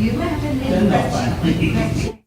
真的烦。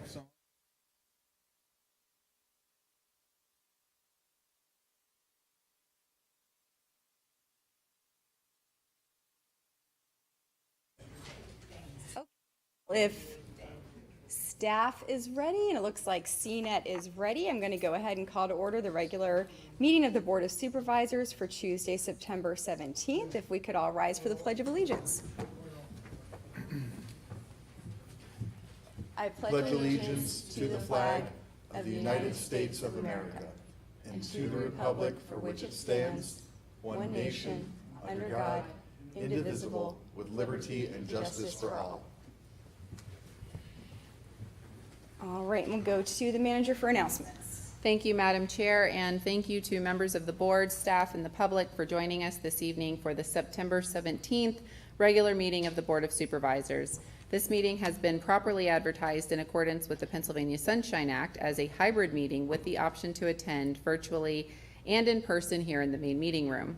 Exxon. If staff is ready, and it looks like CNET is ready, I'm going to go ahead and call to order the regular meeting of the Board of Supervisors for Tuesday, September 17th. If we could all rise for the Pledge of Allegiance. I Pledge allegiance to the flag of the United States of America and to the republic for which it stands, one nation, under God, indivisible, with liberty and justice for all. All right, we'll go to the manager for announcements. Thank you, Madam Chair, and thank you to members of the board, staff, and the public for joining us this evening for the September 17th regular meeting of the Board of Supervisors. This meeting has been properly advertised in accordance with the Pennsylvania Sunshine Act as a hybrid meeting with the option to attend virtually and in person here in the main meeting room.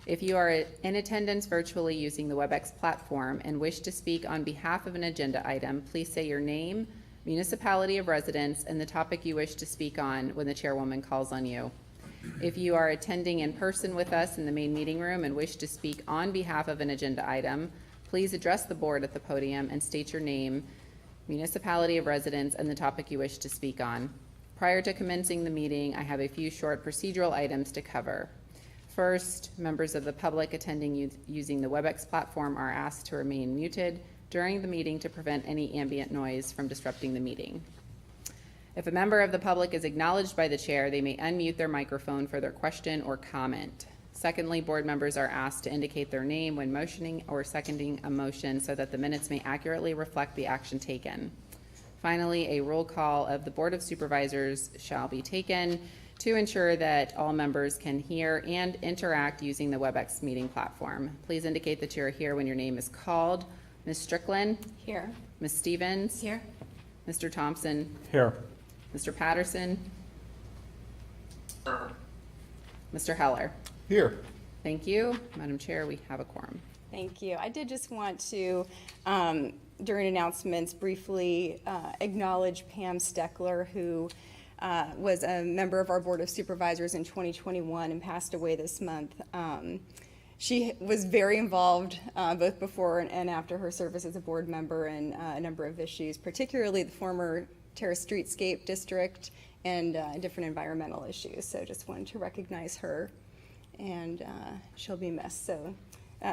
If you are in attendance virtually using the WebEx platform and wish to speak on behalf of an agenda item, please say your name, municipality of residence, and the topic you wish to speak on when the chairwoman calls on you. If you are attending in person with us in the main meeting room and wish to speak on behalf of an agenda item, please address the board at the podium and state your name, municipality of residence, and the topic you wish to speak on. Prior to commencing the meeting, I have a few short procedural items to cover. First, members of the public attending using the WebEx platform are asked to remain muted during the meeting to prevent any ambient noise from disrupting the meeting. If a member of the public is acknowledged by the chair, they may unmute their microphone for their question or comment. Secondly, board members are asked to indicate their name when motioning or seconding a motion so that the minutes may accurately reflect the action taken. Finally, a roll call of the Board of Supervisors shall be taken to ensure that all members can hear and interact using the WebEx meeting platform. Please indicate that you're here when your name is called. Ms. Strickland? Here. Ms. Stevens? Here. Mr. Thompson? Here. Mr. Patterson? Mr. Heller? Here. Thank you. Madam Chair, we have a quorum. Thank you. I did just want to, during announcements, briefly acknowledge Pam Steckler, who was a member of our Board of Supervisors in 2021 and passed away this month. She was very involved both before and after her service as a board member in a number of issues, particularly the former Terrace Streetscape District and different environmental issues. So just wanted to recognize her, and she'll be missed. So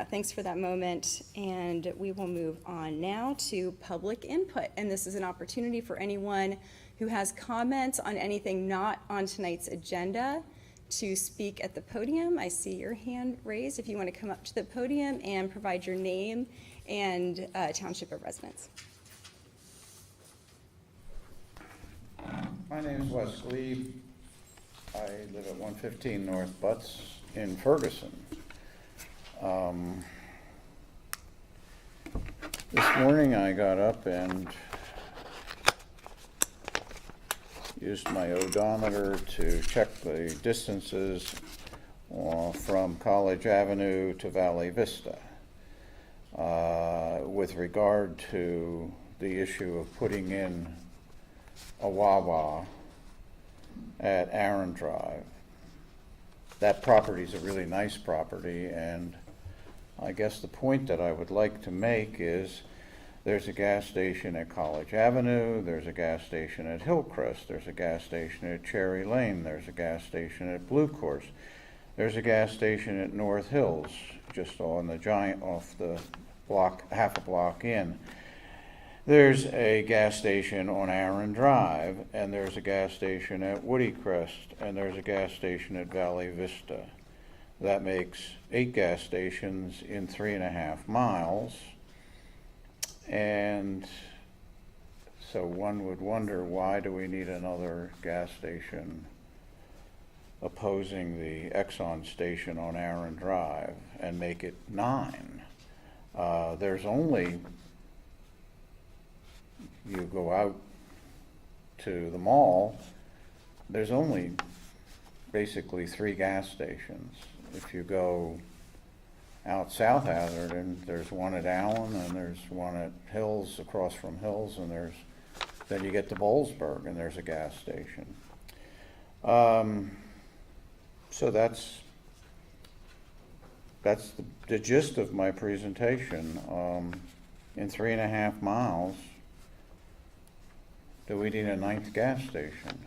thanks for that moment, and we will move on now to public input. And this is an opportunity for anyone who has comments on anything not on tonight's agenda to speak at the podium. I see your hand raised if you want to come up to the podium and provide your name and township of residence. My name is Wes Glebe. I live at 115 North Butts in Ferguson. This morning I got up and used my odometer to check the distances from College Avenue to Valley Vista with regard to the issue of putting in a Wawa at Aaron Drive. That property is a really nice property, and I guess the point that I would like to make is there's a gas station at College Avenue, there's a gas station at Hillcrest, there's a gas station at Cherry Lane, there's a gas station at Blue Course, there's a gas station at North Hills, just on the giant, off the block, half a block in. There's a gas station on Aaron Drive, and there's a gas station at Woody Crest, and there's a gas station at Valley Vista. That makes 8 gas stations in 3.5 miles. And so one would wonder, why do we need another gas station opposing the Exxon station on Aaron Drive and make it 9? There's only, you go out to the mall, there's only basically 3 gas stations. If you go out South Atherton, there's one at Allen, and there's one at Hills, across from Hills, and there's Then you get to Bollesburg and there's a gas station. So that's the gist of my presentation. In 3.5 miles, do we need a 9th gas station?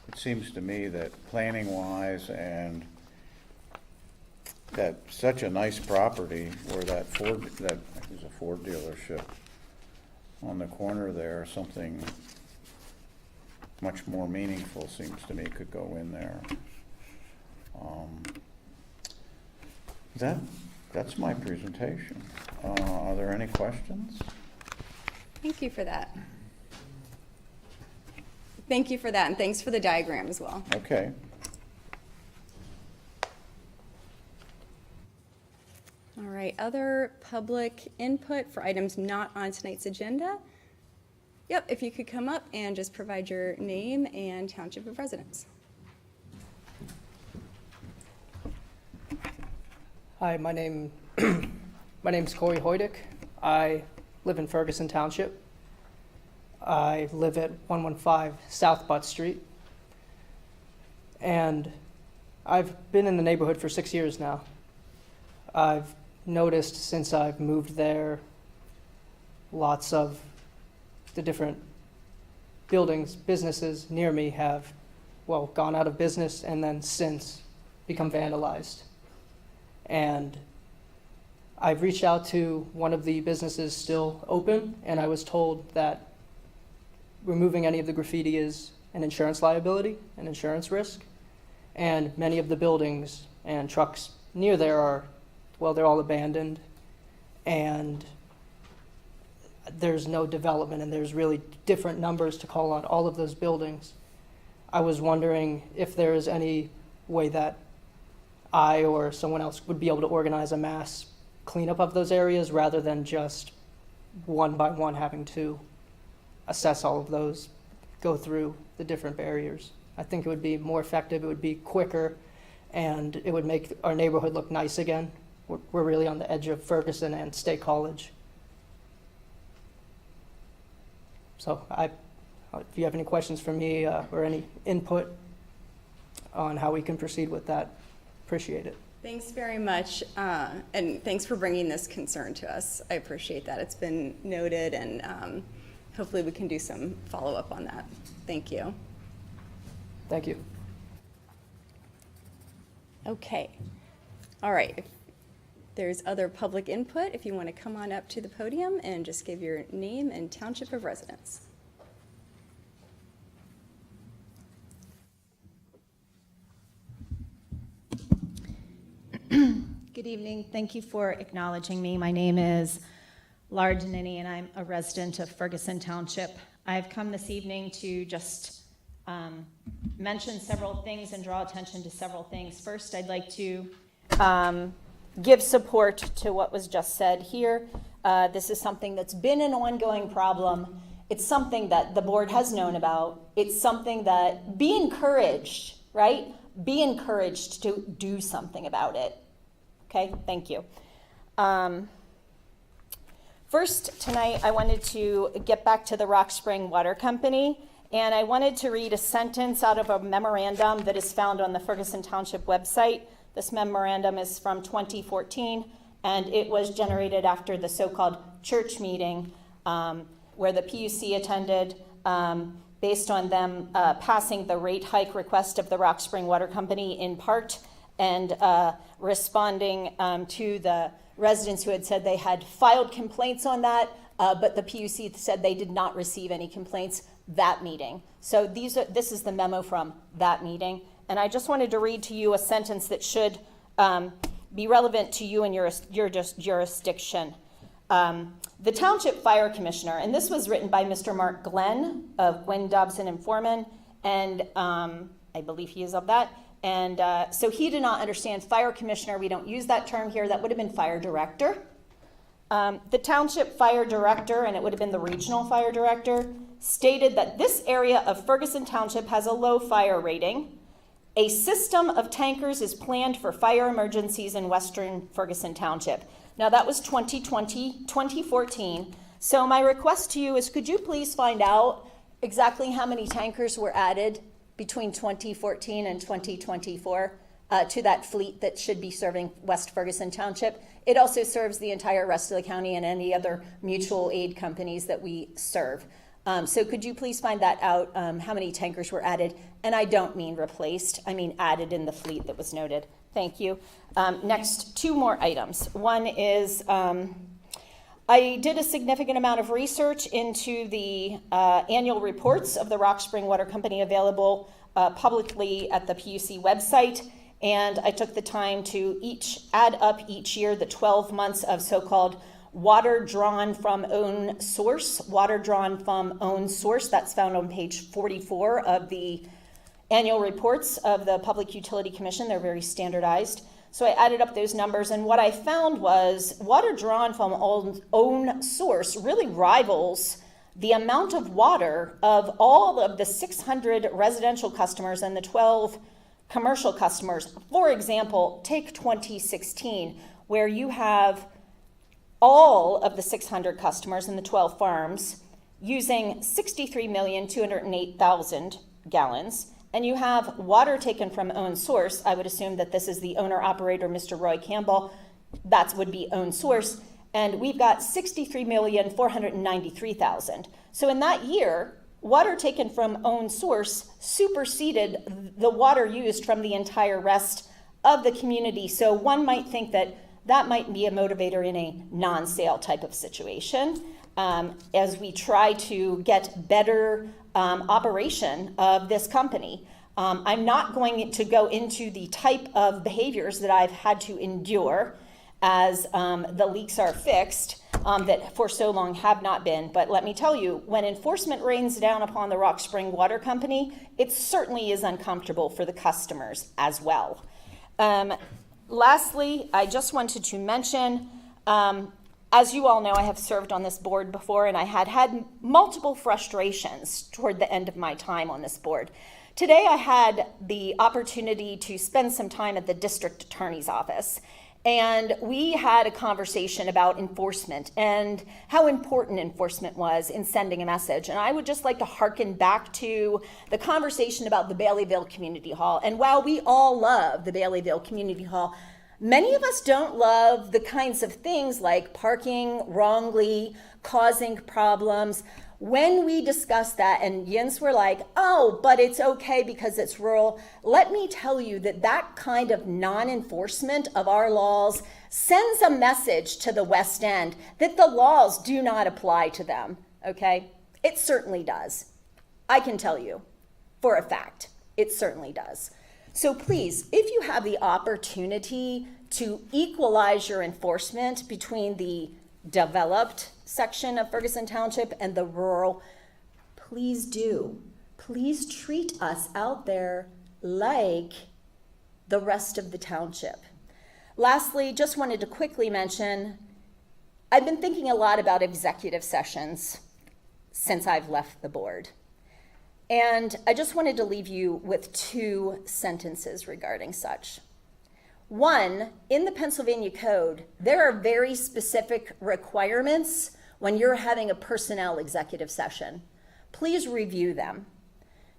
It seems to me that planning-wise and that such a nice property where that is a Ford dealership on the corner there, something much more meaningful seems to me could go in there. That's my presentation. Are there any questions? Thank you for that. Thank you for that, and thanks for the diagram as well. Okay. All right, other public input for items not on tonight's agenda? Yep, if you could come up and just provide your name and township of residence. Hi, my name's Corey Hoydick. I live in Ferguson Township. I live at 115 South Butt Street. And I've been in the neighborhood for 6 years now. I've noticed since I've moved there, lots of the different buildings, businesses near me have, well, gone out of business and then since become vandalized. And I've reached out to one of the businesses still open, and I was told that removing any of the graffiti is an insurance liability, an insurance risk. And many of the buildings and trucks near there are, well, they're all abandoned, and there's no development, and there's really different numbers to call on all of those buildings. I was wondering if there is any way that I or someone else would be able to organize a mass cleanup of those areas rather than just one by one having to assess all of those, go through the different barriers. I think it would be more effective, it would be quicker, and it would make our neighborhood look nice again. We're really on the edge of Ferguson and State College. So if you have any questions for me or any input on how we can proceed with that, appreciate it. Thanks very much, and thanks for bringing this concern to us. I appreciate that. It's been noted, and hopefully we can do some follow-up on that. Thank you. Thank you. Okay. All right. If there's other public input, if you want to come on up to the podium and just give your name and township of residence. Good evening. Thank you for acknowledging me. My name is Laura Danini, and I'm a resident of Ferguson Township. I've come this evening to just mention several things and draw attention to several things. First, I'd like to give support to what was just said here. This is something that's been an ongoing problem. It's something that the board has known about. It's something that, be encouraged, right? Be encouraged to do something about it. Okay, thank you. First, tonight, I wanted to get back to the Rock Spring Water Company, and I wanted to read a sentence out of a memorandum that is found on the Ferguson Township website. This memorandum is from 2014, and it was generated after the so-called church meeting where the PUC attended based on them passing the rate hike request of the Rock Spring Water Company in part, and responding to the residents who had said they had filed complaints on that, but the PUC said they did not receive any complaints that meeting. So this is the memo from that meeting. And I just wanted to read to you a sentence that should be relevant to you and your jurisdiction. The Township Fire Commissioner, and this was written by Mr. Mark Glenn of Gwynn, Dobson, and Foreman, and I believe he is of that. And so he did not understand fire commissioner. We don't use that term here. That would have been fire director. The township fire director, and it would have been the regional fire director, stated that this area of Ferguson Township has a low fire rating. A system of tankers is planned for fire emergencies in western Ferguson Township. Now that was 2014. So my request to you is, could you please find out exactly how many tankers were added between 2014 and 2024 to that fleet that should be serving West Ferguson Township? It also serves the entire rest of the county and any other mutual aid companies that we serve. So could you please find that out, how many tankers were added? And I don't mean replaced, I mean added in the fleet that was noted. Thank you. Next, two more items. One is, I did a significant amount of research into the annual reports of the Rock Spring Water Company available publicly at the PUC website. And I took the time to add up each year the 12 months of so-called water drawn from own source. That's found on page 44 of the annual reports of the Public Utility Commission. They're very standardized. So I added up those numbers, and what I found was water drawn from own source really rivals the amount of water of all of the 600 residential customers and the 12 commercial customers. For example, take 2016, where you have all of the 600 customers and the 12 farms using 63,208,000 gallons, and you have water taken from own source. I would assume that this is the owner-operator, Mr. Roy Campbell. That would be own source. And we've got 63,493,000. So in that year, water taken from own source superseded the water used from the entire rest of the community. So one might think that that might be a motivator in a non-sale type of situation, as we try to get better operation of this company. I'm not going to go into the type of behaviors that I've had to endure as the leaks are fixed, that for so long have not been. But let me tell you, when enforcement rains down upon the Rock Spring Water Company, it certainly is uncomfortable for the customers as well. Lastly, I just wanted to mention, as you all know, I have served on this board before, and I had multiple frustrations toward the end of my time on this board. Today, I had the opportunity to spend some time at the district attorney's office, and we had a conversation about enforcement and how important enforcement was in sending a message. And I would just like to hearken back to the conversation about the Baileyville Community Hall. And while we all love the Baileyville Community Hall, many of us don't love the kinds of things like parking wrongly, causing problems. When we discussed that, and Jens were like, oh, but it's okay because it's rural. Let me tell you that that kind of non-enforcement of our laws sends a message to the West End that the laws do not apply to them, okay? It certainly does. I can tell you for a fact, it certainly does. So please, if you have the opportunity to equalize your enforcement between the developed section of Ferguson Township and the rural, please do. Please treat us out there like the rest of the township. Lastly, just wanted to quickly mention, I've been thinking a lot about executive sessions since I've left the board. And I just wanted to leave you with two sentences regarding such. One, in the Pennsylvania Code, there are very specific requirements when you're having a personnel executive session. Please review them.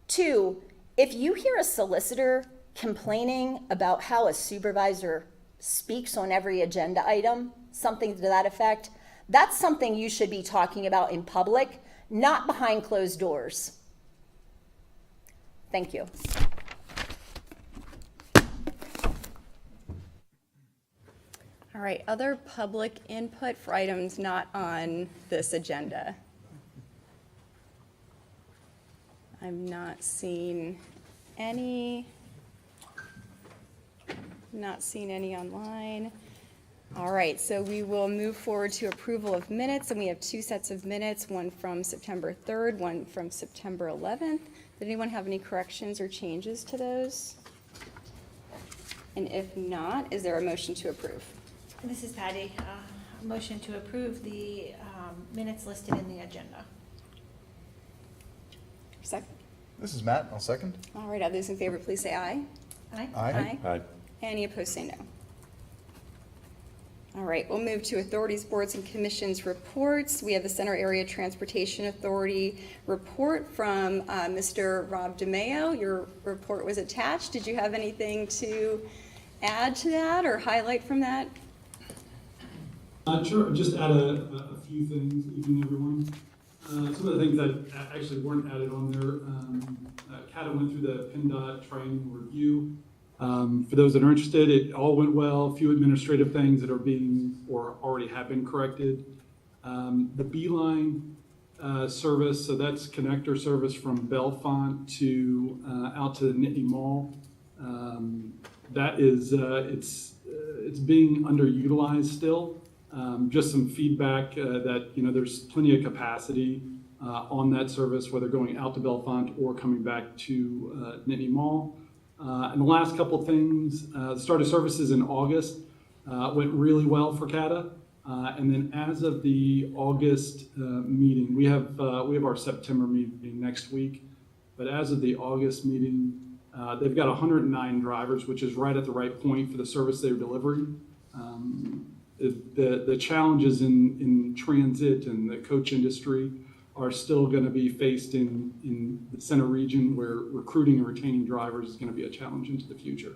Two, if you hear a solicitor complaining about how a supervisor speaks on every agenda item, something to that effect, that's something you should be talking about in public, not behind closed doors. Thank you. All right, other public input for items not on this agenda. I'm not seeing any. Not seeing any online. All right, so we will move forward to approval of minutes, and we have two sets of minutes, one from September 3rd, one from September 11th. Did anyone have any corrections or changes to those? And if not, is there a motion to approve? This is Patty. Motion to approve the minutes listed in the agenda. Second. This is Matt, I'll second. All right, all those in favor, please say aye. Aye. Aye. Aye. Any opposed, say no. All right, we'll move to authorities, boards, and commissions reports. We have the Center Area Transportation Authority report from Mr. Rob DeMeo. Your report was attached. Did you have anything to add to that or highlight from that? Sure, just add a few things. Evening, everyone. Some of the things that actually weren't added on there. Kata went through the PennDOT training review. For those that are interested, it all went well. A few administrative things that are being or already have been corrected. The Beeline service, so that's connector service from Bellefonte to out to the Nittany Mall. That is it's being underutilized still. Just some feedback that there's plenty of capacity on that service, whether going out to Bellefonte or coming back to Nittany Mall. And the last couple things, the start of services in August went really well for CATA. And then as of the August meeting, we have our September meeting next week. But as of the August meeting, they've got 109 drivers, which is right at the right point for the service they're delivering. The challenges in transit and the coach industry are still going to be faced in the center region, where recruiting and retaining drivers is going to be a challenge into the future.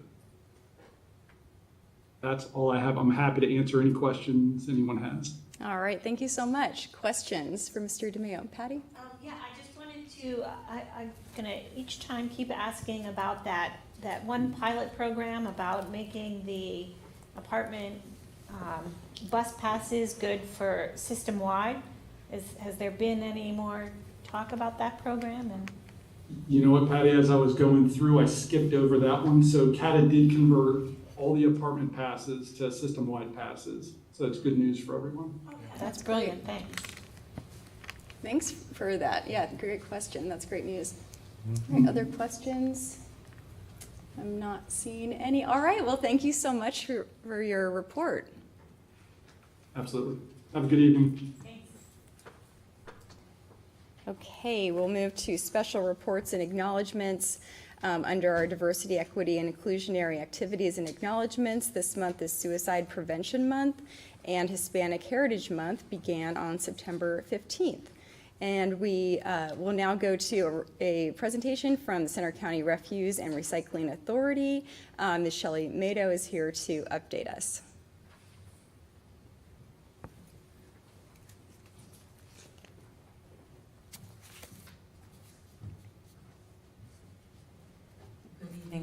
That's all I have. I'm happy to answer any questions anyone has. All right, thank you so much. Questions for Mr. DeMeo? Patty? Yeah, I just wanted to, I'm gonna each time keep asking about that one pilot program about making the apartment bus passes good for system-wide. Has there been any more talk about that program? And You know what, Patty, as I was going through, I skipped over that one. So CATA did convert all the apartment passes to system-wide passes. So that's good news for everyone. that's brilliant, thanks. Thanks for that. Yeah, great question. That's great news. Any other questions? I'm not seeing any. All right, well, thank you so much for your report. Absolutely. Have a good evening. Okay, we'll move to special reports and acknowledgements under our diversity, equity, and inclusionary activities and acknowledgements. This month is Suicide Prevention Month, and Hispanic Heritage Month began on September 15th. And we will now go to a presentation from the Center County Refuse and Recycling Authority. Ms. Shelley Mado is here to update us.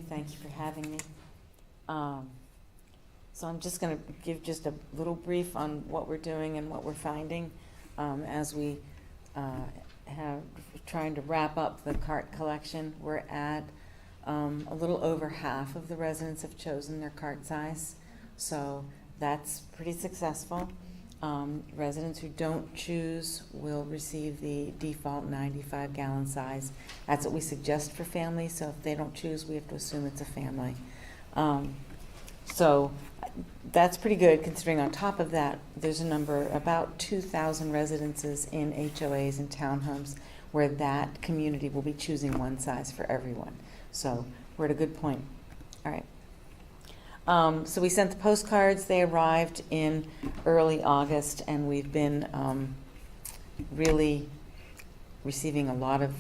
Thank you for having me. So I'm just going to give just a little brief on what we're doing and what we're finding as we have trying to wrap up the cart collection. We're at a little over half of the residents have chosen their cart size, so that's pretty successful. Residents who don't choose will receive the default 95-gallon size. That's what we suggest for families, so if they don't choose, we have to assume it's a family. So that's pretty good, considering on top of that, there's a number, about 2,000 residences in HOAs and townhomes where that community will be choosing one size for everyone. So we're at a good point. All right. So we sent the postcards. They arrived in early August, and we've been really receiving a lot of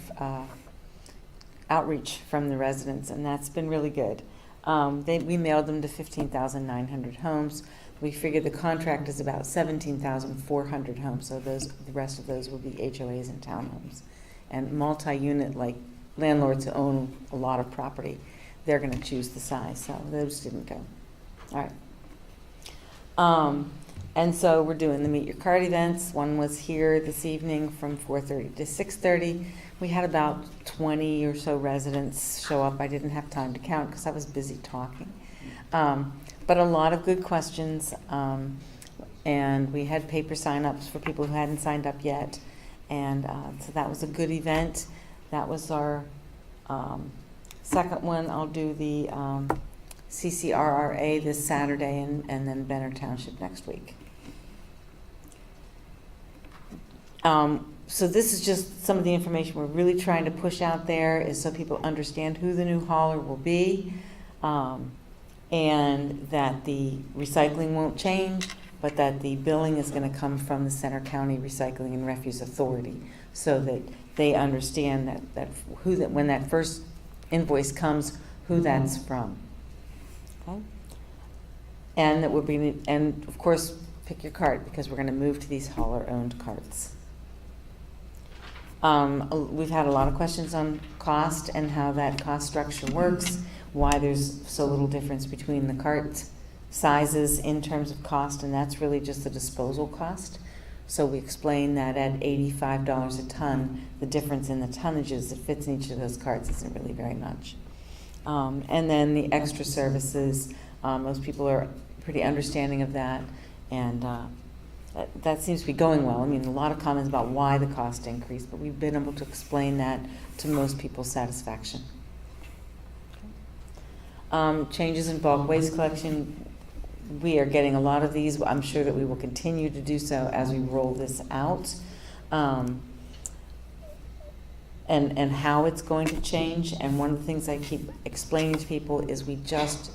outreach from the residents, and that's been really good. We mailed them to 15,900 homes. We figured the contract is about 17,400 homes, so the rest of those will be HOAs and townhomes. And multi-unit, like landlords who own a lot of property, they're going to choose the size, so those didn't go. All right. And so we're doing the Meet Your Cart events. One was here this evening from 4:30 to 6:30. We had about 20 or so residents show up. I didn't have time to count because I was busy talking. But a lot of good questions. And we had paper sign-ups for people who hadn't signed up yet. And so that was a good event. That was our second one. I'll do the CCRRA this Saturday and then Benner Township next week. So this is just some of the information we're really trying to push out there, is so people understand who the new hauler will be, and that the recycling won't change, but that the billing is going to come from the Center County Recycling and Refuse Authority, so that they understand when that first invoice comes, who that's from. Okay? And that and of course, pick your cart, because we're going to move to these hauler-owned carts. We've had a lot of questions on cost and how that cost structure works, why there's so little difference between the cart sizes in terms of cost, and that's really just the disposal cost. So we explain that at $85 a ton, the difference in the tonnages that fits in each of those carts isn't really very much. And then the extra services, most people are pretty understanding of that, and that seems to be going well. I mean, a lot of comments about why the cost increased, but we've been able to explain that to most people's satisfaction. Changes in bulk waste collection. We are getting a lot of these. I'm sure that we will continue to do so as we roll this out. And how it's going to change. And one of the things I keep explaining to people is we just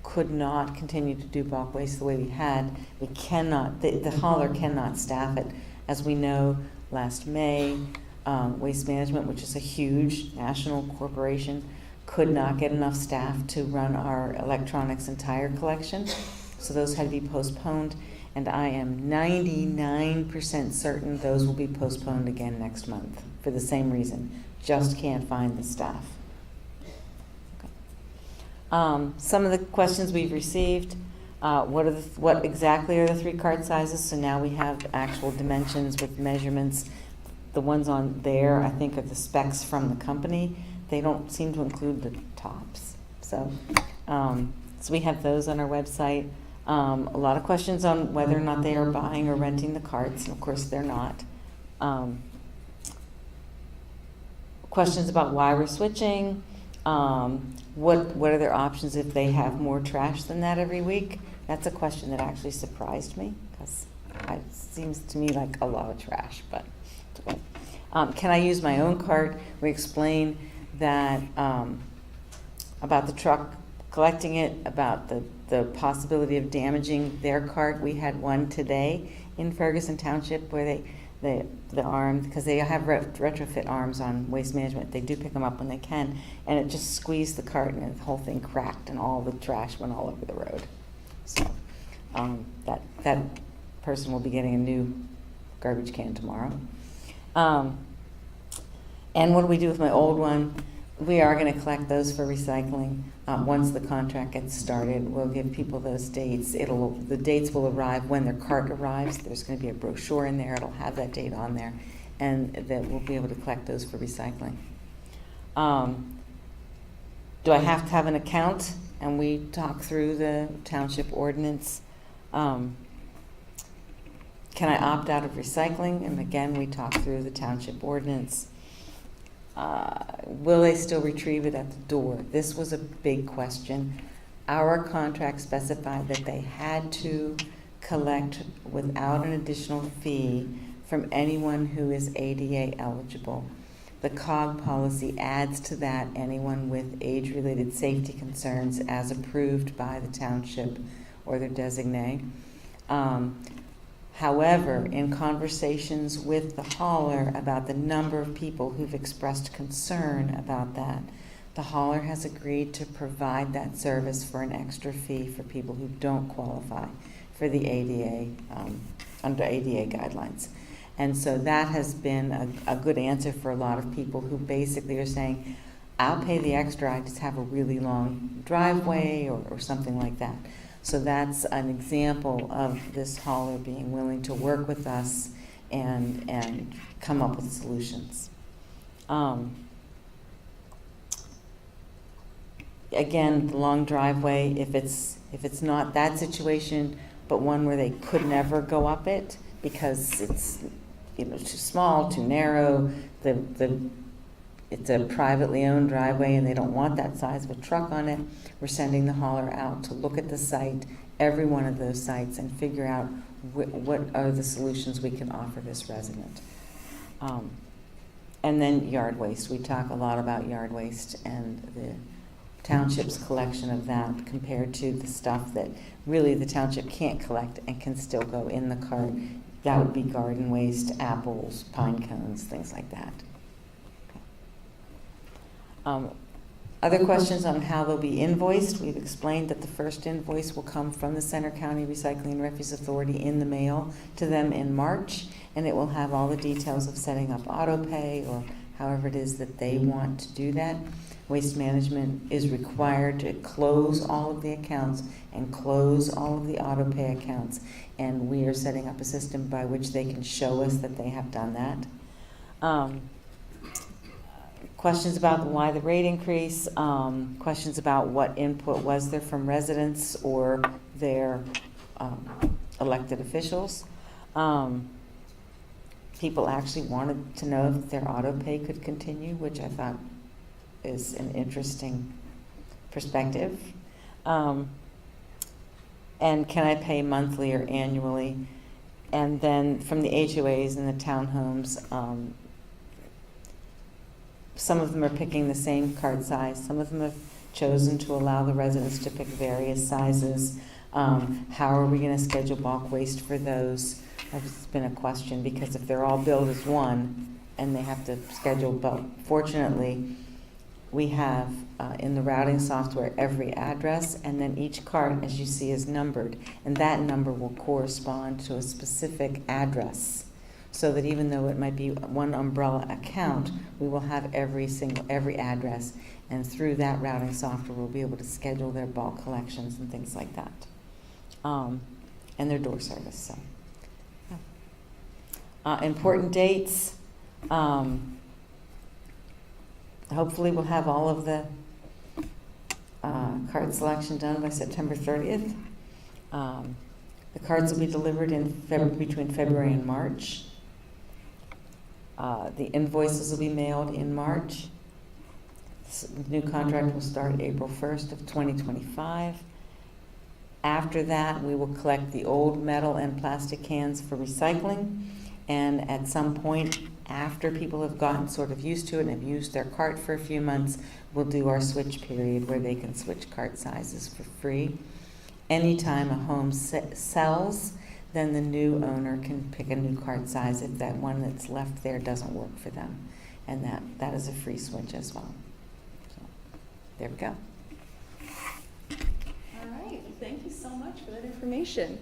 could not continue to do bulk waste the way we had. We cannot, the hauler cannot staff it. As we know, last May, Waste Management, which is a huge national corporation, could not get enough staff to run our electronics and tire collection. So those had to be postponed. And I am 99% certain those will be postponed again next month for the same reason. Just can't find the staff. Some of the questions we've received, what exactly are the 3 cart sizes? So now we have actual dimensions with measurements. The ones on there, I think, are the specs from the company. They don't seem to include the tops. So we have those on our website. A lot of questions on whether or not they are buying or renting the carts, and of course they're not. Questions about why we're switching. What are their options if they have more trash than that every week? That's a question that actually surprised me, because it seems to me like a lot of trash. But can I use my own cart? We explain that about the truck collecting it, about the possibility of damaging their cart. We had one today in Ferguson Township where the arm, because they have retrofit arms on Waste Management, they do pick them up when they can, and it just squeezed the cart and the whole thing cracked and all the trash went all over the road. So that person will be getting a new garbage can tomorrow. And what do we do with my old one? We are going to collect those for recycling. Once the contract gets started, we'll give people those dates. The dates will arrive when their cart arrives. There's going to be a brochure in there. It'll have that date on there, and that we'll be able to collect those for recycling. Do I have to have an account? And we talk through the township ordinance. Can I opt out of recycling? And again, we talk through the township ordinance. Will they still retrieve it at the door? This was a big question. Our contract specified that they had to collect without an additional fee from anyone who is ADA eligible. The COG policy adds to that anyone with age-related safety concerns as approved by the township or their designee. However, in conversations with the hauler about the number of people who've expressed concern about that, the hauler has agreed to provide that service for an extra fee for people who don't qualify for the ADA, under ADA guidelines. And so that has been a good answer for a lot of people who basically are saying, I'll pay the extra, I just have a really long driveway or something like that. So that's an example of this hauler being willing to work with us and come up with solutions. Again, the long driveway, if it's not that situation, but one where they could never go up it because it's too small, too narrow, it's a privately owned driveway and they don't want that size of a truck on it, we're sending the hauler out to look at the site, every one of those sites, and figure out what are the solutions we can offer this resident. And then yard waste. We talk a lot about yard waste and the township's collection of that compared to the stuff that really the township can't collect and can still go in the cart. That would be garden waste, apples, pine cones, things like that. Other questions on how they'll be invoiced? We've explained that the first invoice will come from the Center County Recycling and Refuse Authority in the mail to them in March, and it will have all the details of setting up auto pay or however it is that they want to do that. Waste Management is required to close all of the accounts and close all of the auto pay accounts, and we are setting up a system by which they can show us that they have done that. Questions about why the rate increase, questions about what input was there from residents or their elected officials. People actually wanted to know if their auto pay could continue, which I thought is an interesting perspective. And can I pay monthly or annually? And then from the HOAs and the townhomes, some of them are picking the same cart size. Some of them have chosen to allow the residents to pick various sizes. How are we going to schedule bulk waste for those? That's been a question, because if they're all billed as one and they have to schedule bulk, fortunately, we have in the routing software every address, and then each cart, as you see, is numbered, and that number will correspond to a specific address. So that even though it might be one umbrella account, we will have every address, and through that routing software, we'll be able to schedule their bulk collections and things like that, and their door service. So, yeah. Important dates. Hopefully, we'll have all of the cart selection done by September 30th. The cards will be delivered between February and March. The invoices will be mailed in March. The new contract will start April 1st of 2025. After that, we will collect the old metal and plastic cans for recycling. And at some point, after people have gotten sort of used to it and have used their cart for a few months, we'll do our switch period where they can switch cart sizes for free. Anytime a home sells, then the new owner can pick a new cart size if that one that's left there doesn't work for them. And that is a free switch as well. So, there we go. All right, thank you so much for that information.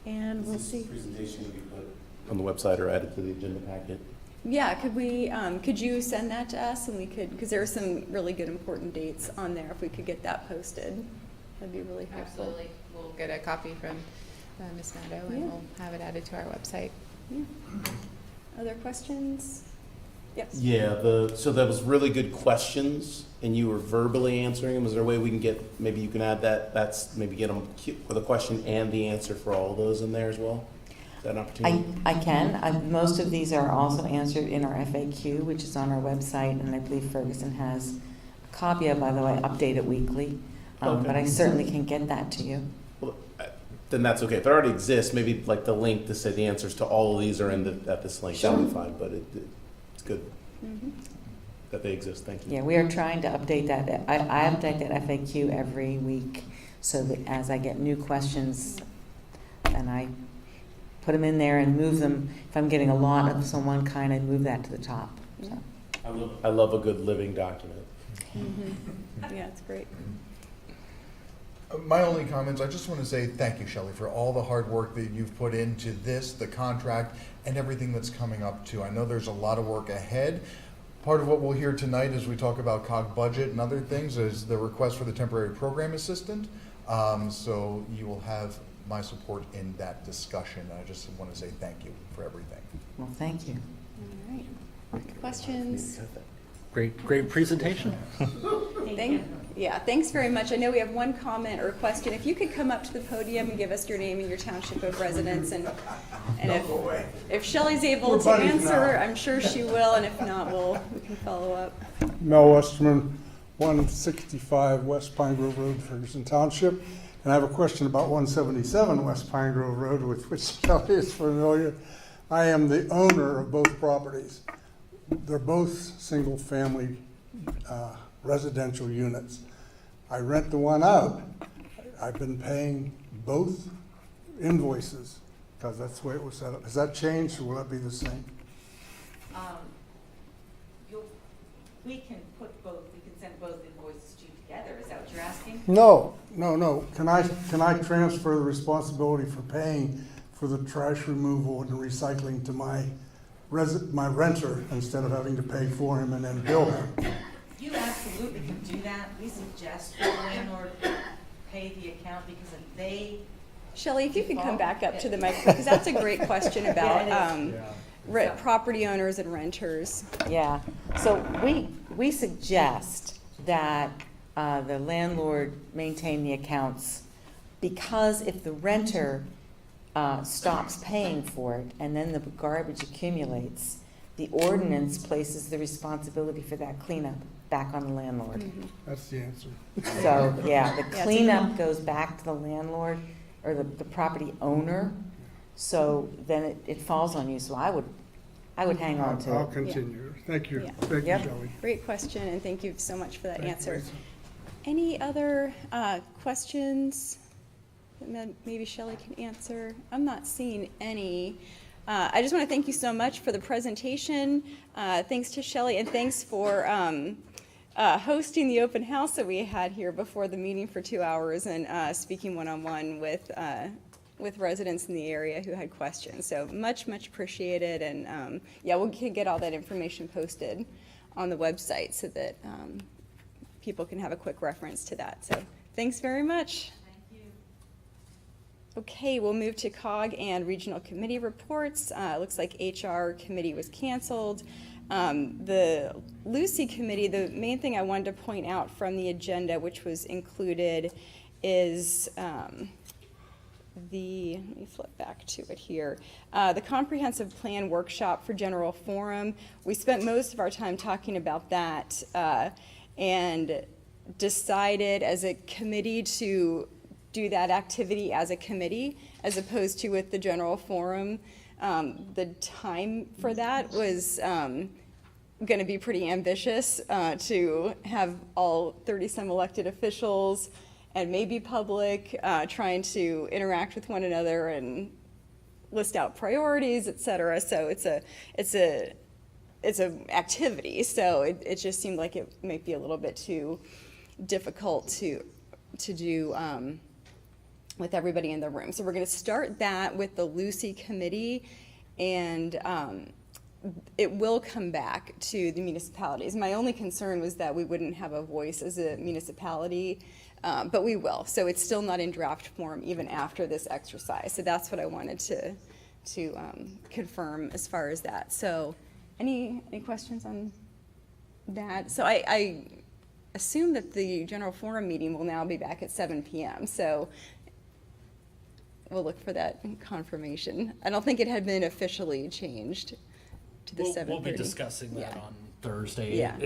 And we'll see. Presentation will be put on the website or added to the agenda packet. Yeah, could you send that to us, and we could, because there are some really good important dates on there, if we could get that posted, that'd be really helpful. Absolutely. We'll get a copy from Ms. Nadeau, and we'll have it added to our website. Yeah. Other questions? Yes. Yeah, so that was really good questions, and you were verbally answering them. Is there a way we can get, maybe you can add that, maybe get them with a question and the answer for all of those in there as well? Is that an opportunity? I can. Most of these are also answered in our FAQ, which is on our website, and I believe Ferguson has a copy of, by the way, update it weekly. Okay. But I certainly can get that to you. Well, then that's okay. If it already exists, maybe like the link to say the answers to all of these are at this link. Sure. That'll be fine, but it's good Mm-hmm. that they exist. Thank you. Yeah, we are trying to update that. I update that FAQ every week so that as I get new questions, and I put them in there and move them. If I'm getting a lot of one kind, I move that to the top. So. I love a good living document. Mm-hmm. Yeah, it's great. My only comments, I just want to say thank you, Shelley, for all the hard work that you've put into this, the contract, and everything that's coming up too. I know there's a lot of work ahead. Part of what we'll hear tonight as we talk about COG budget and other things is the request for the temporary program assistant. So you will have my support in that discussion. I just want to say thank you for everything. Well, thank you. All right. Questions? Great presentation. Yeah, thanks very much. I know we have one comment or question. If you could come up to the podium and give us your name and your township of residence, and if Shelley's able to answer, I'm sure she will, and if not, we can follow up. Mel Westerman, 165 West Pine Grove Road, Ferguson Township. And I have a question about 177 West Pine Grove Road, with which Shelley is familiar. I am the owner of both properties. They're both single-family residential units. I rent the one out, I've been paying both invoices, because that's the way it was set up. Has that changed, or will that be the same? We can send both invoices to you together, is that what you're asking? No. Can I transfer the responsibility for paying for the trash removal and the recycling to my renter instead of having to pay for him and then bill him? You absolutely can do that. We suggest the landlord pay the account because if they. Shelley, if you could come back up to the microphone, because that's a great question about property owners and renters. Yeah, so we suggest that the landlord maintain the accounts, because if the renter stops paying for it and then the garbage accumulates, the ordinance places the responsibility for that cleanup back on the landlord. That's the answer. So, yeah, the it's a- cleanup goes back to the landlord or the property owner, so then it falls on you. So I would hang on to it. I'll continue. Thank you. Yeah. Thank you, Yep. Shelley. Great question, and thank you so much for that Thank you, answer. Lisa. Any other questions that maybe Shelley can answer? I'm not seeing any. I just want to thank you so much for the presentation. Thanks to Shelley, and thanks for hosting the open house that we had here before the meeting for 2 hours and speaking one-on-one with residents in the area who had questions. So much appreciated, and yeah, we can get all that information posted on the website so that people can have a quick reference to that. So thanks very much. Thank you. Okay, we'll move to COG and regional committee reports. It looks like HR committee was canceled. The Lucy committee, the main thing I wanted to point out from the agenda, which was included, is let me flip back to it here. The comprehensive plan workshop for general forum. We spent most of our time talking about that and decided as a committee to do that activity as a committee as opposed to with the general forum. The time for that was going to be pretty ambitious to have all 30-some elected officials and maybe public trying to interact with one another and list out priorities, et cetera. So it's a activity. So it just seemed like it might be a little bit too difficult to do with everybody in the room. So we're going to start that with the Lucy committee, and it will come back to the municipalities. My only concern was that we wouldn't have a voice as a municipality, but we will. So it's still not in draft form even after this exercise. So that's what I wanted to confirm as far as that. So any questions on that? So I assume that the general forum meeting will now be back at 7 p.m. So we'll look for that confirmation. I don't think it had been officially changed to the 7:30. We'll be discussing that Yeah. on Thursday. Yeah.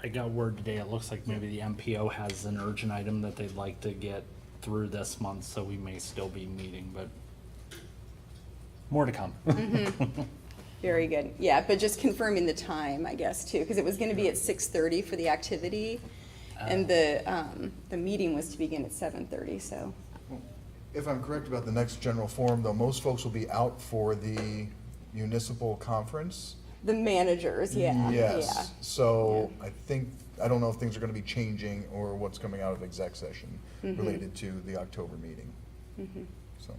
I got word today, it looks like maybe the MPO has an urgent item that they'd like to get through this month, so we may still be meeting, but more to come. Very good. Yeah, but just confirming the time, I guess, too, because it was going to be at 6:30 for the activity, and the meeting was to begin at 7:30, so. If I'm correct about the next general forum, though, most folks will be out for the municipal conference. The managers, yeah. Yes, so I don't know if things are gonna be changing or what's coming out of exec session related to the October meeting. So,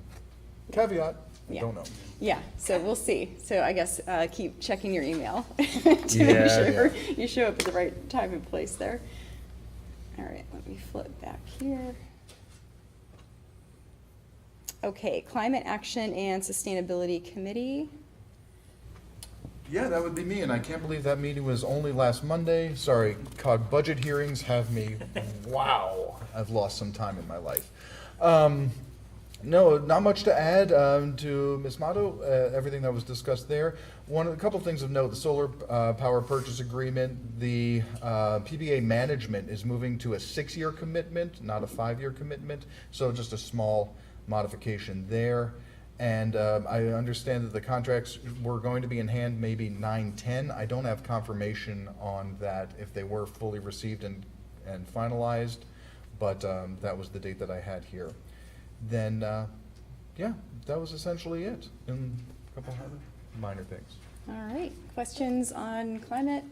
caveat, I Yeah. don't know. Yeah, so we'll see. So I guess keep checking your email to Yeah, make sure yeah. you show up at the right time and place there. All right, let me flip back here. Okay, Climate Action and Sustainability Committee. Yeah, that would be me, and I can't believe that meeting was only last Monday. Sorry, COG budget hearings have me, wow, I've lost some time in my life. No, not much to add to Ms. Motto, everything that was discussed there. A couple things of note, the solar power purchase agreement, the PBA management is moving to a 6-year commitment, not a 5-year commitment, so just a small modification there. And I understand that the contracts were going to be in hand maybe 9/10. I don't have confirmation on that, if they were fully received and and finalized, but that was the date that I had here. Then, yeah, that was essentially it, and a couple other minor things. All right, questions on climate?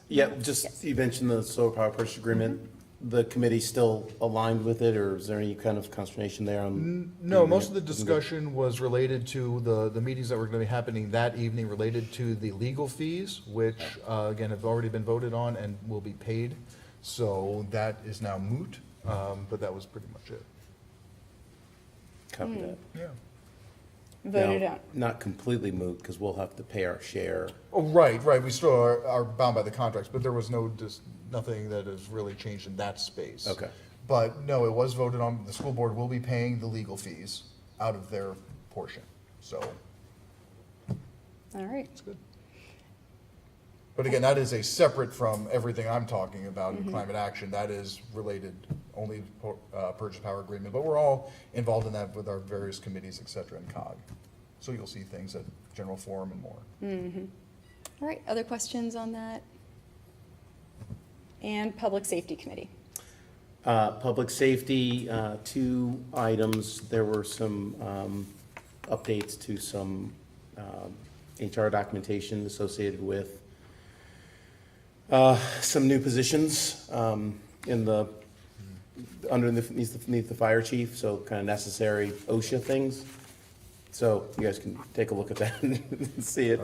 Yeah, just, you mentioned the solar power purchase agreement. The committee still aligned with it, or is there any kind of consternation there on? No, most of the discussion was related to the meetings that were going to be happening that evening, related to the legal fees, which, again, have already been voted on and will be paid. So that is now moot, but that was pretty much it. Copy that. Yeah. Voted Now, on. not completely moot, because we'll have to pay our share. Oh, right, we still are bound by the contracts, but there was nothing that has really changed in that space. Okay. But no, it was voted on, the school board will be paying the legal fees out of their portion, so All right. it's good. But again, that is a separate from everything I'm talking about in climate action, that is related only to purchase power agreement, but we're all involved in that with our various committees, et cetera, and COG. So you'll see things at general forum and more. All right, other questions on that? And Public Safety Committee. Public safety, 2 items. There were some updates to some HR documentation associated with some new positions in the underneath the fire chief, so kind of necessary OSHA things. So you guys can take a look at that and see it.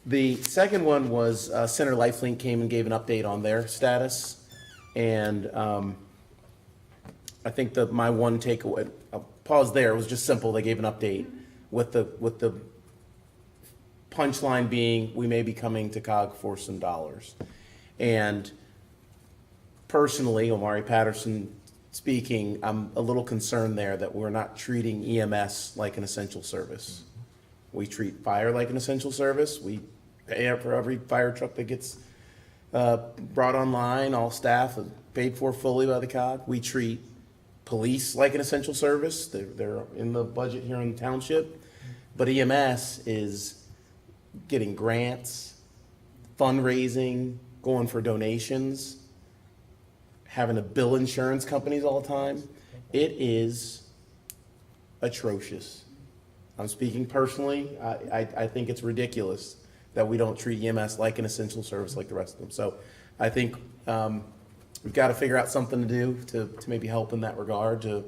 The second one was Center Lifelink came and gave an update on their status. And I think my one takeaway, I'll pause there, it was just simple. They gave an update with the punchline being, we may be coming to COG for some dollars. And personally, Omari Patterson speaking, I'm a little concerned there that we're not treating EMS like an essential service. We treat fire like an essential service. We pay for every fire truck that gets brought online, all staff are paid for fully by the COG. We treat police like an essential service. They're in the budget here in the township. But EMS is getting grants, fundraising, going for donations, having to bill insurance companies all the time. It is atrocious. I'm speaking personally. I think it's ridiculous that we don't treat EMS like an essential service like the rest of them. So I think we've got to figure out something to do to maybe help in that regard, to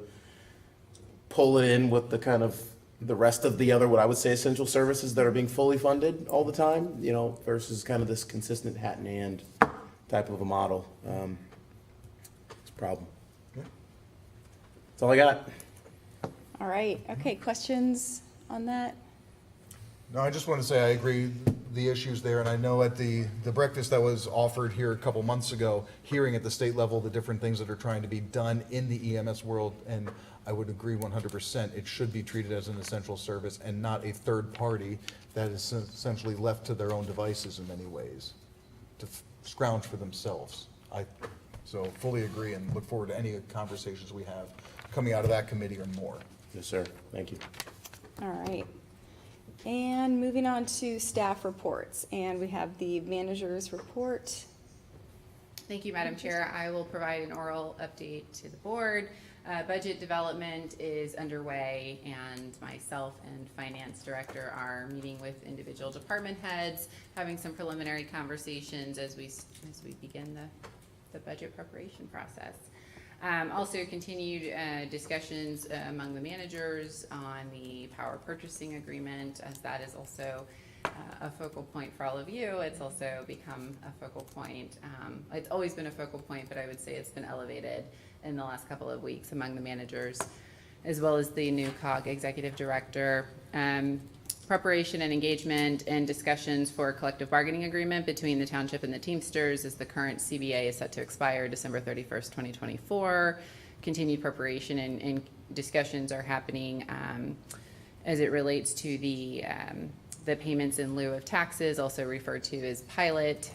pull it in with the kind of the rest of the other, what I would say, essential services that are being fully funded all the time, you know, versus kind of this consistent hat in hand type of a model. It's a problem. That's all I got. All right, okay, questions on that? No, I just want to say I agree the issues there, and I know at the breakfast that was offered here a couple months ago, hearing at the state level the different things that are trying to be done in the EMS world, and I would agree 100%. It should be treated as an essential service and not a third party that is essentially left to their own devices in many ways, to scrounge for themselves. So fully agree and look forward to any conversations we have coming out of that committee or more. Yes, sir. Thank you. All right. And moving on to staff reports, and we have the manager's report. Thank you, Madam Chair. I will provide an oral update to the board. Budget development is underway, and myself and Finance Director are meeting with individual department heads, having some preliminary conversations as we begin the budget preparation process. Also continued discussions among the managers on the power purchasing agreement, as that is also a focal point for all of you. It's also become a focal point. It's always been a focal point, but I would say it's been elevated in the last couple of weeks among the managers, as well as the new COG executive director. Preparation and engagement and discussions for a collective bargaining agreement between the township and the Teamsters, as the current CBA is set to expire December 31st, 2024. Continued preparation and discussions are happening as it relates to the payments in lieu of taxes, also referred to as pilot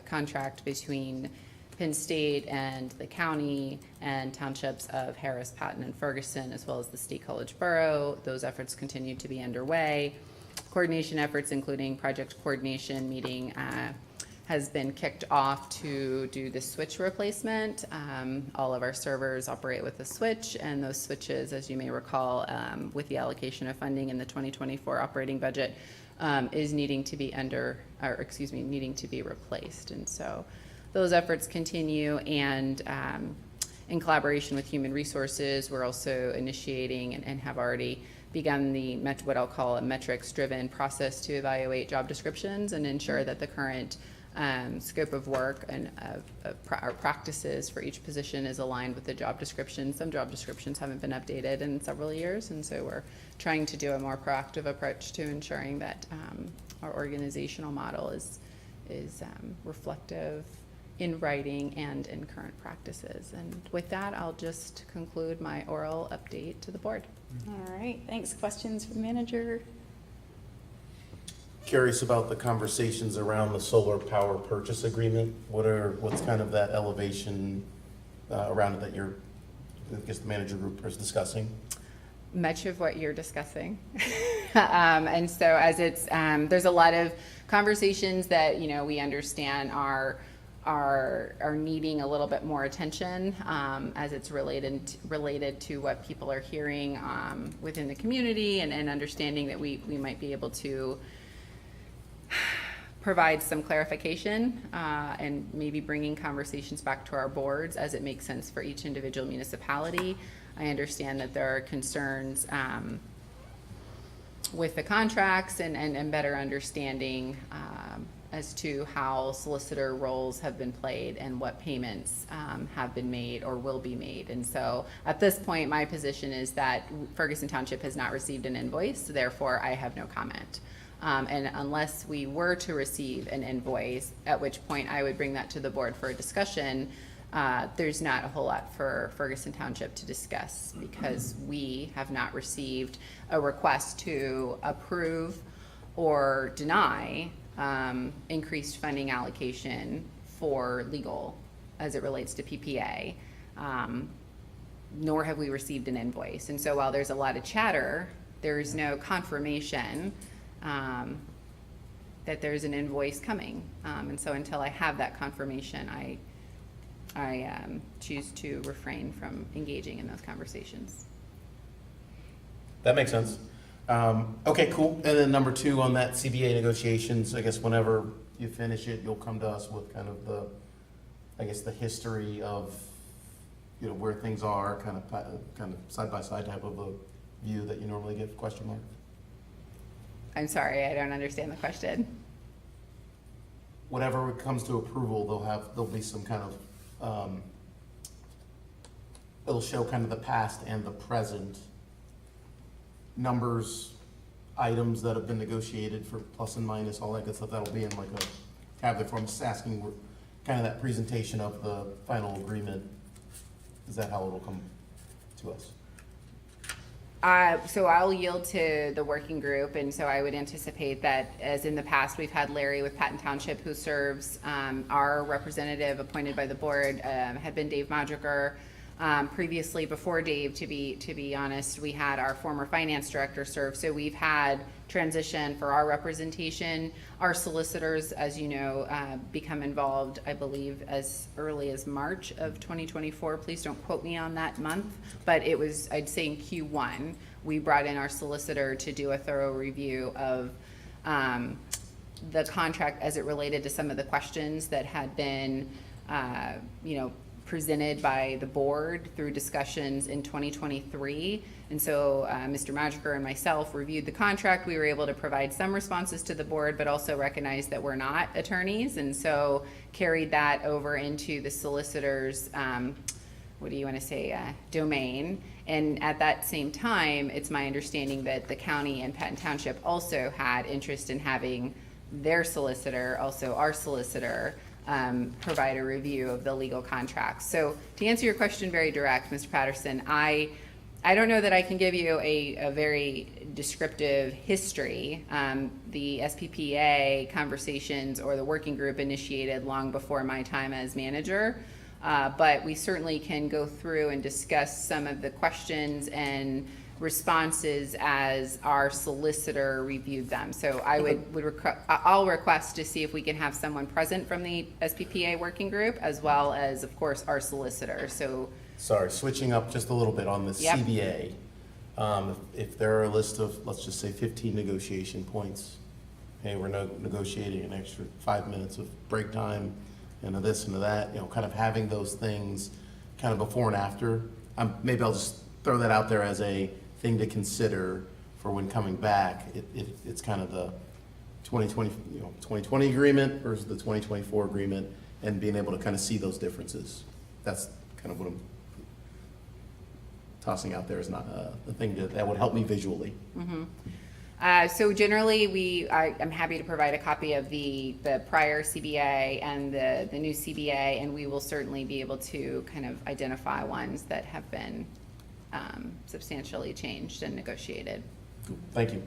contract between Penn State and the county and townships of Harris, Patton, and Ferguson, as well as the State College Borough. Those efforts continue to be underway. Coordination efforts, including project coordination meeting has been kicked off to do the switch replacement. All of our servers operate with a switch, and those switches, as you may recall, with the allocation of funding in the 2024 operating budget, is needing to be needing to be replaced. And so those efforts continue, and in collaboration with Human Resources, we're also initiating and have already begun what I'll call a metrics-driven process to evaluate job descriptions and ensure that the current scope of work and our practices for each position is aligned with the job description. Some job descriptions haven't been updated in several years, and so we're trying to do a more proactive approach to ensuring that our organizational model is reflective in writing and in current practices. And with that, I'll just conclude my oral update to the board. All right, thanks. Questions for the manager? Curious about the conversations around the solar power purchase agreement. What's kind of that elevation around it that I guess the manager group is discussing? Much of what you're discussing. And so as it's, there's a lot of conversations that, we understand are needing a little bit more attention as it's related to what people are hearing within the community, and understanding that we might be able to provide some clarification and maybe bringing conversations back to our boards as it makes sense for each individual municipality. I understand that there are concerns with the contracts and better understanding as to how solicitor roles have been played and what payments have been made or will be made. And so at this point, my position is that Ferguson Township has not received an invoice, therefore I have no comment. And unless we were to receive an invoice, at which point I would bring that to the board for a discussion, there's not a whole lot for Ferguson Township to discuss, because we have not received a request to approve or deny increased funding allocation for legal as it relates to PPA, nor have we received an invoice. And so while there's a lot of chatter, there is no confirmation that there's an invoice coming. And so until I have that confirmation, I choose to refrain from engaging in those conversations. That makes sense. Okay, cool. And then number 2 on that CBA negotiations, I guess whenever you finish it, you'll come to us with kind of the history of, where things are, kind of side-by-side type of a view that you normally get, question mark? I'm sorry, I don't understand the question. Whenever it comes to approval, there'll be some kind of, it'll show kind of the past and the present numbers, items that have been negotiated for plus and minus, all that good stuff. That'll be in like a tablet form. Just asking kind of that presentation of the final agreement. Is that how it'll come to us? So I'll yield to the working group, and so I would anticipate that, as in the past, we've had Larry with Patton Township, who serves. Our representative appointed by the board had been Dave Madriger. Previously, before Dave, to be honest, we had our former finance director serve. So we've had transition for our representation. Our solicitors, as you know, become involved, I believe, as early as March of 2024. Please don't quote me on that month, but it was, I'd say, in Q1, we brought in our solicitor to do a thorough review of the contract as it related to some of the questions that had been, presented by the board through discussions in 2023. And so Mr. Madriger and myself reviewed the contract. We were able to provide some responses to the board, but also recognize that we're not attorneys, and so carried that over into the solicitor's, domain. And at that same time, it's my understanding that the county and Patton Township also had interest in having their solicitor, also our solicitor, provide a review of the legal contracts. So to answer your question very direct, Mr. Patterson, I don't know that I can give you a very descriptive history. The SPPA conversations or the working group initiated long before my time as manager, but we certainly can go through and discuss some of the questions and responses as our solicitor reviewed them. So I'll request to see if we can have someone present from the SPPA working group, as well as, of course, our solicitor. So, Sorry, switching up just a little bit on the Yep. CBA. If there are a list of, let's just say 15 negotiation points, hey, we're negotiating an extra 5 minutes of break time and a this and a that, kind of having those things kind of before and after. Maybe I'll just throw that out there as a thing to consider for when coming back. It's kind of the 2020 agreement versus the 2024 agreement, and being able to kind of see those differences. That's kind of what I'm tossing out there as not the thing that would help me visually. So generally, I'm happy to provide a copy of the prior CBA and the new CBA, and we will certainly be able to kind of identify ones that have been substantially changed and negotiated. Thank you.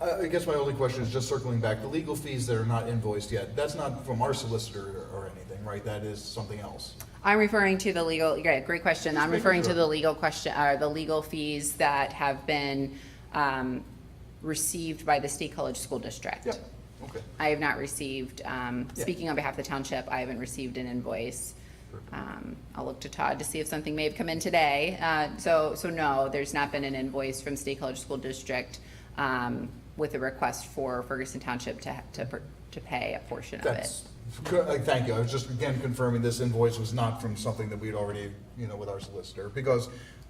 I guess my only question is just circling back, the legal fees that are not invoiced yet, that's not from our solicitor or anything, right? That is something else. I'm referring to the legal, great question. I'm referring to sure. the legal question, the legal fees that have been received by the State College School District. Yep, okay. I have not received, speaking on behalf of the township, I haven't received an invoice. I'll look to Todd to see if something may have come in today. So no, there's not been an invoice from State College School District with a request for Ferguson Township to pay a portion of it. That's, thank you. I was just again confirming this invoice was not from something that we'd already, with our solicitor. Because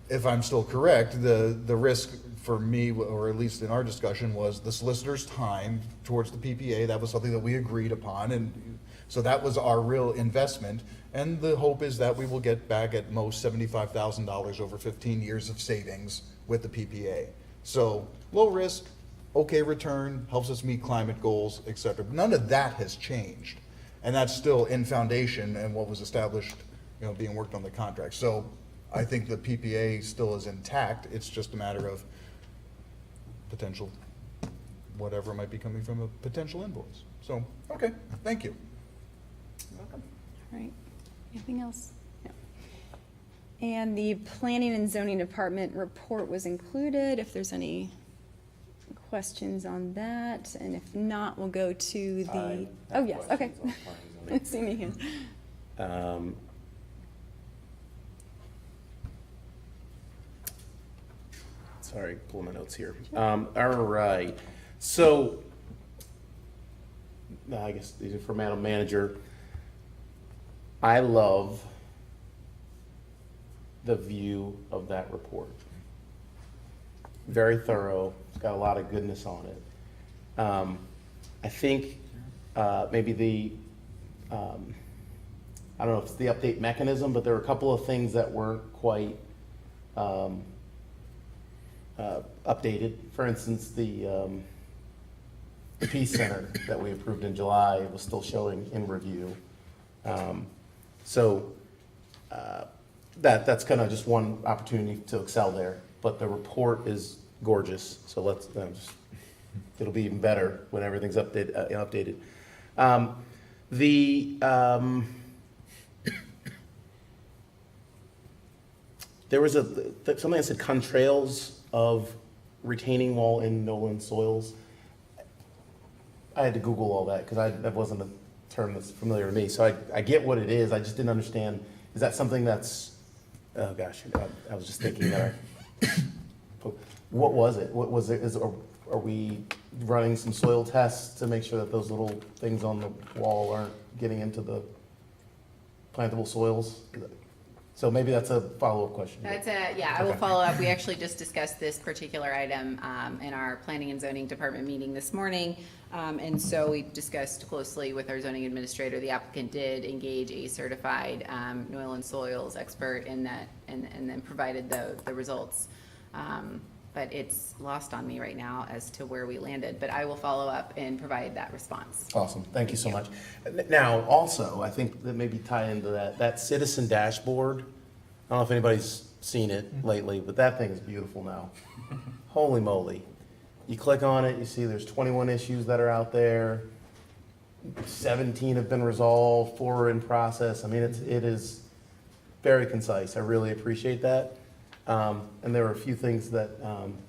if I'm still correct, the risk for me, or at least in our discussion, was the solicitor's time towards the PPA. That was something that we agreed upon, and so that was our real investment. And the hope is that we will get back at most $75,000 over 15 years of savings with the PPA. So low risk, okay return, helps us meet climate goals, et cetera. None of that has changed. And that's still in foundation and what was established, being worked on the contract. So I think the PPA still is intact. It's just a matter of potential, whatever might be coming from a potential invoice. So, okay, thank you. All right. Anything else? No. And the Planning and Zoning Department report was included, if there's any questions on that. And if not, we'll go to the, oh, yes, okay. Let's see me here. Sorry, pulling my notes here. All right, so, I guess these are for Madam Manager. I love the view of that report. Very thorough, it's got a lot of goodness on it. I think maybe I don't know if it's the update mechanism, but there were a couple of things that weren't quite updated. For instance, the Peace Center that we approved in July was still showing in review. So that's kind of just one opportunity to excel there. But the report is gorgeous, so let's it'll be even better when everything's updated. There was something that said contrails of retaining wall in Nolan soils. I had to Google all that because that wasn't a term that's familiar to me. So I get what it is. I just didn't understand. Is that something that's? Oh gosh, I was just thinking that. What was it? What was it? Are we running some soil tests to make sure that those little things on the wall aren't getting into the plantable soils? So maybe that's a follow-up question. I will follow up. We actually just discussed this particular item in our Planning and Zoning Department meeting this morning. And so we discussed closely with our zoning administrator. The applicant did engage a certified soil and soils expert in that and then provided the results. But it's lost on me right now as to where we landed, but I will follow up and provide that response. Awesome, thank you so much. Now, also, I think that maybe tie into that citizen dashboard. I don't know if anybody's seen it lately, but that thing is beautiful now. Holy moly. You click on it, you see there's 21 issues that are out there. 17 have been resolved, 4 are in process. I mean, it is very concise. I really appreciate that. And there were a few things that,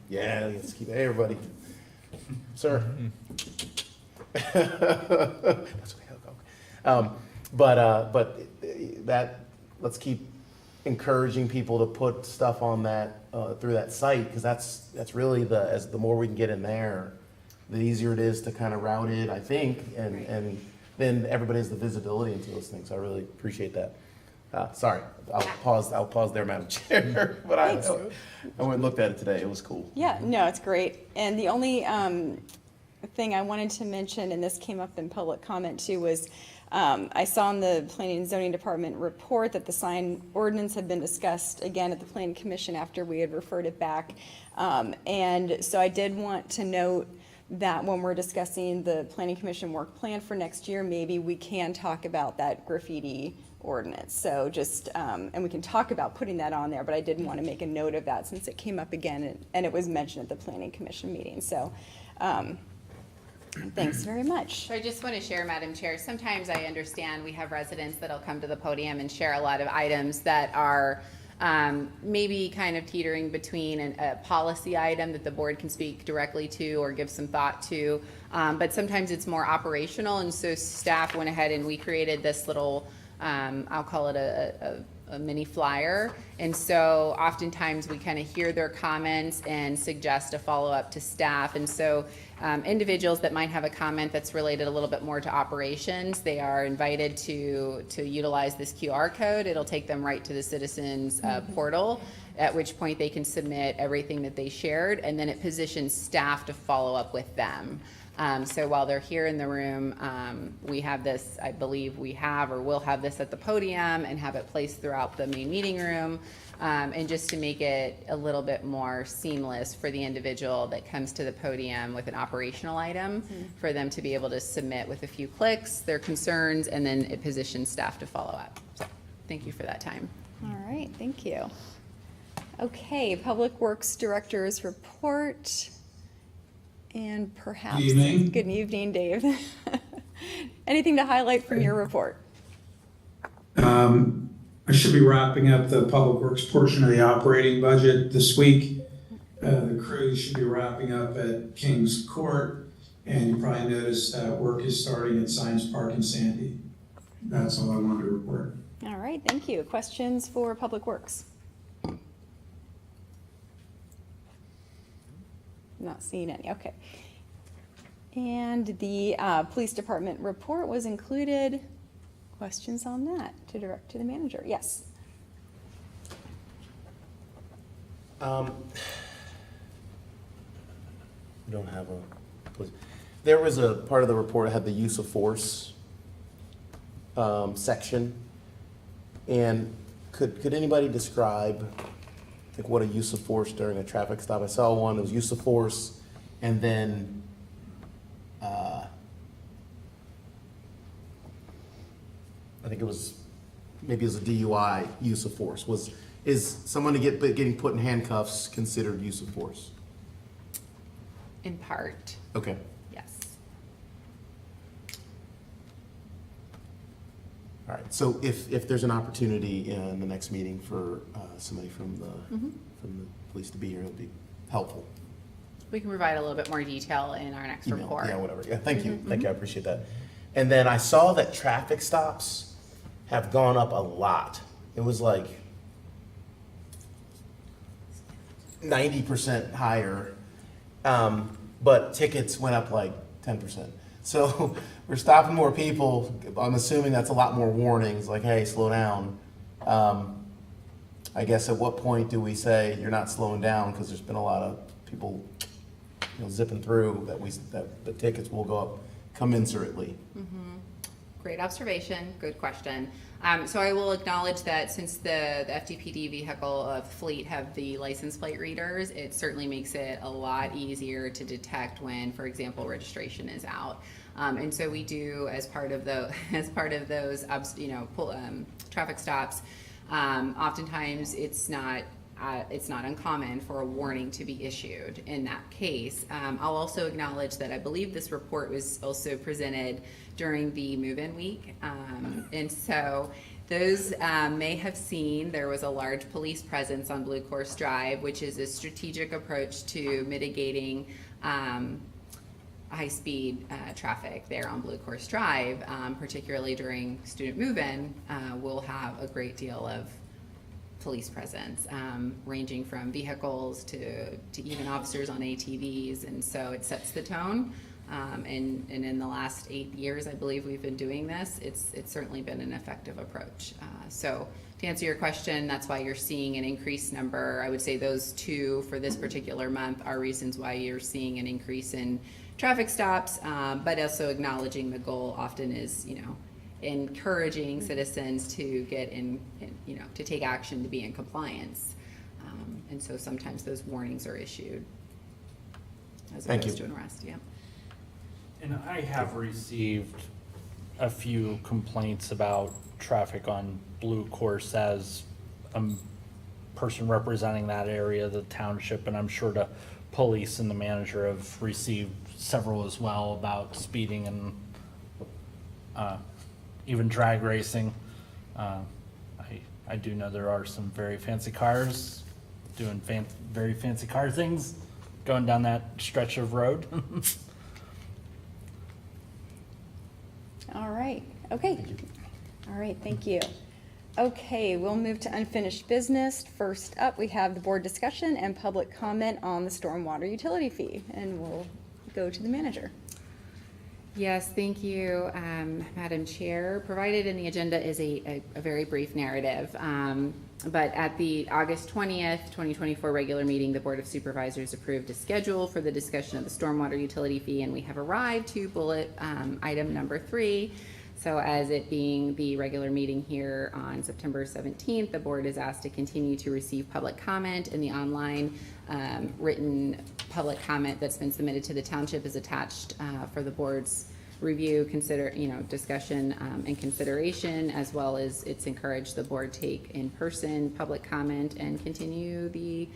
yeah, let's keep, hey, everybody. Sir. That's okay. But that, let's keep encouraging people to put stuff on that, through that site, because that's really the more we can get in there, the easier it is to kind of route it, I think, and then everybody has the visibility into those things. I really appreciate that. Sorry, I'll pause there, Madam Chair, but I went and looked at it today. It was cool. Yeah, no, it's great. And the only thing I wanted to mention, and this came up in public comment too, was I saw in the Planning and Zoning Department report that the sign ordinance had been discussed again at the Planning Commission after we had referred it back. And so I did want to note that when we're discussing the Planning Commission work plan for next year, maybe we can talk about that graffiti ordinance. So just, and we can talk about putting that on there, but I did want to make a note of that since it came up again and it was mentioned at the Planning Commission meeting. So thanks very much. So I just want to share, Madam Chair, sometimes I understand we have residents that'll come to the podium and share a lot of items that are maybe kind of teetering between a policy item that the board can speak directly to or give some thought to, but sometimes it's more operational, and so staff went ahead and we created this little, I'll call it a mini flyer, and so oftentimes we kind of hear their comments and suggest a follow-up to staff, and so individuals that might have a comment that's related a little bit more to operations, they are invited to utilize this QR code. It'll take them right to the citizens portal, at which point they can submit everything that they shared, and then it positions staff to follow up with them. So while they're here in the room, we have this, I believe we have or will have this at the podium and have it placed throughout the main meeting room. And just to make it a little bit more seamless for the individual that comes to the podium with an operational item, for them to be able to submit with a few clicks their concerns, and then it positions staff to follow up. So thank you for that time. All right, thank you. Okay, Public Works Director's report. And perhaps, Good evening. Good evening, Dave. Anything to highlight from your report? I should be wrapping up the Public Works portion of the operating budget this week. The crews should be wrapping up at Kings Court, and you probably noticed that work is starting at Science Park in Sandy. That's all I wanted to report. All right, thank you. Questions for Public Works? Not seeing any, okay. And the Police Department report was included. Questions on that to direct to the manager? Yes. We don't have a, there was a part of the report that had the use of force section. And could anybody describe like what a use of force during a traffic stop? I saw one, it was use of force, and then I think it was, maybe it was a DUI use of force. Is someone getting put in handcuffs considered use of force? In part, Okay. yes. All right, so if there's an opportunity in the next meeting for somebody from the police to be here, it'll be helpful. We can provide a little bit more detail in our next Email, report. yeah, whatever, yeah, thank you, I appreciate that. And then I saw that traffic stops have gone up a lot. It was like 90% higher, but tickets went up like 10%. So we're stopping more people. I'm assuming that's a lot more warnings, like, hey, slow down. I guess at what point do we say you're not slowing down, because there's been a lot of people, zipping through, that the tickets will go up commensurately. Great observation, good question. So I will acknowledge that since the FTPD vehicle fleet have the license plate readers, it certainly makes it a lot easier to detect when, for example, registration is out. And so we do, as part of those traffic stops, oftentimes it's not uncommon for a warning to be issued in that case. I'll also acknowledge that I believe this report was also presented during the move-in week. And so Those may have seen there was a large police presence on Blue Course Drive, which is a strategic approach to mitigating high-speed traffic there on Blue Course Drive, particularly during student move-in. We'll have a great deal of police presence, ranging from vehicles to even officers on ATVs, and so it sets the tone. And in the last 8 years, I believe we've been doing this, it's certainly been an effective approach. So to answer your question, that's why you're seeing an increased number. I would say those two for this particular month are reasons why you're seeing an increase in traffic stops, but also acknowledging the goal often is, encouraging citizens to get in, to take action to be in compliance. And so sometimes those warnings are issued as Thank opposed you. to an arrest, yeah. And I have received a few complaints about traffic on Blue Course as a person representing that area of the township, and I'm sure the police and the manager have received several as well about speeding and even drag racing. I do know there are some very fancy cars doing very fancy car things going down that stretch of road. All right, okay. All right, thank you. Okay, we'll move to unfinished business. First up, we have the board discussion and public comment on the stormwater utility fee, and we'll go to the manager. Yes, thank you, Madam Chair. Provided in the agenda is a very brief narrative. But at the August 20th, 2024 regular meeting, the Board of Supervisors approved a schedule for the discussion of the stormwater utility fee, and we have arrived to bullet item number 3. So as it being the regular meeting here on September 17th, the board is asked to continue to receive public comment, and the online written public comment that's been submitted to the township is attached for the board's review, discussion and consideration, as well as it's encouraged the board take in-person public comment and continue the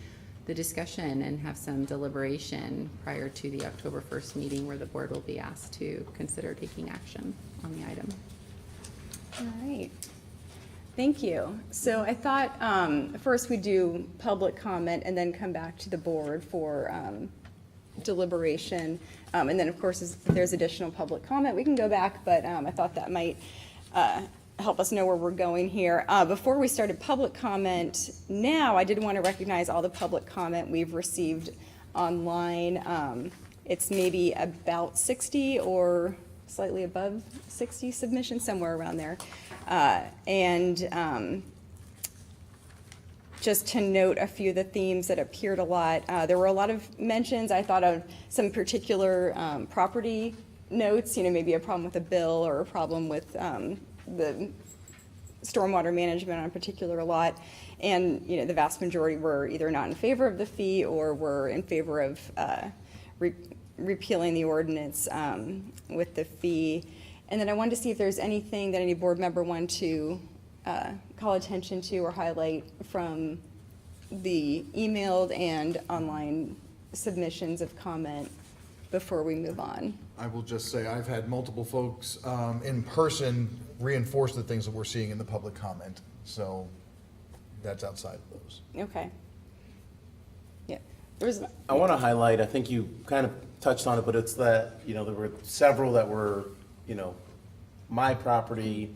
discussion and have some deliberation prior to the October 1st meeting, where the board will be asked to consider taking action on the item. All right, thank you. So I thought first we'd do public comment and then come back to the board for deliberation. And then, of course, if there's additional public comment, we can go back, but I thought that might help us know where we're going here. Before we started public comment now, I did want to recognize all the public comment we've received online. It's maybe about 60 or slightly above 60 submissions, somewhere around there. Just to note a few of the themes that appeared a lot, there were a lot of mentions. I thought of some particular property notes, maybe a problem with a bill or a problem with the stormwater management on a particular lot. And, the vast majority were either not in favor of the fee or were in favor of repealing the ordinance with the fee. And then I wanted to see if there's anything that any board member wanted to call attention to or highlight from the emailed and online submissions of comment before we move on. I will just say I've had multiple folks in person reinforce the things that we're seeing in the public comment. So that's outside of those. Okay. Yeah. I want to highlight, I think you kind of touched on it, but it's that, there were several that were, my property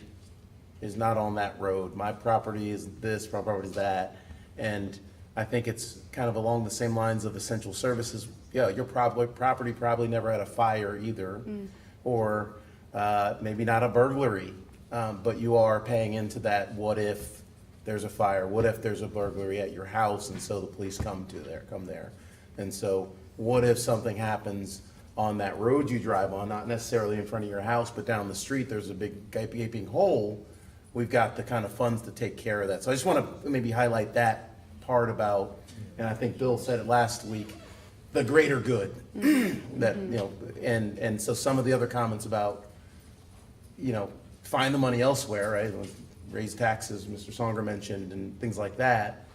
is not on that road. My property is this, my property is that. And I think it's kind of along the same lines of essential services. Yeah, your property probably never had a fire either, or maybe not a burglary, but you are paying into that. What if there's a fire? What if there's a burglary at your house, and so the police come there? And so what if something happens on that road you drive on, not necessarily in front of your house, but down the street, there's a big gaping hole? We've got the kind of funds to take care of that. So I just want to maybe highlight that part about, and I think Bill said it last week, the greater good. That, and so some of the other comments about, find the money elsewhere, right? Raise taxes, Mr. Songer mentioned, and things like that,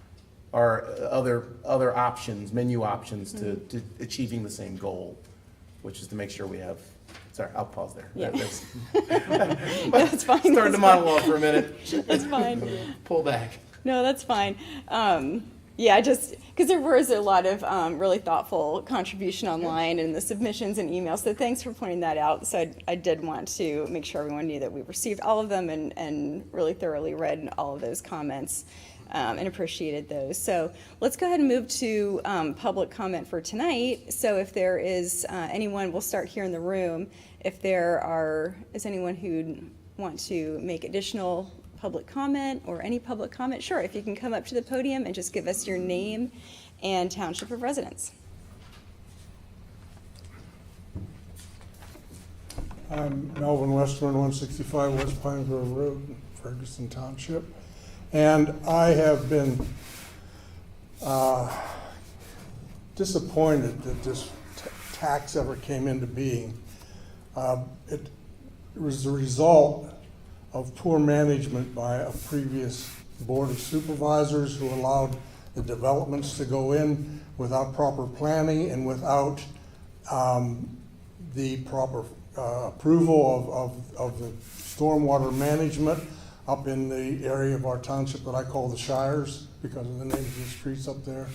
are other options, menu options to achieving the same goal, which is to make sure we have Sorry, I'll pause there. Yeah. That's That's fine. started That's the monologue for a minute. That's fine. Pull back. No, that's fine. Yeah, just because there was a lot of really thoughtful contribution online and the submissions and emails. So thanks for pointing that out. So I did want to make sure everyone knew that we received all of them and really thoroughly read all of those comments and appreciated those. So let's go ahead and move to public comment for tonight. So if there is anyone, we'll start here in the room. If there is anyone who'd want to make additional public comment or any public comment, sure, if you can come up to the podium and just give us your name and township of residence. I'm Melvin Westerman, 165 West Pine Grove Road, Ferguson Township. And I have been disappointed that this tax ever came into being. It was the result of poor management by a previous board of supervisors who allowed the developments to go in without proper planning and without the proper approval of the stormwater management up in the area of our township that I call the Shires because of the names of the streets up there.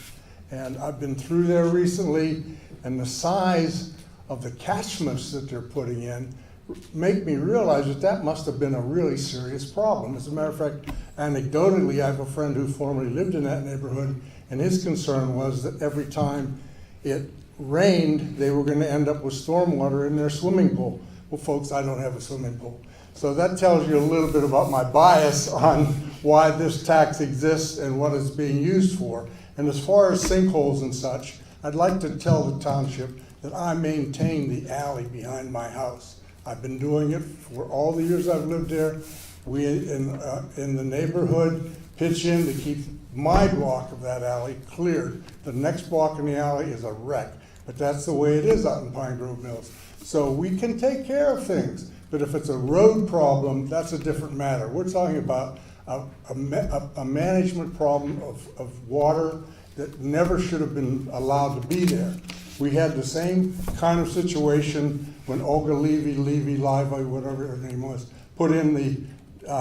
And I've been through there recently, and the size of the catchments that they're putting in make me realize that that must have been a really serious problem. As a matter of fact, anecdotally, I have a friend who formerly lived in that neighborhood, and his concern was that every time it rained, they were going to end up with stormwater in their swimming pool. Well, folks, I don't have a swimming pool. So that tells you a little bit about my bias on why this tax exists and what it's being used for. And as far as sinkholes and such, I'd like to tell the township that I maintain the alley behind my house. I've been doing it for all the years I've lived there. We in the neighborhood pitch in to keep my block of that alley cleared. The next block in the alley is a wreck, but that's the way it is out in Pine Grove Mills. So we can take care of things, but if it's a road problem, that's a different matter. We're talking about a management problem of water that never should have been allowed to be there. We had the same kind of situation when Olga Levy, whatever her name was, put in the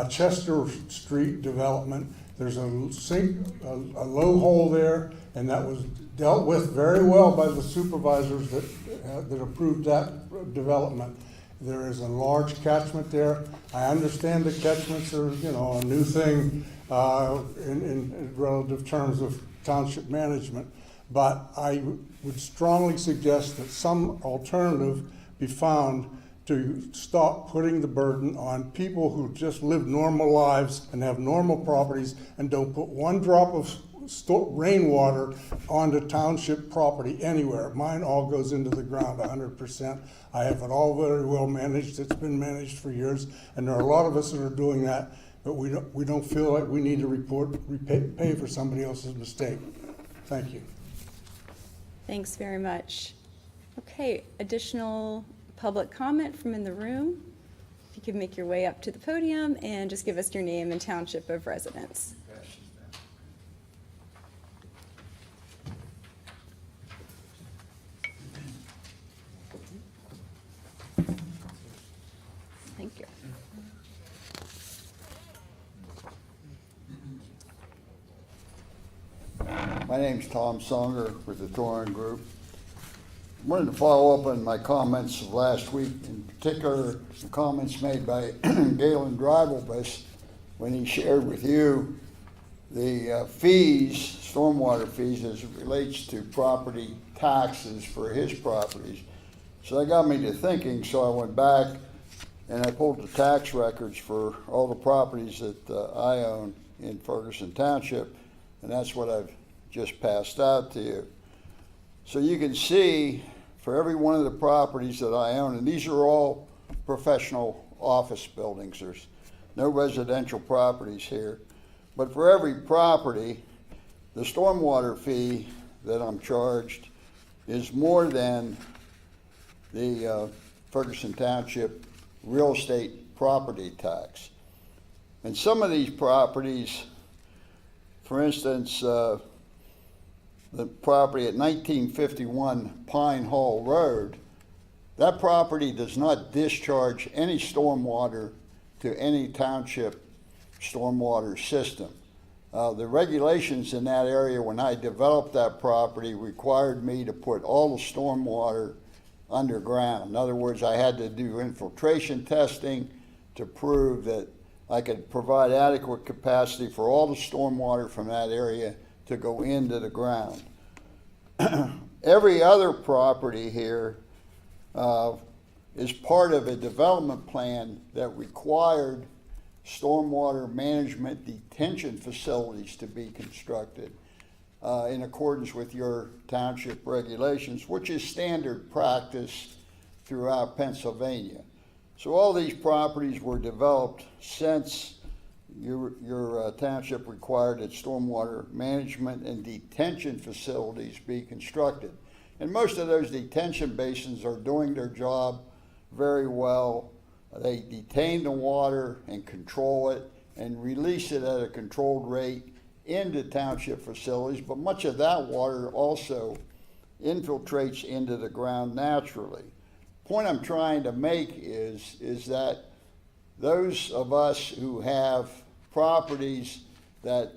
Chester Street development. There's a low hole there, and that was dealt with very well by the supervisors that approved that development. There is a large catchment there. I understand the catchments are, a new thing in relative terms of township management, but I would strongly suggest that some alternative be found to stop putting the burden on people who just live normal lives and have normal properties and don't put one drop of rainwater onto township property anywhere. Mine all goes into the ground 100%. I have it all very well managed. It's been managed for years, and there are a lot of us that are doing that, but we don't feel like we need to pay for somebody else's mistake. Thank you. Thanks very much. Okay, additional public comment from in the room? If you could make your way up to the podium and just give us your name and township of residence. Thank you. My name's Tom Songer with the Thorin Group. I wanted to follow up on my comments of last week, in particular the comments made by Galen Drivelbus when he shared with you the fees, stormwater fees, as it relates to property taxes for his properties. So that got me to thinking, so I went back and I pulled the tax records for all the properties that I own in Ferguson Township, and that's what I've just passed out to you. So you can see for every one of the properties that I own, and these are all professional office buildings, there's no residential properties here, but for every property, the stormwater fee that I'm charged is more than the Ferguson Township real estate property tax. And some of these properties, for instance, the property at 1951 Pine Hall Road, That property does not discharge any stormwater to any township stormwater system. The regulations in that area when I developed that property required me to put all the stormwater underground. In other words, I had to do infiltration testing to prove that I could provide adequate capacity for all the stormwater from that area to go into the ground. Every other property here is part of a development plan that required stormwater management detention facilities to be constructed in accordance with your township regulations, which is standard practice throughout Pennsylvania. So all these properties were developed since your township required that stormwater management and detention facilities be constructed. And most of those detention basins are doing their job very well. They detain the water and control it and release it at a controlled rate into township facilities, but much of that water also infiltrates into the ground naturally. The point I'm trying to make is that those of us who have properties that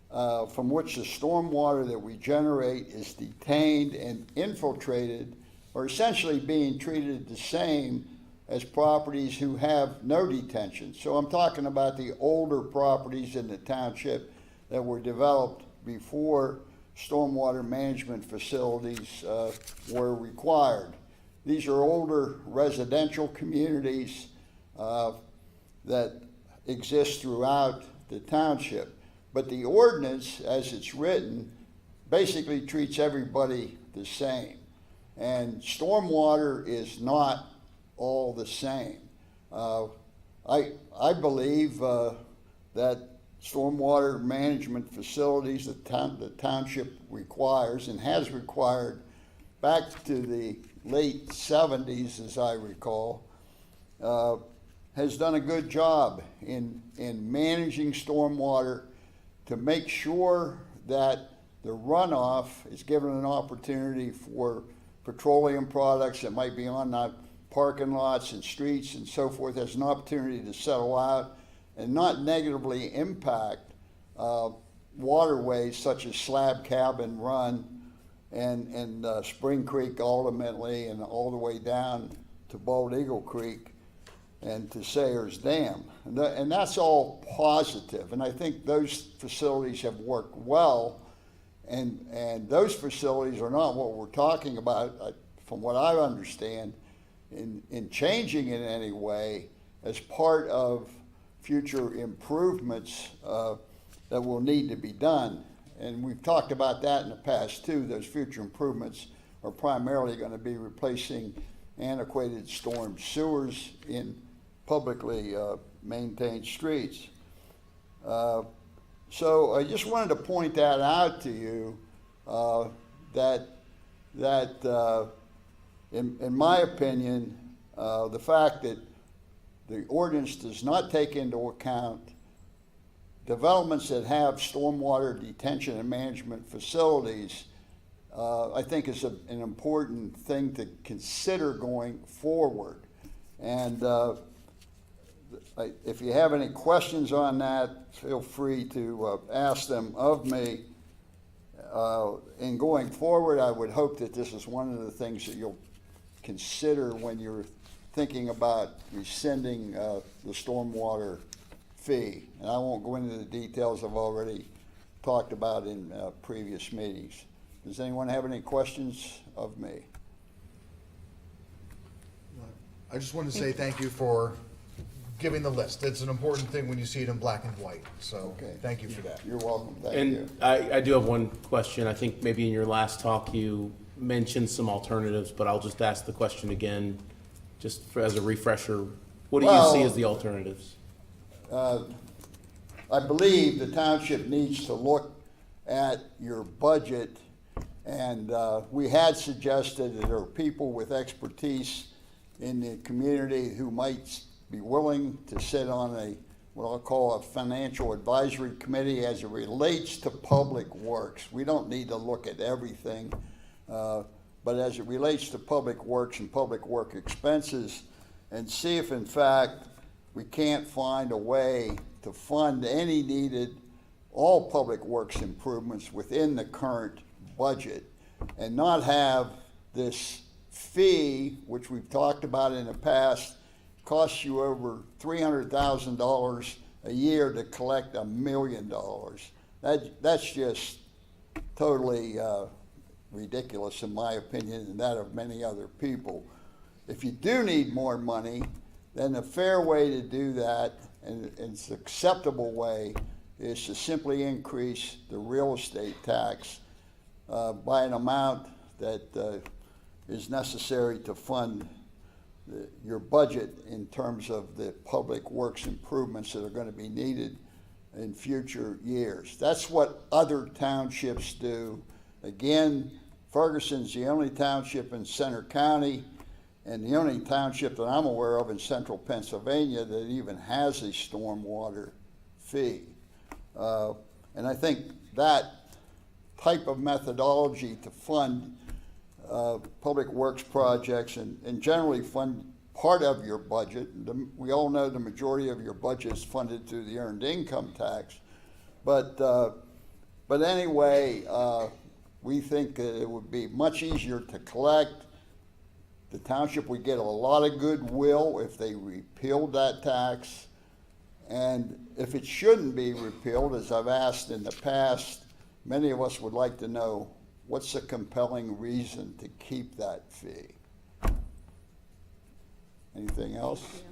from which the stormwater that we generate is detained and infiltrated are essentially being treated the same as properties who have no detention. So I'm talking about the older properties in the township that were developed before stormwater management facilities were required. These are older residential communities that exist throughout the township. But the ordinance, as it's written, basically treats everybody the same. And stormwater is not all the same. I believe that stormwater management facilities the township requires and has required back to the late 70s, as I recall, has done a good job in managing stormwater to make sure that the runoff is given an opportunity for petroleum products that might be on the parking lots and streets and so forth as an opportunity to settle out and not negatively impact waterways such as Slab Cabin Run and Spring Creek ultimately, and all the way down to Bald Eagle Creek and to Sayers Dam. And that's all positive. And I think those facilities have worked well. And those facilities are not what we're talking about, from what I understand, in changing in any way as part of future improvements that will need to be done. And we've talked about that in the past too. Those future improvements are primarily going to be replacing antiquated storm sewers in publicly maintained streets. So I just wanted to point that out to you, that in my opinion, the fact that the ordinance does not take into account developments that have stormwater detention and management facilities, I think is an important thing to consider going forward. And if you have any questions on that, feel free to ask them of me. In going forward, I would hope that this is one of the things that you'll consider when you're thinking about rescinding the stormwater fee. And I won't go into the details I've already talked about in previous meetings. Does anyone have any questions of me? I just want to say thank you for giving the list. It's an important thing when you see it in black and white. So Okay. thank you for that. You're welcome. Thank you. And I do have one question. I think maybe in your last talk you mentioned some alternatives, but I'll just ask the question again, just as a refresher. What do you see as the alternatives? I believe the township needs to look at your budget, and we had suggested that there are people with expertise in the community who might be willing to sit on what I'll call a financial advisory committee as it relates to public works. We don't need to look at everything. but as it relates to public works and public work expenses, and see if in fact we can't find a way to fund any needed, all public works improvements within the current budget, and not have this fee, which we've talked about in the past, costs you over $300,000 a year to collect $1 million. That's just totally ridiculous in my opinion, and that of many other people. If you do need more money, then a fair way to do that, and it's an acceptable way, is to simply increase the real estate tax by an amount that is necessary to fund your budget in terms of the public works improvements that are going to be needed in future years. That's what other townships do. Again, Ferguson's the only township in Center County and the only township that I'm aware of in central Pennsylvania that even has a stormwater fee. And I think that type of methodology to fund public works projects and generally fund part of your budget. We all know the majority of your budget is funded through the earned income tax. But anyway, we think that it would be much easier to collect. The township would get a lot of goodwill if they repealed that tax. And if it shouldn't be repealed, as I've asked in the past, many of us would like to know what's the compelling reason to keep that fee. Anything else?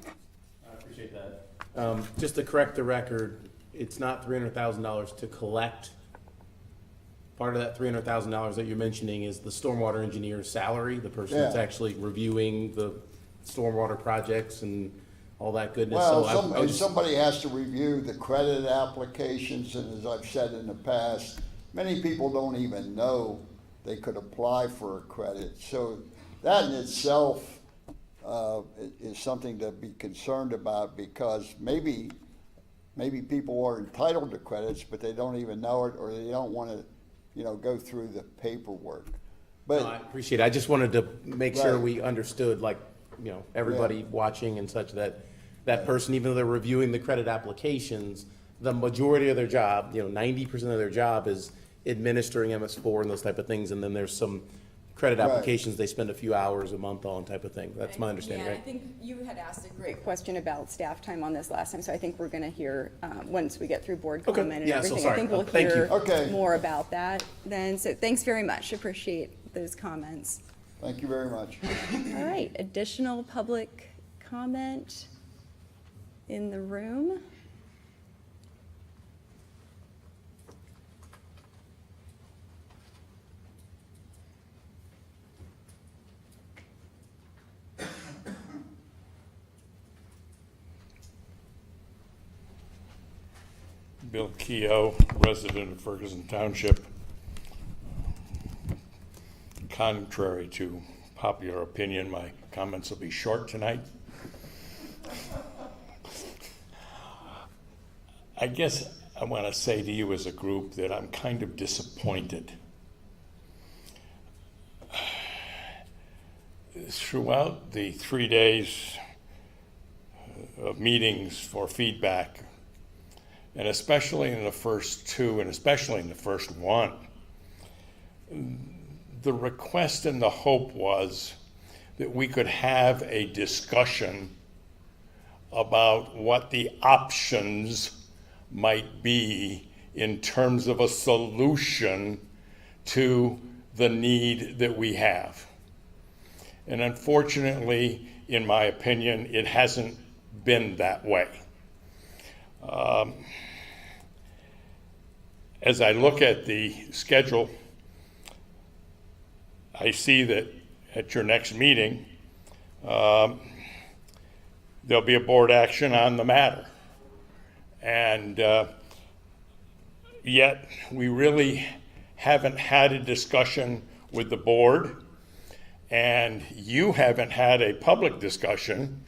I appreciate that. Just to correct the record, it's not $300,000 to collect. Part of that $300,000 that you're mentioning is the stormwater engineer's salary, the person that's actually reviewing the stormwater projects and all that goodness. Well, somebody has to review the credit applications, and as I've said in the past, many people don't even know they could apply for a credit. So that in itself is something to be concerned about, because maybe people are entitled to credits, but they don't even know it, or they don't want to, go through the paperwork. But no, I appreciate it. I just wanted to make sure we understood, everybody watching and such, that person, even though they're reviewing the credit applications, the majority of their job, 90% of their job is administering MS4 and those type of things, and then there's some credit applications they spend a few hours a month on type of thing. That's my understanding, Yeah, right? I think you had asked a great question about staff time on this last time, so I think we're going to hear, once we get through board comment and everything, I think we'll hear more about that then. So thanks very much. Appreciate those comments. thank you very much. All right, additional public comment in the room? Bill Keogh, resident of Ferguson Township. Contrary to popular opinion, my comments will be short tonight. I guess I want to say to you as a group that I'm kind of disappointed. Throughout the 3 days of meetings for feedback, and especially in the first two, and especially in the first one, the request and the hope was that we could have a discussion about what the options might be in terms of a solution to the need that we have. And unfortunately, in my opinion, it hasn't been that way. As I look at the schedule, I see that at your next meeting, there'll be a board action on the matter. And yet, we really haven't had a discussion with the board, and you haven't had a public discussion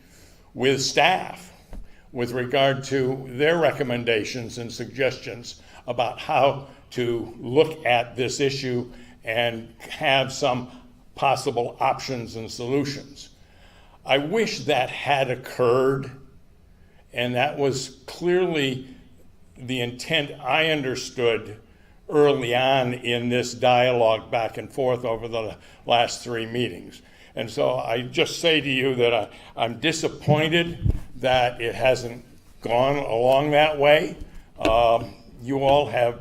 with staff with regard to their recommendations and suggestions about how to look at this issue and have some possible options and solutions. I wish that had occurred, and that was clearly the intent I understood early on in this dialogue back and forth over the last 3 meetings. And so I just say to you that I'm disappointed that it hasn't gone along that way. You all have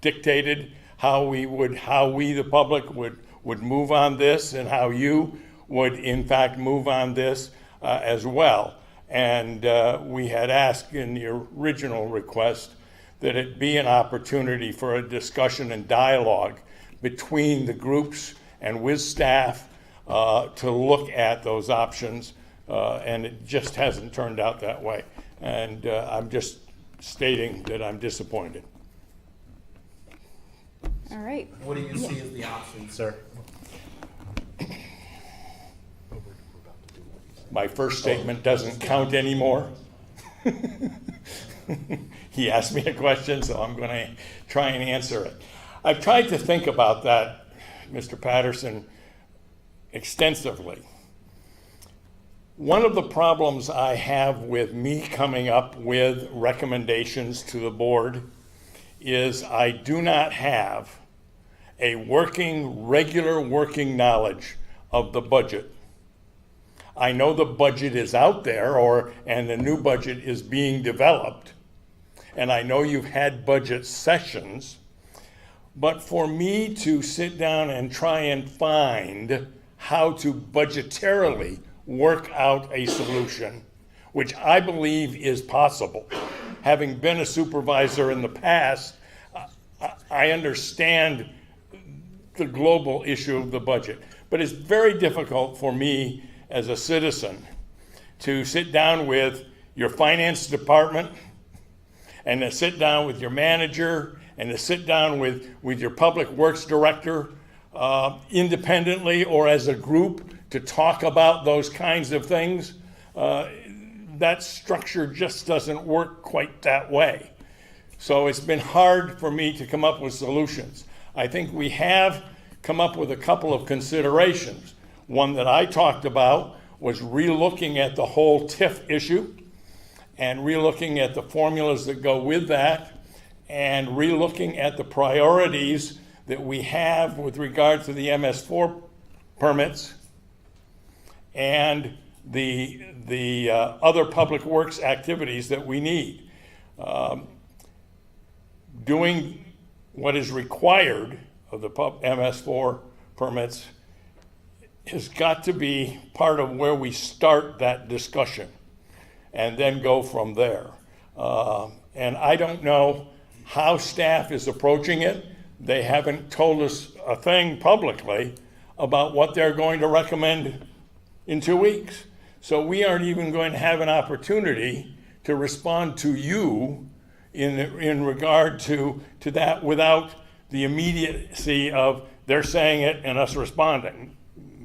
dictated how we, the public, would move on this, and how you would in fact move on this as well. And we had asked in the original request that it be an opportunity for a discussion and dialogue between the groups and with staff to look at those options, and it just hasn't turned out that way. And I'm just stating that I'm disappointed. All right. What do you see as the option, sir? My first statement doesn't count anymore. He asked me a question, so I'm going to try and answer it. I've tried to think about that, Mr. Patterson, extensively. One of the problems I have with me coming up with recommendations to the board is I do not have a regular working knowledge of the budget. I know the budget is out there, and the new budget is being developed, and I know you've had budget sessions, but for me to sit down and try and find how to budgetarily work out a solution, which I believe is possible. Having been a supervisor in the past, I understand the global issue of the budget, but it's very difficult for me as a citizen to sit down with your finance department, and to sit down with your manager, and to sit down with your public works director independently or as a group to talk about those kinds of things. That structure just doesn't work quite that way. So it's been hard for me to come up with solutions. I think we have come up with a couple of considerations. One that I talked about was relooking at the whole TIF issue, and relooking at the formulas that go with that, and relooking at the priorities that we have with regard to the MS4 permits and the other public works activities that we need. Doing what is required of the MS4 permits has got to be part of where we start that discussion and then go from there. And I don't know how staff is approaching it. They haven't told us a thing publicly about what they're going to recommend in 2 weeks. So we aren't even going to have an opportunity to respond to you in regard to that without the immediacy of they're saying it and us responding.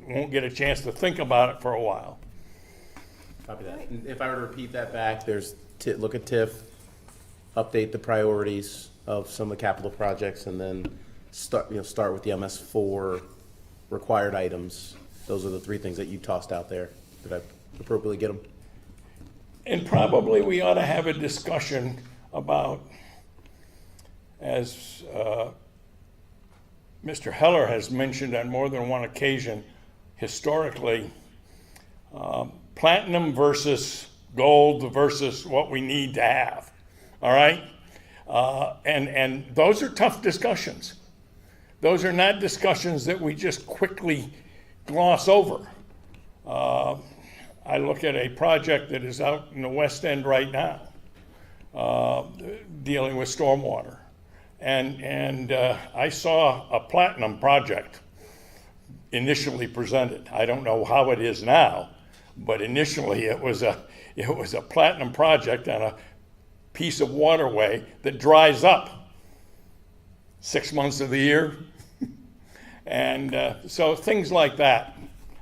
Won't get a chance to think about it for a while. Copy that. And if I were to repeat that back, there's look at TIF, update the priorities of some of the capital projects, and then start with the MS4 required items. Those are the 3 things that you tossed out there. Did I appropriately get them? And probably we ought to have a discussion about, as Mr. Heller has mentioned on more than one occasion, historically, platinum versus gold versus what we need to have, all right? And those are tough discussions. Those are not discussions that we just quickly gloss over. I look at a project that is out in the West End right now, dealing with stormwater. And I saw a platinum project initially presented. I don't know how it is now, but initially it was a platinum project on a piece of waterway that dries up 6 months of the year. And so things like that,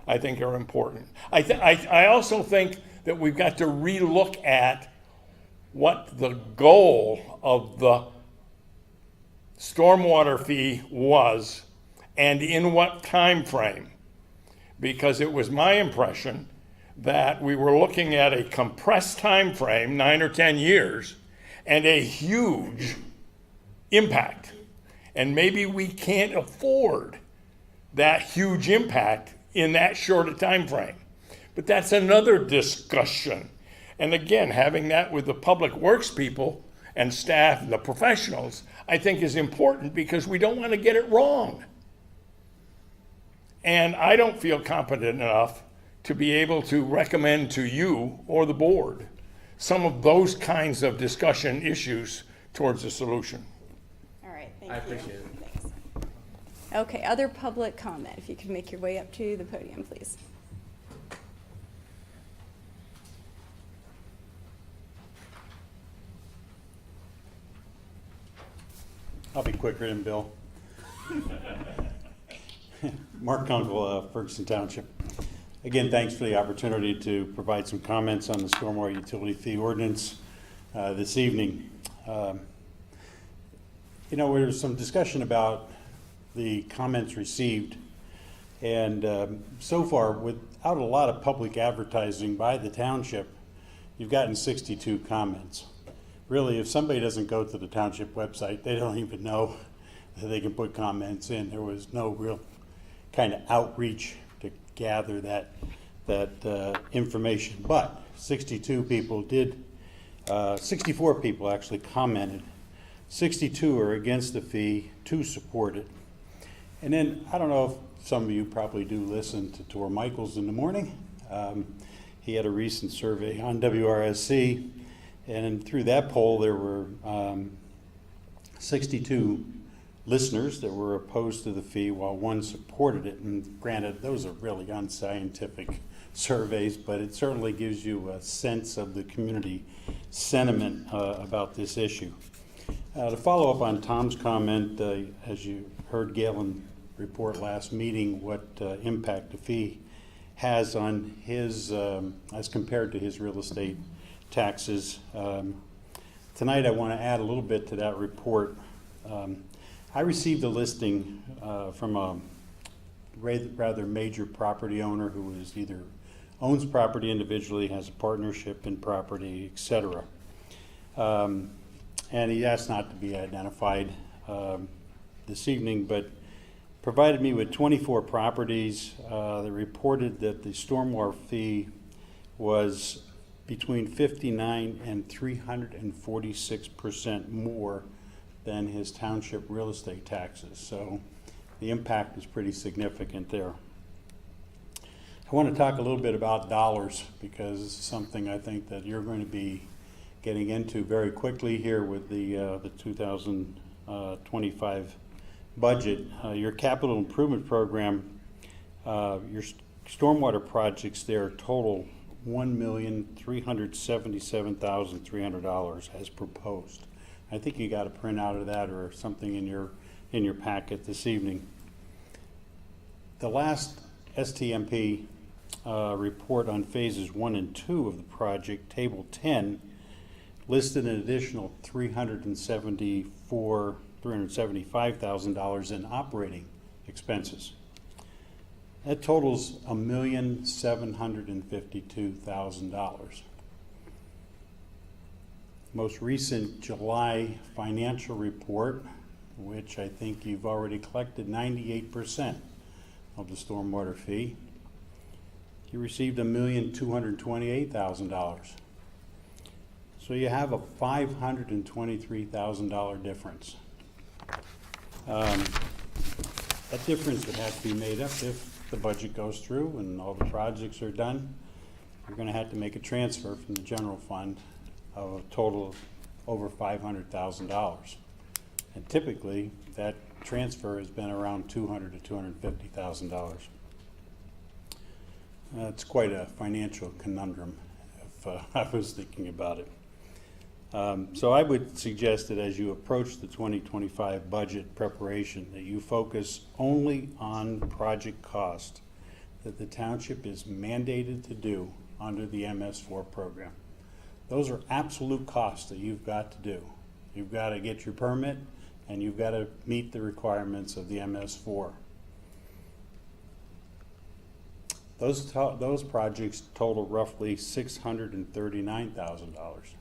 I think, are important. I also think that we've got to relook at what the goal of the stormwater fee was and in what time frame. because it was my impression that we were looking at a compressed time frame, 9 or 10 years, and a huge impact. And maybe we can't afford that huge impact in that short a time frame. But that's another discussion. And again, having that with the public works people and staff and the professionals, I think is important because we don't want to get it wrong. And I don't feel competent enough to be able to recommend to you or the board some of those kinds of discussion issues towards a solution. All right, thank you. I appreciate it. Thanks. Okay, other public comment, if you could make your way up to the podium, please. I'll be quicker than Bill. Mark Kunkel, Ferguson Township. Again, thanks for the opportunity to provide some comments on the stormwater utility fee ordinance this evening. You know, there was some discussion about the comments received, and so far, without a lot of public advertising by the township, you've gotten 62 comments. Really, if somebody doesn't go to the township website, they don't even know that they can put comments in. There was no real kind of outreach to gather that information. But 62 people did, 64 people actually commented. 62 are against the fee, 2 support it. And then, I don't know if some of you probably do listen to Tor Michaels in the morning. He had a recent survey on WRSC. And through that poll, there were 62 listeners that were opposed to the fee, while 1 supported it. And granted, those are really unscientific surveys, but it certainly gives you a sense of the community sentiment about this issue. To follow up on Tom's comment, as you heard Galen report last meeting, what impact the fee has on his, as compared to his real estate taxes. Tonight I want to add a little bit to that report. I received a listing from a rather major property owner who is either owns property individually, has a partnership in property, etc. And he asked not to be identified this evening, but provided me with 24 properties that reported that the stormwater fee was between 59 and 346% more than his township real estate taxes. So the impact is pretty significant there. I want to talk a little bit about dollars, because this is something I think that you're going to be getting into very quickly here with the 2025 budget. Your capital improvement program, your stormwater projects there total $1,377,300 as proposed. I think you got a printout of that or something in your packet this evening. The last STMP report on phases 1 and 2 of the project, table 10, listed an additional $375,000 in operating expenses. That totals $1,752,000. Most recent July financial report, which I think you've already collected 98% of the stormwater fee, you received $1,228,000. So you have a $523,000 difference. That difference would have to be made up if the budget goes through and all the projects are done. You're going to have to make a transfer from the general fund of a total of over $500,000. And typically, that transfer has been around $200,000 to $250,000. It's quite a financial conundrum if I was thinking about it. So I would suggest that as you approach the 2025 budget preparation, that you focus only on project cost that the township is mandated to do under the MS4 program. Those are absolute costs that you've got to do. You've got to get your permit and you've got to meet the requirements of the MS4. Those projects total roughly $639,000.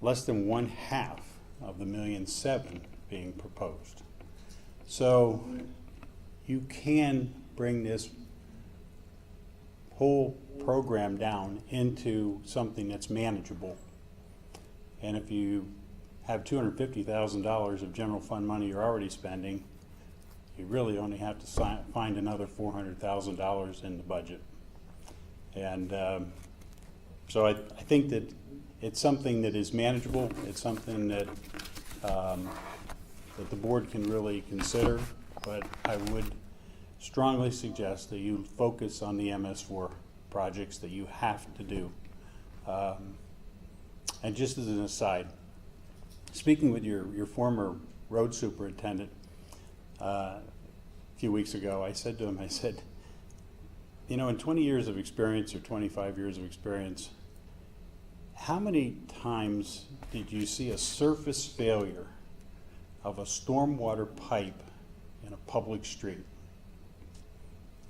Less than 1/2 of the $1.7 million being proposed. So you can bring this whole program down into something that's manageable. And if you have $250,000 of general fund money you're already spending, you really only have to find another $400,000 in the budget. And so I think that it's something that is manageable. It's something that that the board can really consider, but I would strongly suggest that you focus on the MS4 projects that you have to do. And just as an aside, speaking with your former road superintendent a few weeks ago, I said to him, I said, you know, in 20 years of experience or 25 years of experience, how many times did you see a surface failure of a stormwater pipe in a public street?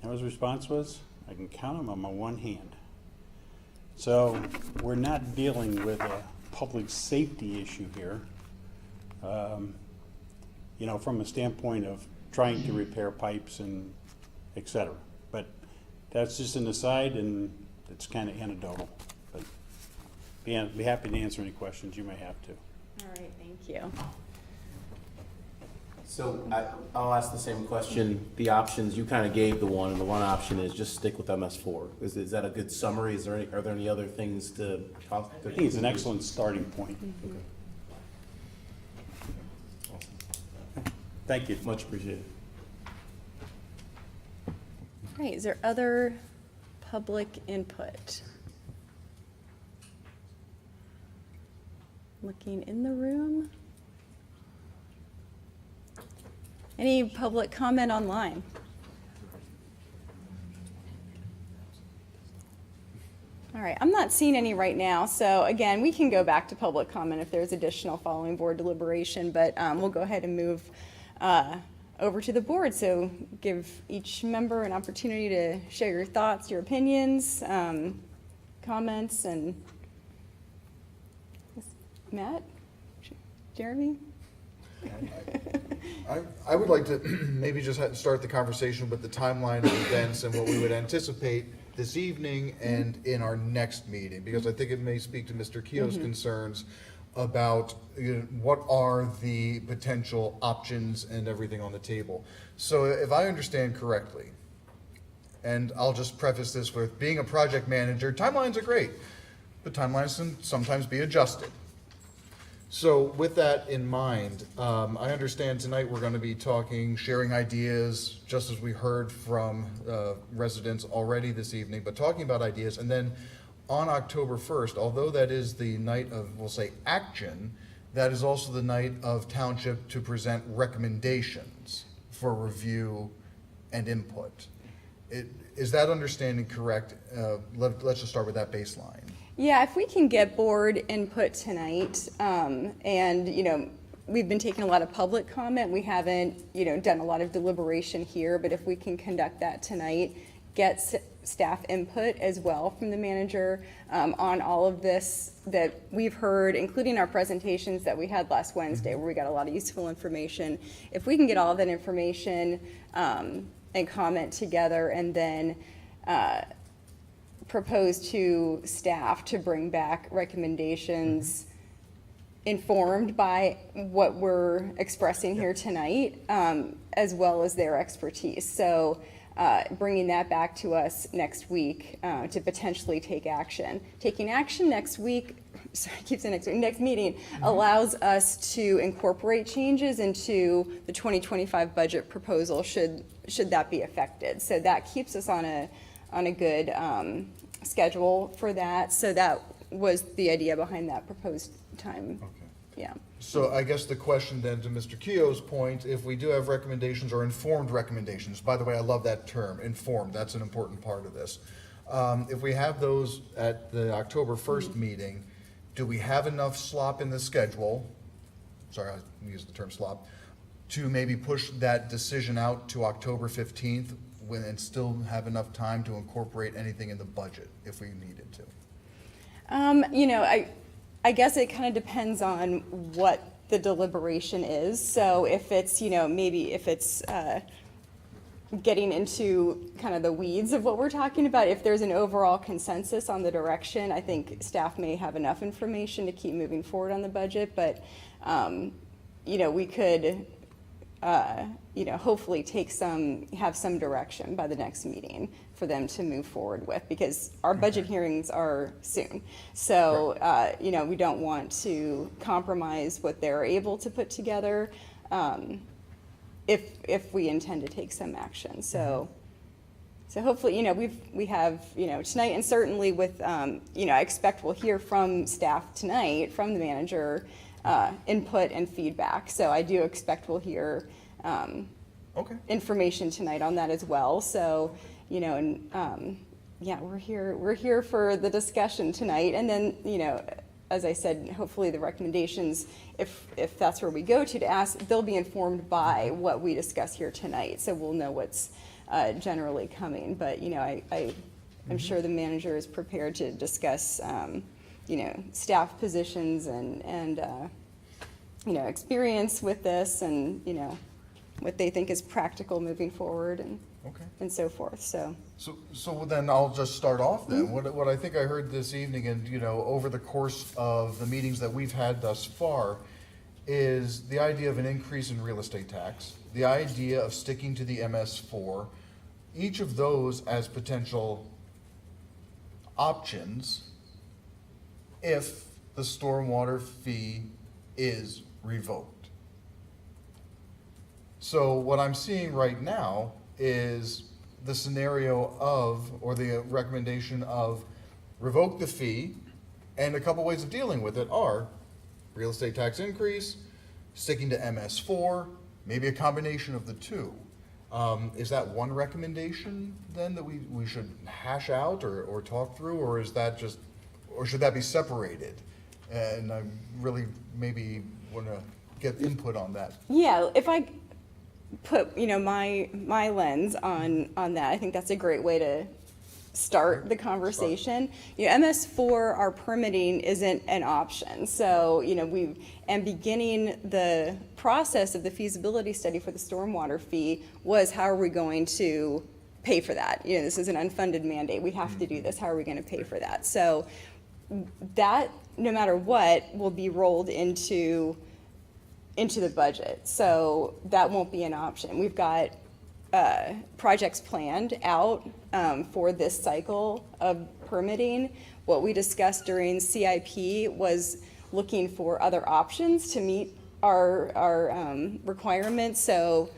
And his response was, I can count them on my one hand. So we're not dealing with a public safety issue here, you know, from a standpoint of trying to repair pipes and et cetera. But that's just an aside, and it's kind of anecdotal. But be happy to answer any questions you may have to. All right, thank you. So I'll ask the same question. The options, you kind of gave the one, and the one option is just stick with MS4. Is that a good summary? Are there any other things to talk? I think it's an excellent starting point. Okay. Awesome. Thank you. Much appreciated. All right, is there other public input? Looking in the room. Any public comment online? All right, I'm not seeing any right now, so again, we can go back to public comment if there's additional following board deliberation, but we'll go ahead and move over to the board. So give each member an opportunity to share your thoughts, your opinions, comments, and Matt, Jeremy? I would like to maybe just start the conversation with the timeline of events and what we would anticipate this evening and in our next meeting, because I think it may speak to Mr. Keogh's concerns about what are the potential options and everything on the table. So if I understand correctly, and I'll just preface this with being a project manager, timelines are great, but timelines can sometimes be adjusted. So with that in mind, I understand tonight we're going to be talking, sharing ideas, just as we heard from residents already this evening, but talking about ideas. And then on October 1st, although that is the night of, we'll say, action, that is also the night of township to present recommendations for review and input. Is that understanding correct? Let's just start with that baseline. Yeah, if we can get board input tonight, and, you know, we've been taking a lot of public comment. We haven't, you know, done a lot of deliberation here, but if we can conduct that tonight, get staff input as well from the manager on all of this that we've heard, including our presentations that we had last Wednesday, where we got a lot of useful information. If we can get all of that information and comment together, and then propose to staff to bring back recommendations informed by what we're expressing here tonight, as well as their expertise. So bringing that back to us next week to potentially take action. Taking action next week, sorry, I keep saying next week, next meeting, allows us to incorporate changes into the 2025 budget proposal should that be affected. So that keeps us on a good schedule for that. So that was the idea behind that proposed time. Okay. Yeah. So I guess the question then, to Mr. Keogh's point, if we do have recommendations or informed recommendations, by the way, I love that term, informed, that's an important part of this. If we have those at the October 1st meeting, do we have enough slop in the schedule, sorry, I used the term slop, to maybe push that decision out to October 15th and still have enough time to incorporate anything in the budget if we needed to? You know, I guess it kind of depends on what the deliberation is. So if it's, you know, maybe if it's getting into kind of the weeds of what we're talking about, if there's an overall consensus on the direction, I think staff may have enough information to keep moving forward on the budget. But, you know, we could, you know, hopefully have some direction by the next meeting for them to move forward with, because our budget hearings are soon. So, you know, we don't want to compromise what they're able to put together if we intend to take some action. So hopefully, you know, we have, you know, tonight, and certainly with, you know, I expect we'll hear from staff tonight, from the manager, input and feedback. So I do expect we'll hear information tonight on that as well. So, you know, and yeah, we're here for the discussion tonight. And then, you know, as I said, hopefully the recommendations, if that's where we go to ask, they'll be informed by what we discuss here tonight. So we'll know what's generally coming. But, you know, I'm sure the manager is prepared to discuss, you know, staff positions and you know, experience with this, and, you know, what they think is practical moving forward, and so forth. So then I'll just start off then. What I think I heard this evening, and, you know, over the course of the meetings that we've had thus far, is the idea of an increase in real estate tax, the idea of sticking to the MS4, each of those as potential options if the stormwater fee is revoked. So what I'm seeing right now is the scenario of, or the recommendation of, revoke the fee, and a couple ways of dealing with it are real estate tax increase, sticking to MS4, maybe a combination of the two. Is that one recommendation then that we should hash out or talk through, or is that just, or should that be separated? And I really maybe want to get input on that. yeah, if I put, you know, my lens on that, I think that's a great way to start the conversation. You know, MS4, our permitting isn't an option. So, you know, beginning the process of the feasibility study for the stormwater fee was, how are we going to pay for that? You know, this is an unfunded mandate. We have to do this. How are we going to pay for that? So that, no matter what, will be rolled into the budget. So that won't be an option. We've got projects planned out for this cycle of permitting. What we discussed during CIP was looking for other options to meet our requirements. So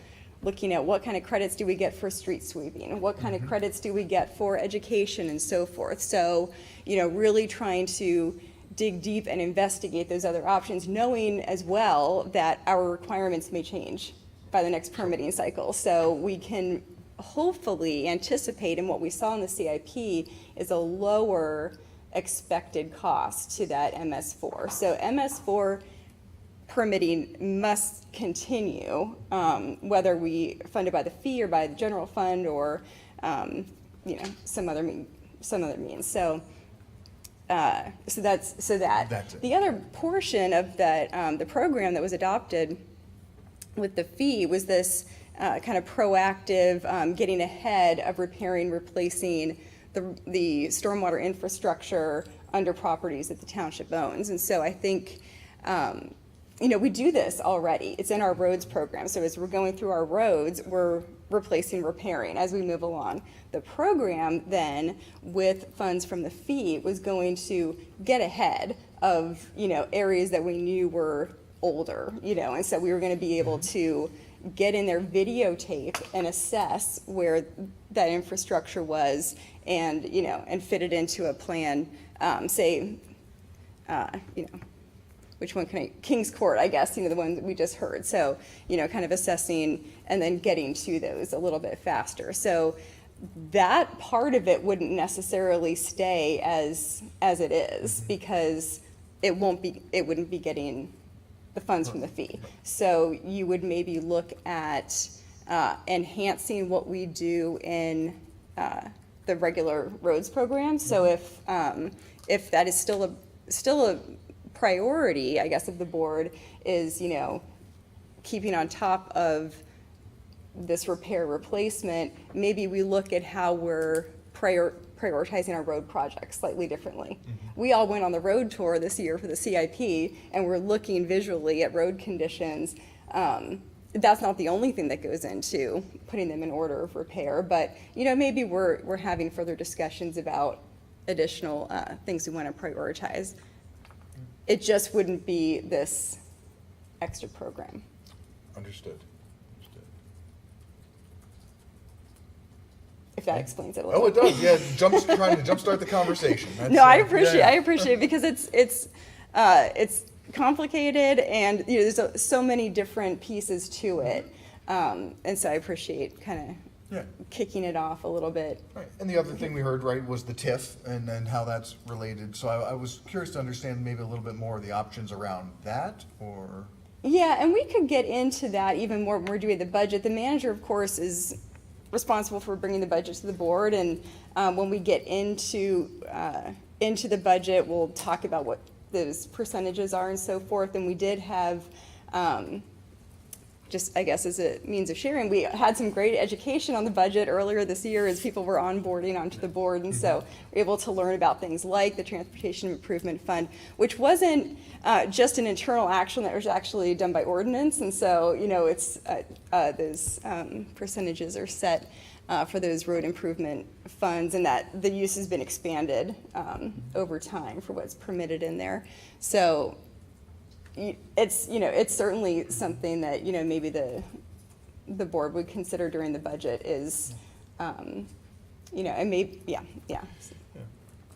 looking at what kind of credits do we get for street sweeping, what kind of credits do we get for education, and so forth. So, you know, really trying to dig deep and investigate those other options, knowing as well that our requirements may change by the next permitting cycle. So we can hopefully anticipate, and what we saw in the CIP is a lower expected cost to that MS4. So MS4 permitting must continue, whether we fund it by the fee or by the general fund, or you know, some other means. So that's it. The other portion of that, the program that was adopted with the fee, was this kind of proactive getting ahead of repairing, replacing the stormwater infrastructure under properties that the township owns. And so I think, you know, we do this already. It's in our roads program. So as we're going through our roads, we're replacing, repairing as we move along. The program then, with funds from the fee, was going to get ahead of, you know, areas that we knew were older, you know, and so we were going to be able to get in there, videotape, and assess where that infrastructure was, and, you know, and fit it into a plan, say, you know, which one can I, King's Court, I guess, you know, the one that we just heard. So, you know, kind of assessing and then getting to those a little bit faster. So that part of it wouldn't necessarily stay as it is, because it wouldn't be getting the funds from the fee. So you would maybe look at enhancing what we do in the regular roads program. So if that is still a priority, I guess, of the board, is, you know, keeping on top of this repair replacement, maybe we look at how we're prioritizing our road projects slightly differently. We all went on the road tour this year for the CIP, and we're looking visually at road conditions. That's not the only thing that goes into putting them in order of repair, but, you know, maybe we're having further discussions about additional things we want to prioritize. It just wouldn't be this extra program. Understood. If that explains it a little. Oh, it does, yeah, trying to jumpstart the conversation. No, I appreciate it because it's complicated, and, you know, there's so many different pieces to it. And so I appreciate kind of kicking it off a little bit. Right. And the other thing we heard, right, was the TIF and how that's related. So I was curious to understand maybe a little bit more of the options around that, or? Yeah, and we could get into that even more when we're doing the budget. The manager, of course, is responsible for bringing the budget to the board, and when we get into the budget, we'll talk about what those percentages are and so forth. And we did have, just I guess as a means of sharing, we had some great education on the budget earlier this year as people were onboarding onto the board, and so we're able to learn about things like the Transportation Improvement Fund, which wasn't just an internal action that was actually done by ordinance. And so, you know, it's those percentages are set for those road improvement funds, and that the use has been expanded over time for what's permitted in there. So it's, you know, it's certainly something that, you know, maybe the board would consider during the budget is, you know, and maybe, yeah.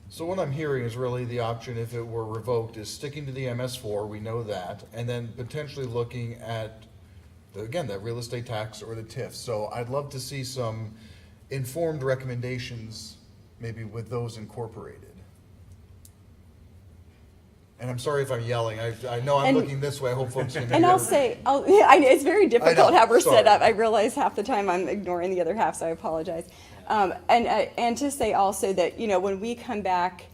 So what I'm hearing is really the option, if it were revoked, is sticking to the MS4, we know that, and then potentially looking at, again, that real estate tax or the TIF. So I'd love to see some informed recommendations, maybe with those incorporated. And I'm sorry if I'm yelling. I know I'm looking this way. I hope folks can hear. And I'll say, I know it's very difficult how we're set Sorry. up. I realize half the time I'm ignoring the other half, so I apologize. And to say also that, you know, when we come back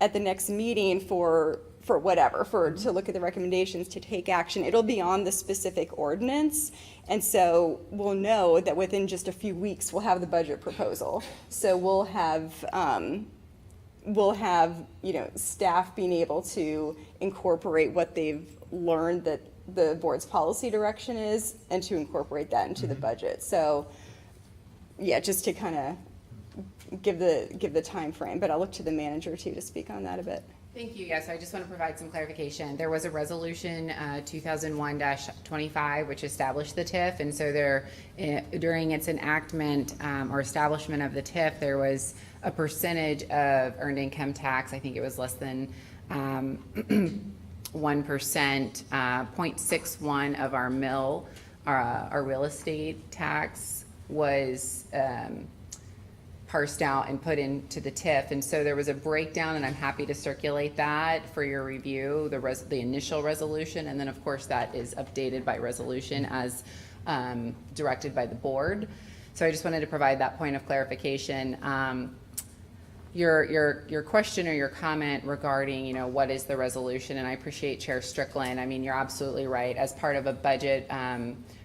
at the next meeting for whatever, to look at the recommendations to take action, it'll be on the specific ordinance. And so we'll know that within just a few weeks, we'll have the budget proposal. So we'll have, you know, staff being able to incorporate what they've learned that the board's policy direction is, and to incorporate that into the budget. So, yeah, just to kind of give the time frame, but I'll look to the manager too to speak on that a bit. Thank you. Yes, I just want to provide some clarification. There was a resolution 2001-25 which established the TIF, and so there, during its enactment or establishment of the TIF, there was a percentage of earned income tax. I think it was less than 1%, 0.61 of our mill, our real estate tax was parsed out and put into the TIF. And so there was a breakdown, and I'm happy to circulate that for your review, the initial resolution, and then of course that is updated by resolution as directed by the board. So I just wanted to provide that point of clarification. Your question or your comment regarding, you know, what is the resolution, and I appreciate Chair Strickland. I mean, you're absolutely right. As part of a budget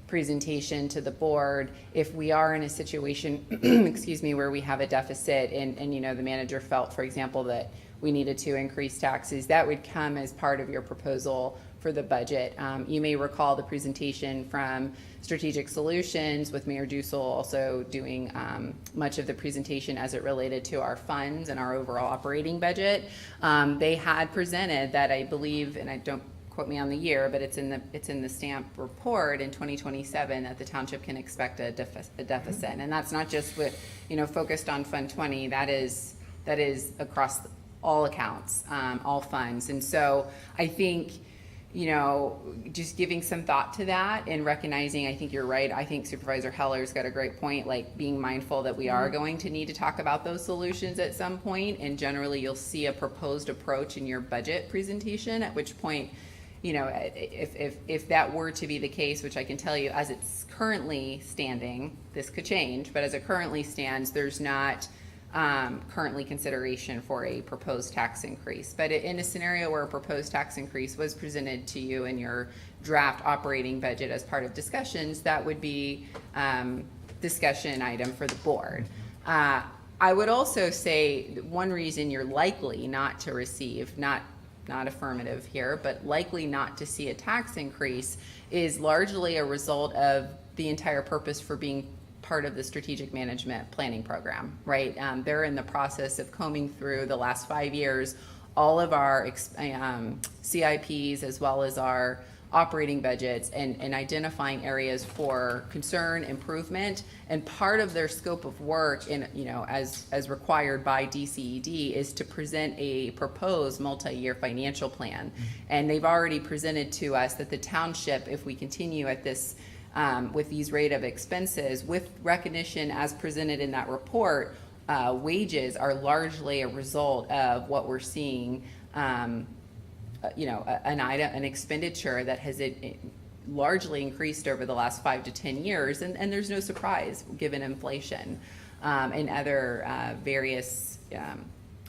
presentation to the board, if we are in a situation, excuse me, where we have a deficit and you know, the manager felt, for example, that we needed to increase taxes, that would come as part of your proposal for the budget. You may recall the presentation from Strategic Solutions with Mayor Dussel also doing much of the presentation as it related to our funds and our overall operating budget. They had presented that, I believe, and I don't quote me on the year, but it's in the stamp report in 2027 that the township can expect a deficit, and that's not just with, you know, focused on Fund 20. That is across all accounts, all funds. And so I think, you know, just giving some thought to that and recognizing, I think you're right. I think Supervisor Heller's got a great point, like being mindful that we are going to need to talk about those solutions at some point, and generally you'll see a proposed approach in your budget presentation, at which point if that were to be the case, which I can tell you as it's currently standing, this could change, but as it currently stands, there's not currently consideration for a proposed tax increase. But in a scenario where a proposed tax increase was presented to you in your draft operating budget as part of discussions, that would be discussion item for the board. I would also say one reason you're likely not to receive, not affirmative here, but likely not to see a tax increase is largely a result of the entire purpose for being part of the strategic management planning program, right? They're in the process of combing through the last 5 years, all of our CIPs as well as our operating budgets and identifying areas for concern, improvement, and part of their scope of work in, as required by DCED is to present a proposed multi-year financial plan. And they've already presented to us that the township, if we continue at this, with these rate of expenses, with recognition as presented in that report, wages are largely a result of what we're seeing, an expenditure that has largely increased over the last 5 to 10 years, and there's no surprise given inflation and other various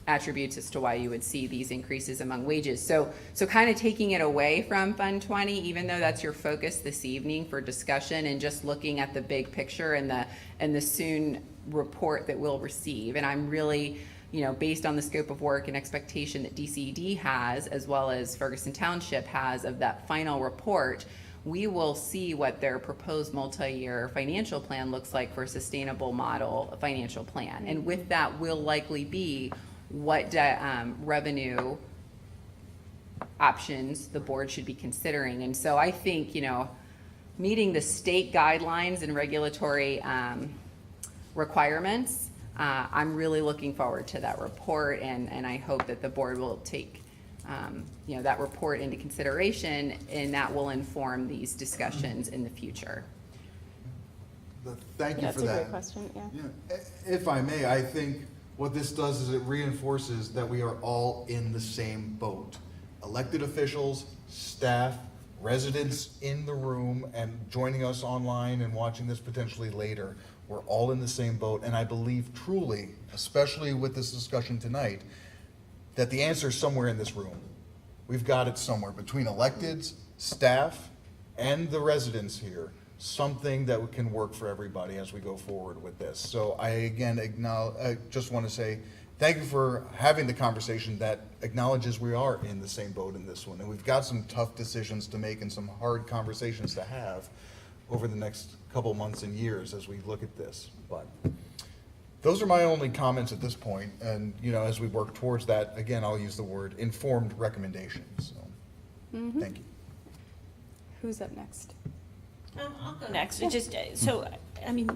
attributes as to why you would see these increases among wages. So kind of taking it away from Fund 20, even though that's your focus this evening for discussion, and just looking at the big picture and the soon report that we'll receive. And I'm really, based on the scope of work and expectation that DCED has, as well as Ferguson Township has of that final report, we will see what their proposed multi-year financial plan looks like for a sustainable model financial plan. And with that will likely be what revenue options the board should be considering. And so I think, meeting the state guidelines and regulatory requirements, I'm really looking forward to that report, and I hope that the board will take that report into consideration, and that will inform these discussions in the future. Thank you for that. That's a great question, yeah. If I may, I think what this does is it reinforces that we are all in the same boat. Elected officials, staff, residents in the room, and joining us online and watching this potentially later. We're all in the same boat, and I believe truly, especially with this discussion tonight, that the answer is somewhere in this room. We've got it somewhere between electeds, staff, and the residents here, something that can work for everybody as we go forward with this. So I again I just want to say thank you for having the conversation that acknowledges we are in the same boat in this one, and we've got some tough decisions to make and some hard conversations to have over the next couple months and years as we look at this. But those are my only comments at this point, and as we work towards that, again, I'll use the word informed recommendations. So thank you. Who's up next? I'll go next. You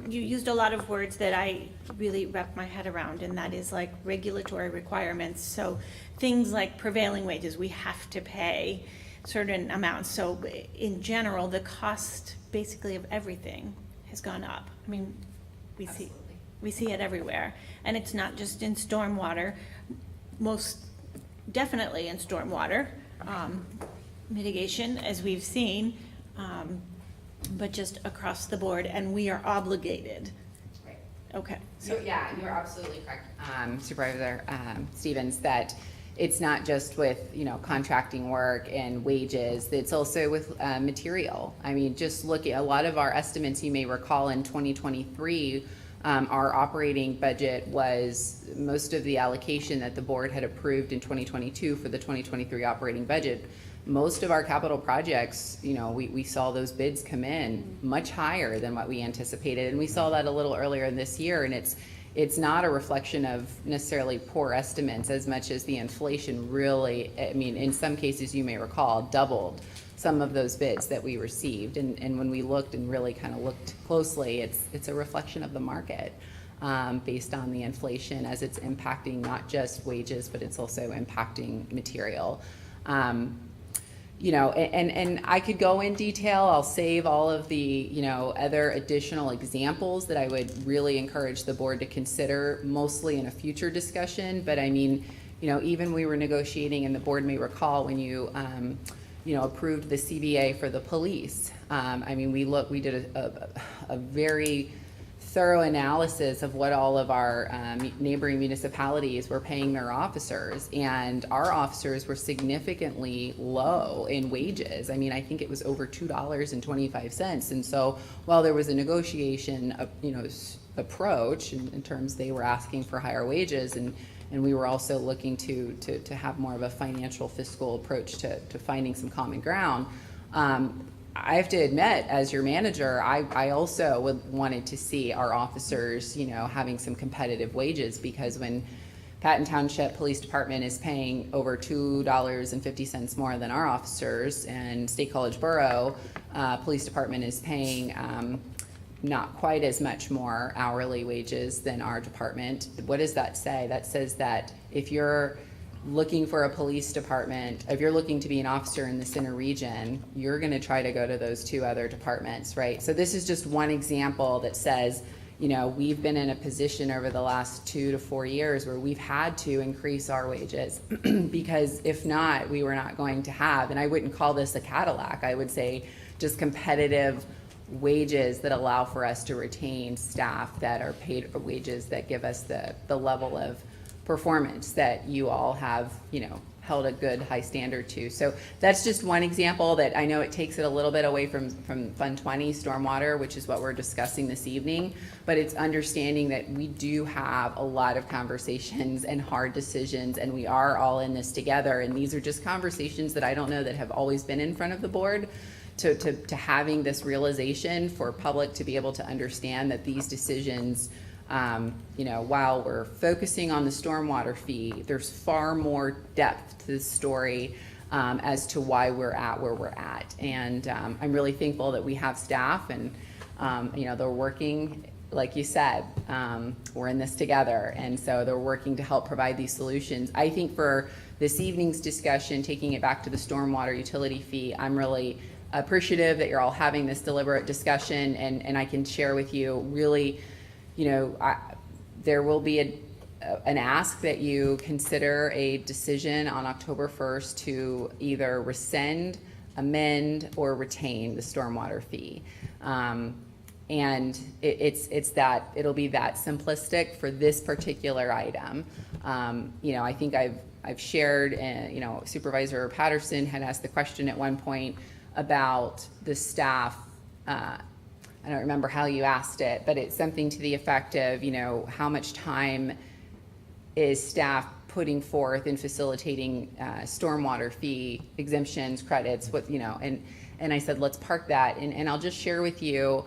used a lot of words that I really wrap my head around, and that is like regulatory requirements. So things like prevailing wages, we have to pay certain amounts. So in general, the cost basically of everything has gone up. I mean, we see it everywhere. And it's not just in stormwater, most definitely in stormwater mitigation, as we've seen, but just across the board, and we are obligated. Right. Okay. So yeah, you're absolutely correct, Supervisor Stevens, that it's not just with, contracting work and wages, it's also with material. I mean, just look at a lot of our estimates, you may recall in 2023, our operating budget was most of the allocation that the board had approved in 2022 for the 2023 operating budget. Most of our capital projects, we saw those bids come in much higher than what we anticipated. And we saw that a little earlier in this year, and it's not a reflection of necessarily poor estimates as much as the inflation really, in some cases you may recall, doubled some of those bids that we received. And when we looked and really kind of looked closely, it's a reflection of the market based on the inflation as it's impacting not just wages, but it's also impacting material. And I could go in detail. I'll save all of the, other additional examples that I would really encourage the board to consider, mostly in a future discussion. But even we were negotiating, and the board may recall when you approved the CBA for the police. I mean, we did a very thorough analysis of what all of our neighboring municipalities were paying their officers, and our officers were significantly low in wages. I mean, I think it was over $2.25. And so while there was a negotiation, approach in terms they were asking for higher wages, and we were also looking to have more of a financial fiscal approach to finding some common ground. I have to admit, as your manager, I also wanted to see our officers, having some competitive wages, because when Patton Township Police Department is paying over $2.50 more than our officers, and State College Borough Police Department is paying not quite as much more hourly wages than our department, what does that say? That says that if you're looking for a police department, if you're looking to be an officer in the center region, you're going to try to go to those two other departments, right? So this is just one example that says, we've been in a position over the last 2 to 4 years where we've had to increase our wages because if not, we were not going to have, and I wouldn't call this a Cadillac, I would say just competitive wages that allow for us to retain staff that are paid wages that give us the level of performance that you all have, held a good high standard to. So that's just one example that I know it takes it a little bit away from Fund 20, stormwater, which is what we're discussing this evening, but it's understanding that we do have a lot of conversations and hard decisions, and we are all in this together, and these are just conversations that I don't know that have always been in front of the board. To having this realization for public to be able to understand that these decisions, while we're focusing on the stormwater fee, there's far more depth to the story as to why we're at where we're at. And I'm really thankful that we have staff and, they're working, like you said, we're in this together. And so they're working to help provide these solutions. I think for this evening's discussion, taking it back to the stormwater utility fee, I'm really appreciative that you're all having this deliberate discussion, and I can share with you really, there will be an ask that you consider a decision on October 1st to either rescind, amend, or retain the stormwater fee. And it'll be that simplistic for this particular item. I think I've shared, Supervisor Patterson had asked the question at one point about the staff. I don't remember how you asked it, but it's something to the effect of, how much time is staff putting forth in facilitating stormwater fee exemptions, credits, and I said, let's park that. And I'll just share with you,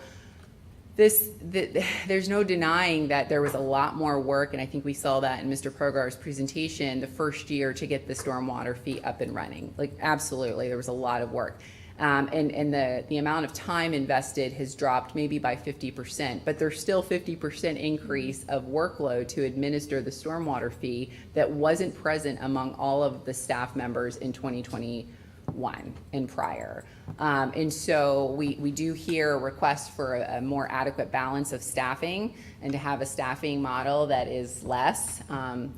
there's no denying that there was a lot more work, and I think we saw that in Mr. Progar's presentation, the first year to get the stormwater fee up and running. Like, absolutely, there was a lot of work. And the amount of time invested has dropped maybe by 50%, but there's still 50% increase of workload to administer the stormwater fee that wasn't present among all of the staff members in 2021 and prior. And so we do hear requests for a more adequate balance of staffing and to have a staffing model that is less,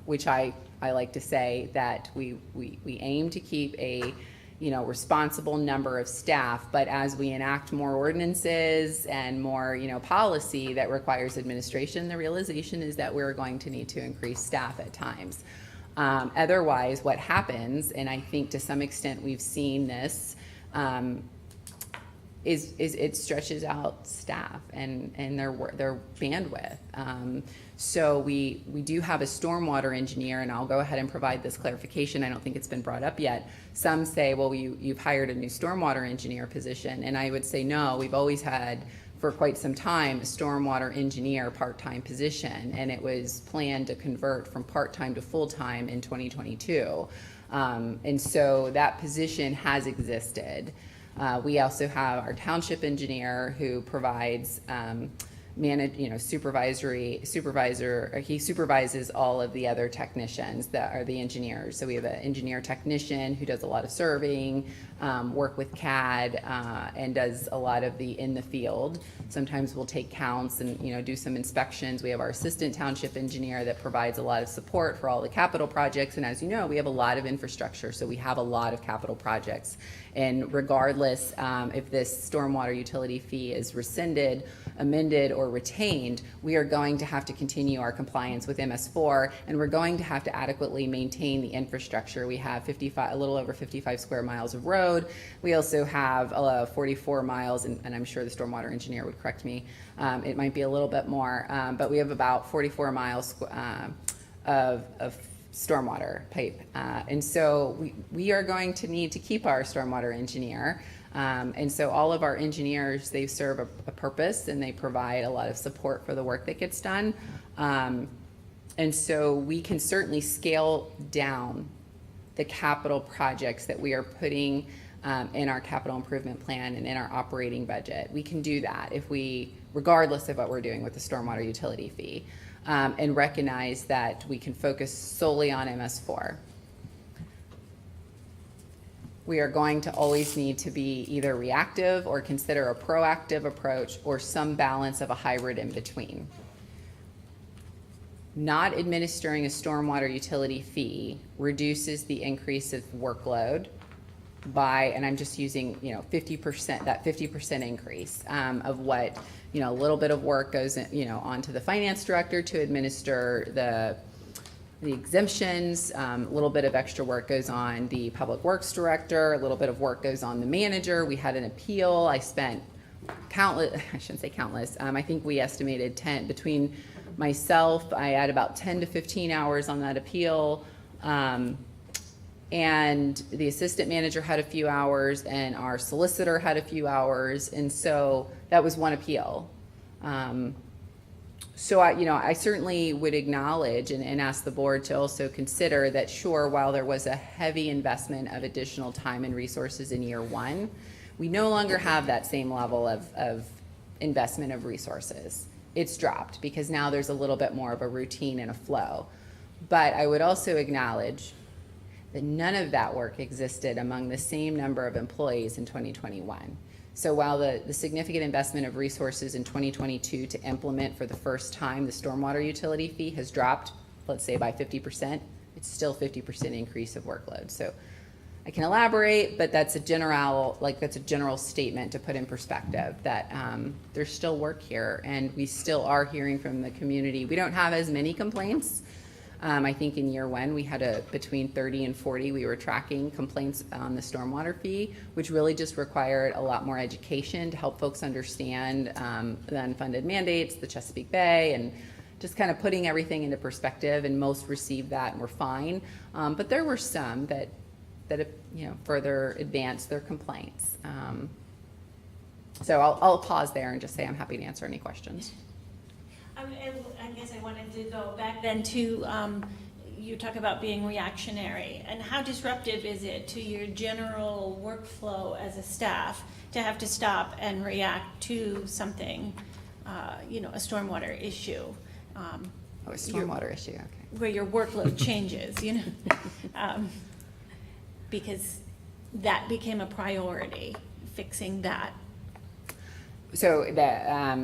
which I like to say that we aim to keep a responsible number of staff, but as we enact more ordinances and more, policy that requires administration, the realization is that we're going to need to increase staff at times. Otherwise, what happens, and I think to some extent we've seen this, is it stretches out staff and their bandwidth. So we do have a stormwater engineer, and I'll go ahead and provide this clarification. I don't think it's been brought up yet. Some say, well, you've hired a new stormwater engineer position, and I would say no. We've always had, for quite some time, a stormwater engineer part-time position, and it was planned to convert from part-time to full-time in 2022. And so that position has existed. We also have our township engineer who provides supervisor, he supervises all of the other technicians that are the engineers. So we have an engineer technician who does a lot of surveying, work with CAD, and does a lot of the in the field. Sometimes we'll take counts and, do some inspections. We have our assistant township engineer that provides a lot of support for all the capital projects. And as you know, we have a lot of infrastructure, so we have a lot of capital projects. And regardless if this stormwater utility fee is rescinded, amended, or retained, we are going to have to continue our compliance with MS4, and we're going to have to adequately maintain the infrastructure. We have a little over 55 square miles of road. We also have 44 miles, and I'm sure the stormwater engineer would correct me. It might be a little bit more, but we have about 44 miles of stormwater pipe. And so we are going to need to keep our stormwater engineer. And so all of our engineers, they serve a purpose, and they provide a lot of support for the work that gets done. And so we can certainly scale down the capital projects that we are putting in our capital improvement plan and in our operating budget. We can do that regardless of what we're doing with the stormwater utility fee, and recognize that we can focus solely on MS4. We are going to always need to be either reactive or consider a proactive approach, or some balance of a hybrid in between. Not administering a stormwater utility fee reduces the increase of workload by, and I'm just using, 50%, that 50% increase of what, a little bit of work goes, onto the finance director to administer the exemptions, a little bit of extra work goes on the public works director, a little bit of work goes on the manager. We had an appeal. I spent countless, I shouldn't say countless, I think we estimated 10, between myself, I had about 10 to 15 hours on that appeal, and the assistant manager had a few hours, and our solicitor had a few hours, and so that was one appeal. So I certainly would acknowledge and ask the board to also consider that, sure, while there was a heavy investment of additional time and resources in year one, we no longer have that same level of investment of resources. It's dropped because now there's a little bit more of a routine and a flow. But I would also acknowledge that none of that work existed among the same number of employees in 2021. So while the significant investment of resources in 2022 to implement for the first time the stormwater utility fee has dropped, let's say by 50%, it's still 50% increase of workload. So I can elaborate, but that's a general statement to put in perspective that there's still work here, and we still are hearing from the community. We don't have as many complaints. I think in year one, we had between 30 and 40, we were tracking complaints on the stormwater fee, which really just required a lot more education to help folks understand the unfunded mandates, the Chesapeake Bay, and just kind of putting everything into perspective, and most received that and were fine. But there were some that further advanced their complaints. So I'll pause there and just say I'm happy to answer any questions. I guess I wanted to go back then to, you talk about being reactionary, and how disruptive is it to your general workflow as a staff to have to stop and react to something, a stormwater issue? A stormwater issue, okay. Where your workload changes, because that became a priority, fixing that. So that,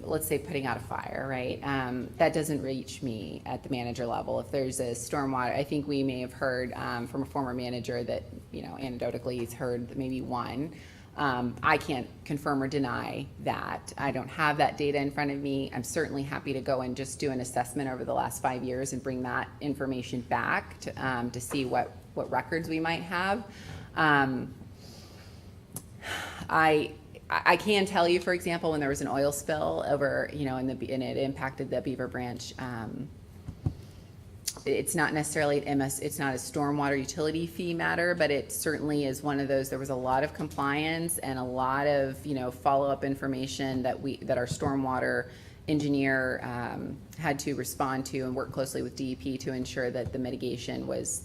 let's say putting out a fire, right? That doesn't reach me at the manager level. If there's a stormwater, I think we may have heard from a former manager that, anecdotally he's heard maybe one. I can't confirm or deny that. I don't have that data in front of me. I'm certainly happy to go and just do an assessment over the last 5 years and bring that information back to see what records we might have. I can tell you, for example, when there was an oil spill over, and it impacted the Beaver Branch, it's not necessarily it's not a stormwater utility fee matter, but it certainly is one of those. There was a lot of compliance and a lot of, follow-up information that our stormwater engineer had to respond to and work closely with DEP to ensure that the mitigation was,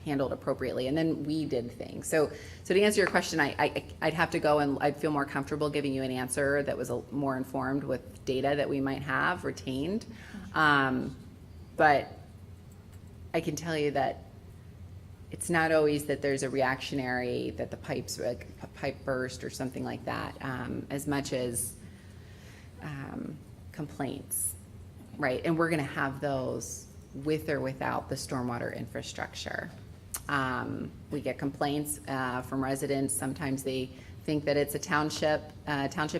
handled appropriately. And then we did things. So to answer your question, I'd have to go and I'd feel more comfortable giving you an answer that was more informed with data that we might have retained. But I can tell you that it's not always that there's a reactionary, that the pipe burst or something like that, as much as complaints, right? And we're going to have those with or without the stormwater infrastructure. We get complaints from residents. Sometimes they think that it's a township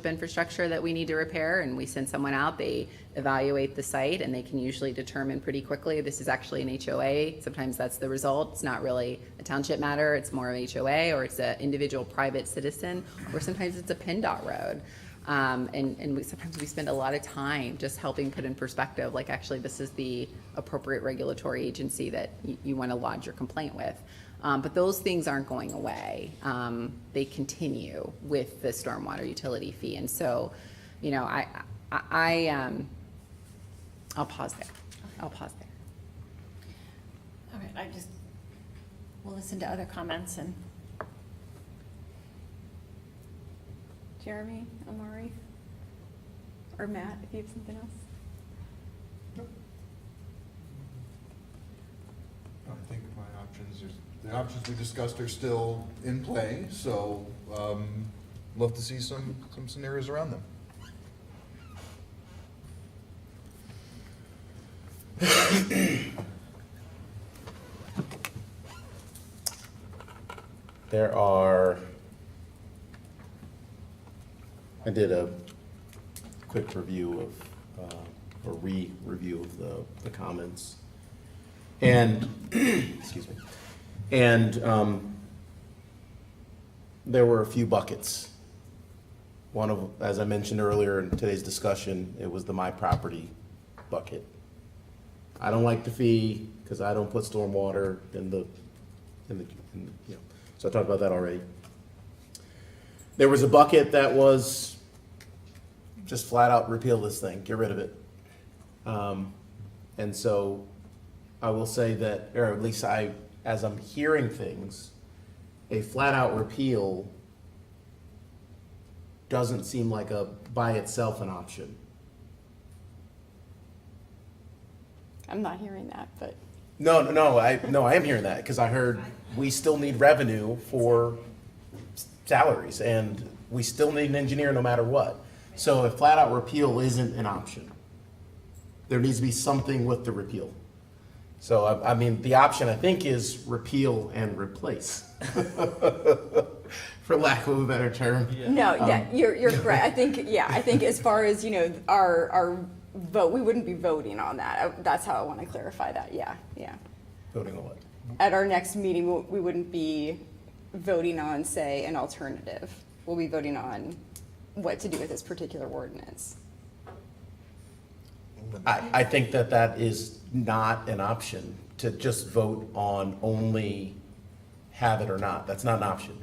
infrastructure that we need to repair, and we send someone out, they evaluate the site, and they can usually determine pretty quickly this is actually an HOA. Sometimes that's the result. It's not really a township matter, it's more of an HOA, or it's an individual private citizen, or sometimes it's a PennDOT road. Sometimes we spend a lot of time just helping put in perspective, like, actually this is the appropriate regulatory agency that you want to lodge your complaint with. But those things aren't going away. They continue with the stormwater utility fee. And so, I'll pause there. I'll pause there. All right, we'll listen to other comments and. Jeremy, Amari, or Matt, if you have something else. I think the options we discussed are still in play, so love to see some scenarios around them. I did a quick review of, or re-review of the comments. And, excuse me, and there were a few buckets. One of, as I mentioned earlier in today's discussion, it was the my property bucket. I don't like the fee because I don't put stormwater in the, so I talked about that already. There was a bucket that was just flat out repeal this thing, get rid of it. And so I will say that, or at least as I'm hearing things, a flat out repeal doesn't seem like by itself an option. I'm not hearing that, but. No, I am hearing that because I heard we still need revenue for salaries and we still need an engineer no matter what. So if flat out repeal isn't an option, there needs to be something with the repeal. So I mean, the option I think is repeal and replace, for lack of a better term. No, yeah, you're correct. I think as far as, our vote, we wouldn't be voting on that. That's how I want to clarify that. Yeah. Voting on what? At our next meeting, we wouldn't be voting on, say, an alternative. We'll be voting on what to do with this particular ordinance. I think that is not an option to just vote on only have it or not. That's not an option.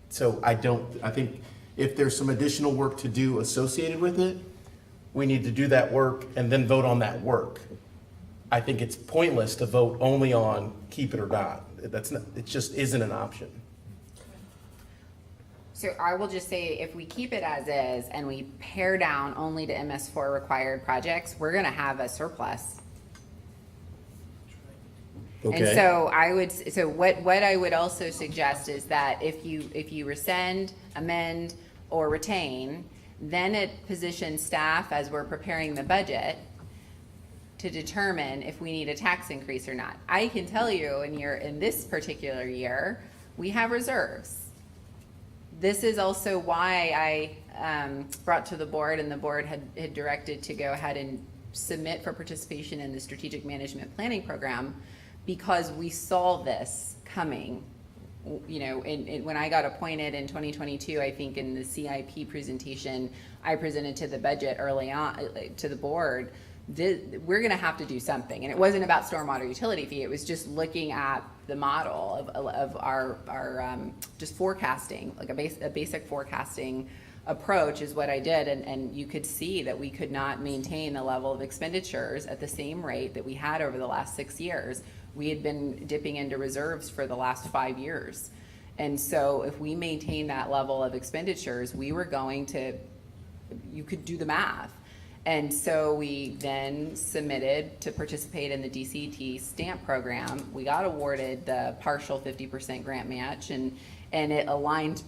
So I think if there's some additional work to do associated with it, we need to do that work and then vote on that work. I think it's pointless to vote only on keep it or not. It just isn't an option. So I will just say, if we keep it as is and we pare down only to MS4 required projects, we're gonna have a surplus. Okay. And so what I would also suggest is that if you rescind, amend, or retain, then it positions staff as we're preparing the budget to determine if we need a tax increase or not. I can tell you in this particular year, we have reserves. This is also why I brought to the board, and the board had directed to go ahead and submit for participation in the strategic management planning program, because we saw this coming. When I got appointed in 2022, I think in the CIP presentation, I presented to the budget early on to the board. We're going to have to do something, and it wasn't about stormwater utility fee. It was just looking at the model of our just forecasting, like a basic forecasting approach is what I did, and you could see that we could not maintain the level of expenditures at the same rate that we had over the last 6 years we had been dipping into reserves for the last 5 years. And so if we maintain that level of expenditures, we were going to, you could do the math. And so we then submitted to participate in the DCT stamp program. We got awarded the partial 50% grant match, and it aligned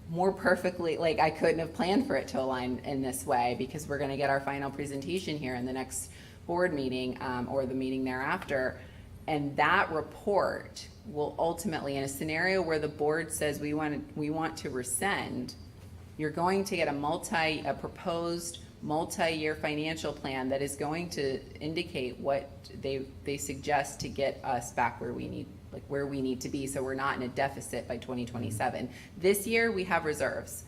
more perfectly. Like, I couldn't have planned for it to align in this way, because we're gonna get our final presentation here in the next board meeting, or the meeting thereafter. And that report will ultimately, in a scenario where the board says we want to rescind, you're going to get a proposed multi-year financial plan that is going to indicate what they suggest to get us back where we need to be, so we're not in a deficit by 2027. This year we have reserves.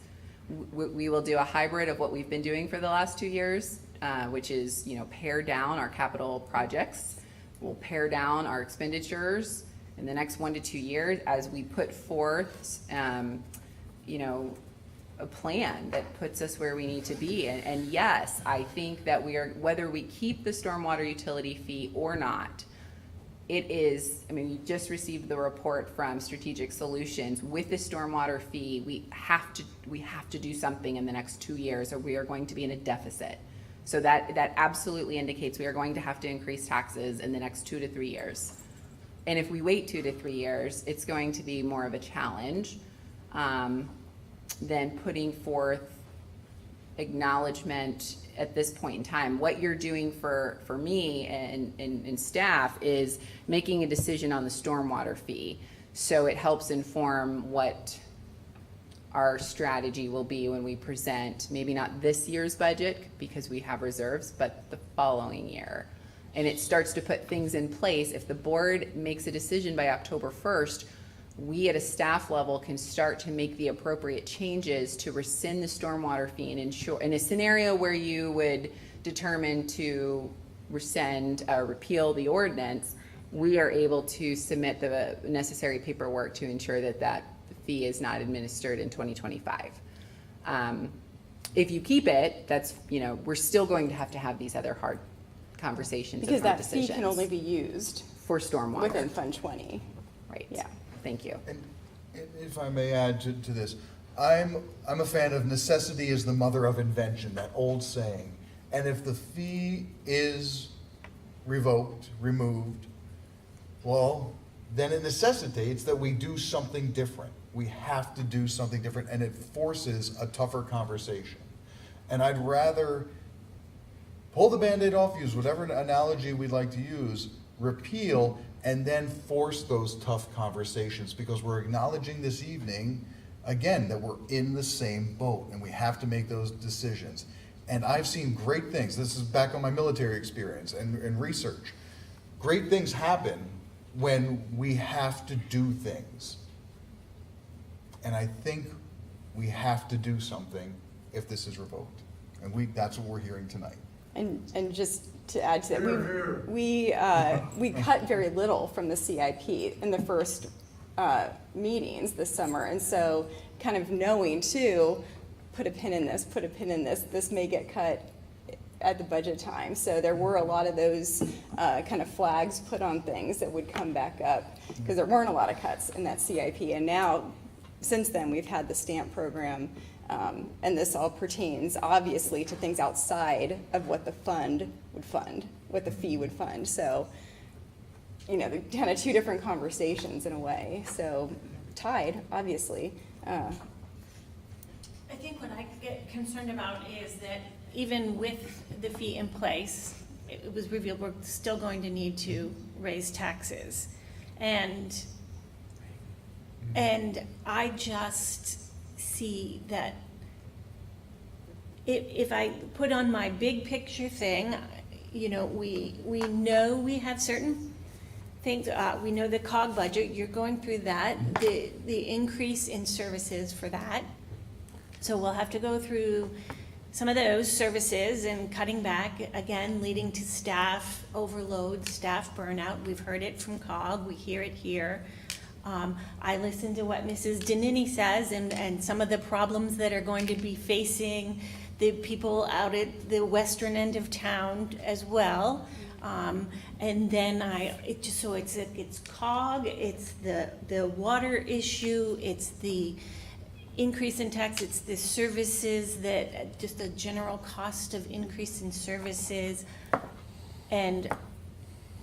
We will do a hybrid of what we've been doing for the last 2 years, which is, pare down our capital projects. We'll pare down our expenditures in the next 1 to 2 years as we put forth, a plan that puts us where we need to be. And yes, I think that whether we keep the stormwater utility fee or not, we just received the report from Strategic Solutions. With the stormwater fee, we have to do something in the next 2 years, or we are going to be in a deficit. So that absolutely indicates we are going to have to increase taxes in the next 2 to 3 years. And if we wait 2 to 3 years, it's going to be more of a challenge than putting forth acknowledgement at this point in time. What you're doing for me and staff is making a decision on the stormwater fee. So it helps inform what our strategy will be when we present, maybe not this year's budget because we have reserves, but the following year. And it starts to put things in place. If the board makes a decision by October 1st, we at a staff level can start to make the appropriate changes to rescind the stormwater fee and ensure, in a scenario where you would determine to rescind or repeal the ordinance, we are able to submit the necessary paperwork to ensure that that fee is not administered in 2025. If you keep it, that's, we're still going to have these other hard conversations Because and hard that decisions. fee can only be used for stormwater. within Fund 20. Right. Yeah. Thank you. And if I may add to this, I'm a fan of necessity is the mother of invention, that old saying. And if the fee is revoked, removed, well, then it necessitates that we do something different. We have to do something different, and it forces a tougher conversation. And I'd rather pull the Band-Aid off, use whatever analogy we'd like to use, repeal, and then force those tough conversations, because we're acknowledging this evening, again, that we're in the same boat and we have to make those decisions. And I've seen great things. This is back on my military experience and research. Great things happen when we have to do things. And I think we have to do something if this is revoked. And that's what we're hearing tonight. And just to add to that, we cut very little from the CIP in the first meetings this summer. And so kind of knowing too, put a pin in this, this may get cut at the budget time. So there were a lot of those kind of flags put on things that would come back up, because there weren't a lot of cuts in that CIP. And now, since then, we've had the stamp program, and this all pertains obviously to things outside of what the fund would fund, what the fee would fund. So, they're kind of two different conversations in a way. So tied, obviously. I think what I get concerned about is that even with the fee in place, it was revealed we're still going to need to raise taxes. And I just see that if I put on my big picture thing, we know we have certain things, we know the COG budget, you're going through that, the increase in services for that. So we'll have to go through some of those services and cutting back, again, leading to staff overload, staff burnout. We've heard it from COG, we hear it here. I listen to what Mrs. Danini says and some of the problems that are going to be facing the people out at the western end of town as well. And then it's COG, it's the water issue, it's the increase in tax, it's the services that, just the general cost of increase in services. And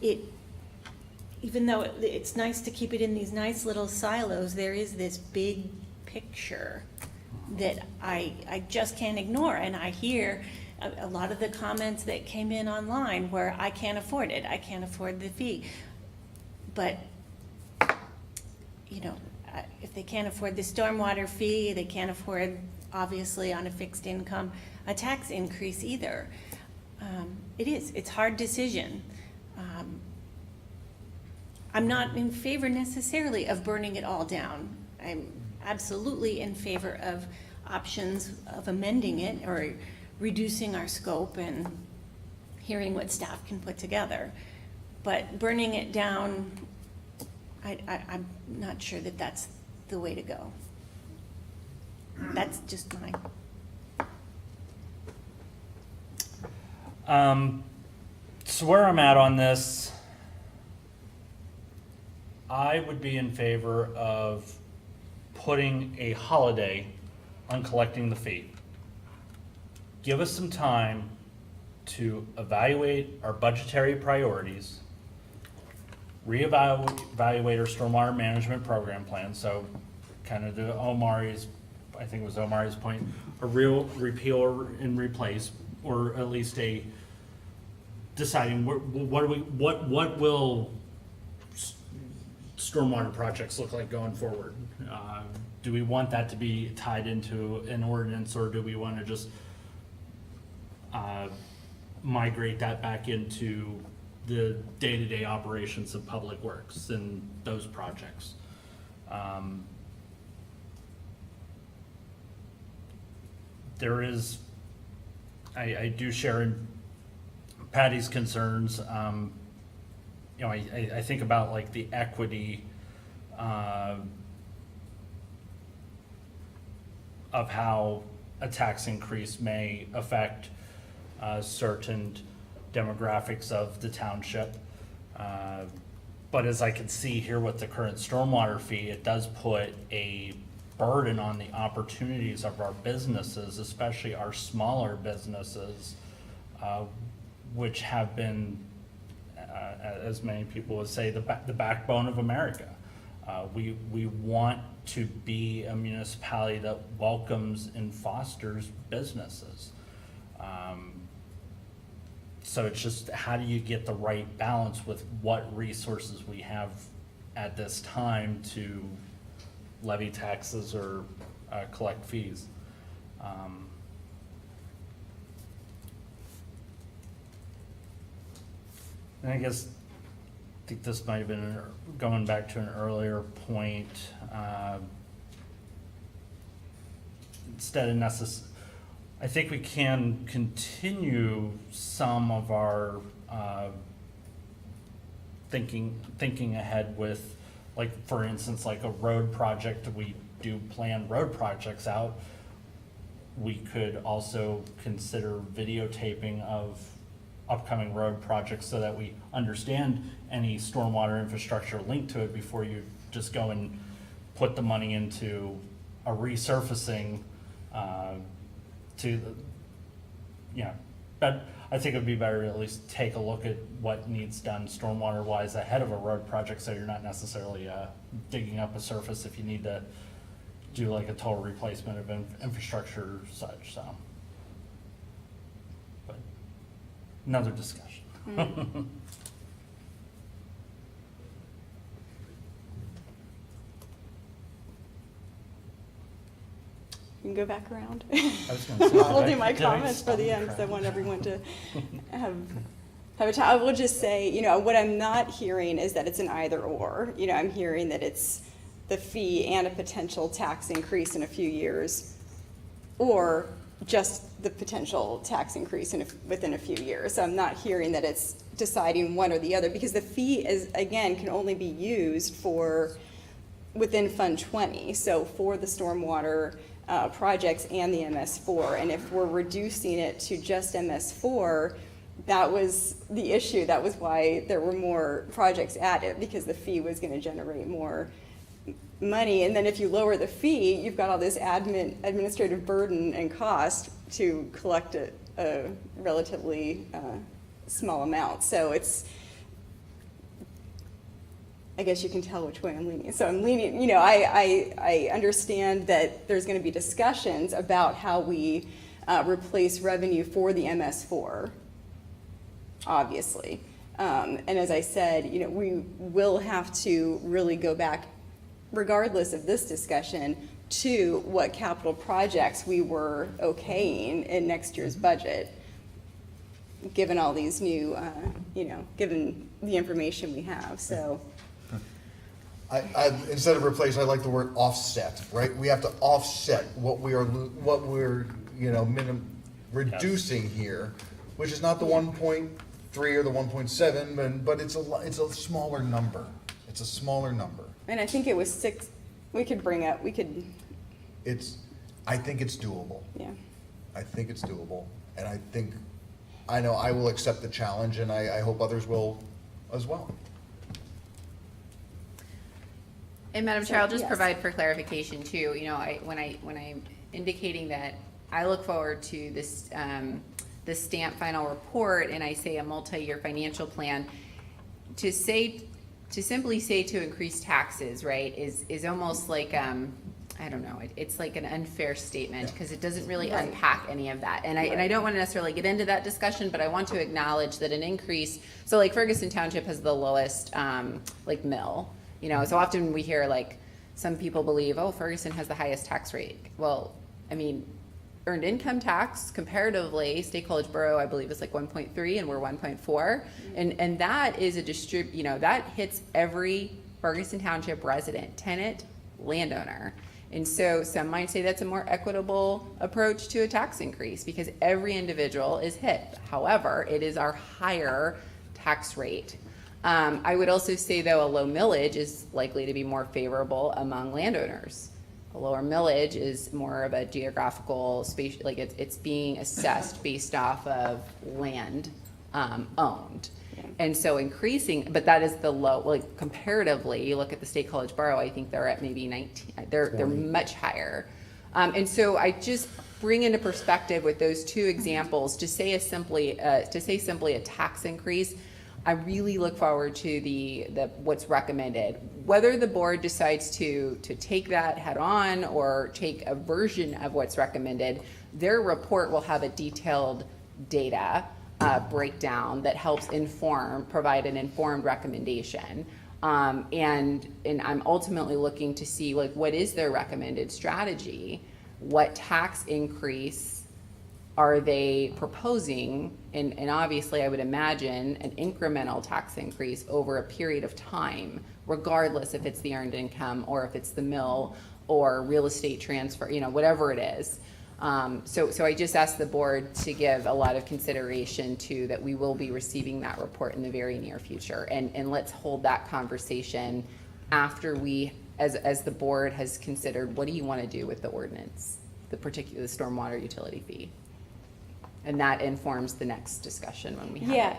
even though it's nice to keep it in these nice little silos, there is this big picture that I just can't ignore. And I hear a lot of the comments that came in online where I can't afford it, I can't afford the fee. But, if they can't afford the stormwater fee, they can't afford, obviously, on a fixed income, a tax increase either. It's a hard decision. I'm not in favor necessarily of burning it all down. I'm absolutely in favor of options of amending it or reducing our scope and hearing what staff can put together. But burning it down, I'm not sure that that's the way to go. That's just my... So where I'm at on this, I would be in favor of putting a holiday on collecting the fee. Give us some time to evaluate our budgetary priorities, reevaluate our stormwater management program plan. So kind of to Omari's, I think it was Omari's point, a real repeal and replace, or at least a deciding what will stormwater projects look like going forward. Do we want that to be tied into an ordinance, or do we want to just migrate that back into the day-to-day operations of public works and those projects? There is, I do share in Patty's concerns. I think about like the equity of how a tax increase may affect certain demographics of the township. But as I can see here with the current stormwater fee, it does put a burden on the opportunities of our businesses, especially our smaller businesses, which have been, as many people would say, the backbone of America. We want to be a municipality that welcomes and fosters businesses. So it's just, how do you get the right balance with what resources we have at this time to levy taxes or collect fees? And I guess, I think this might have been going back to an earlier point. Instead of I think we can continue some of our thinking ahead with, like, for instance, like a road project. We do plan road projects out. We could also consider videotaping of upcoming road projects so that we understand any stormwater infrastructure linked to it before you just go and put the money into a resurfacing but I think it'd be better to at least take a look at what needs done stormwater wise ahead of a road project, so you're not necessarily digging up a surface if you need to do like a total replacement of infrastructure or such. So, but another discussion. You can go back around. I was gonna say, I'll do did my I comments for the stump end, because I crowd? want everyone to have a time. I will just say, what I'm not hearing is that it's an either or. I'm hearing that it's the fee and a potential tax increase in a few years, or just the potential tax increase within a few years. So I'm not hearing that it's deciding one or the other, because the fee can only be used within Fund 20. So for the stormwater projects and the MS4. And if we're reducing it to just MS4, that was the issue. That was why there were more projects added, because the fee was gonna generate more money. And then if you lower the fee, you've got all this administrative burden and cost to collect a relatively small amount. So it's, I guess you can tell which way I'm leaning. So I'm leaning, you know, I understand that there's going to be discussions about how we replace revenue for the MS4, obviously. And as I said, you know, we will have to really go back, regardless of this discussion, to what capital projects we were okaying in next year's budget, given all these new, you know, given the information we have, so. Instead of replace, I like the word offset, right? We have to offset what we're, you know, reducing here, which is not the 1.3 or the 1.7, but it's a smaller number. It's a smaller number. And I think it was 6, we could, I think it's doable. yeah. I think it's doable, and I know I will accept the challenge, and I hope others will as well. And Madam Chair, I'll just yes. provide for clarification too, you know, when I'm indicating that I look forward to this, the stamp final report, and I say a multi-year financial plan, to simply say to increase taxes, right, is almost like, I don't know, it's like an unfair statement, because it doesn't really unpack any of that. And I don't want to necessarily get into that discussion, but I want to acknowledge that an increase, so like Ferguson Township has the lowest, like mill, you know, so often we hear like, some people believe, oh, Ferguson has the highest tax rate. Well, I mean, earned income tax comparatively, State College Borough, I believe, is like 1.3 and we're 1.4. And that is you know, that hits every Ferguson Township resident, tenant, landowner. And so some might say that's a more equitable approach to a tax increase, because every individual is hit. However, it is our higher tax rate. I would also say, though, a low millage is likely to be more favorable among landowners. A lower millage is more of a geographical space, like it's being assessed based off of land owned. And so increasing, but that is the low, like comparatively, you look at the State College Borough, I think they're at maybe 19, they're much higher. And so I just bring into perspective with those two examples, to say simply a tax increase, I really look forward to the what's recommended. Whether the board decides to take that head on or take a version of what's recommended, their report will have a detailed data breakdown that helps provide an informed recommendation. And I'm ultimately looking to see, like, what is their recommended strategy? What tax increase are they proposing? And obviously I would imagine an incremental tax increase over a period of time, regardless if it's the earned income or if it's the mill or real estate transfer, you know, whatever it is. So I just asked the board to give a lot of consideration to that. We will be receiving that report in the very near future, and let's hold that conversation after we, as the board has considered, what do you want to do with the ordinance, the stormwater utility fee? And that informs the next discussion when we have it. Yeah,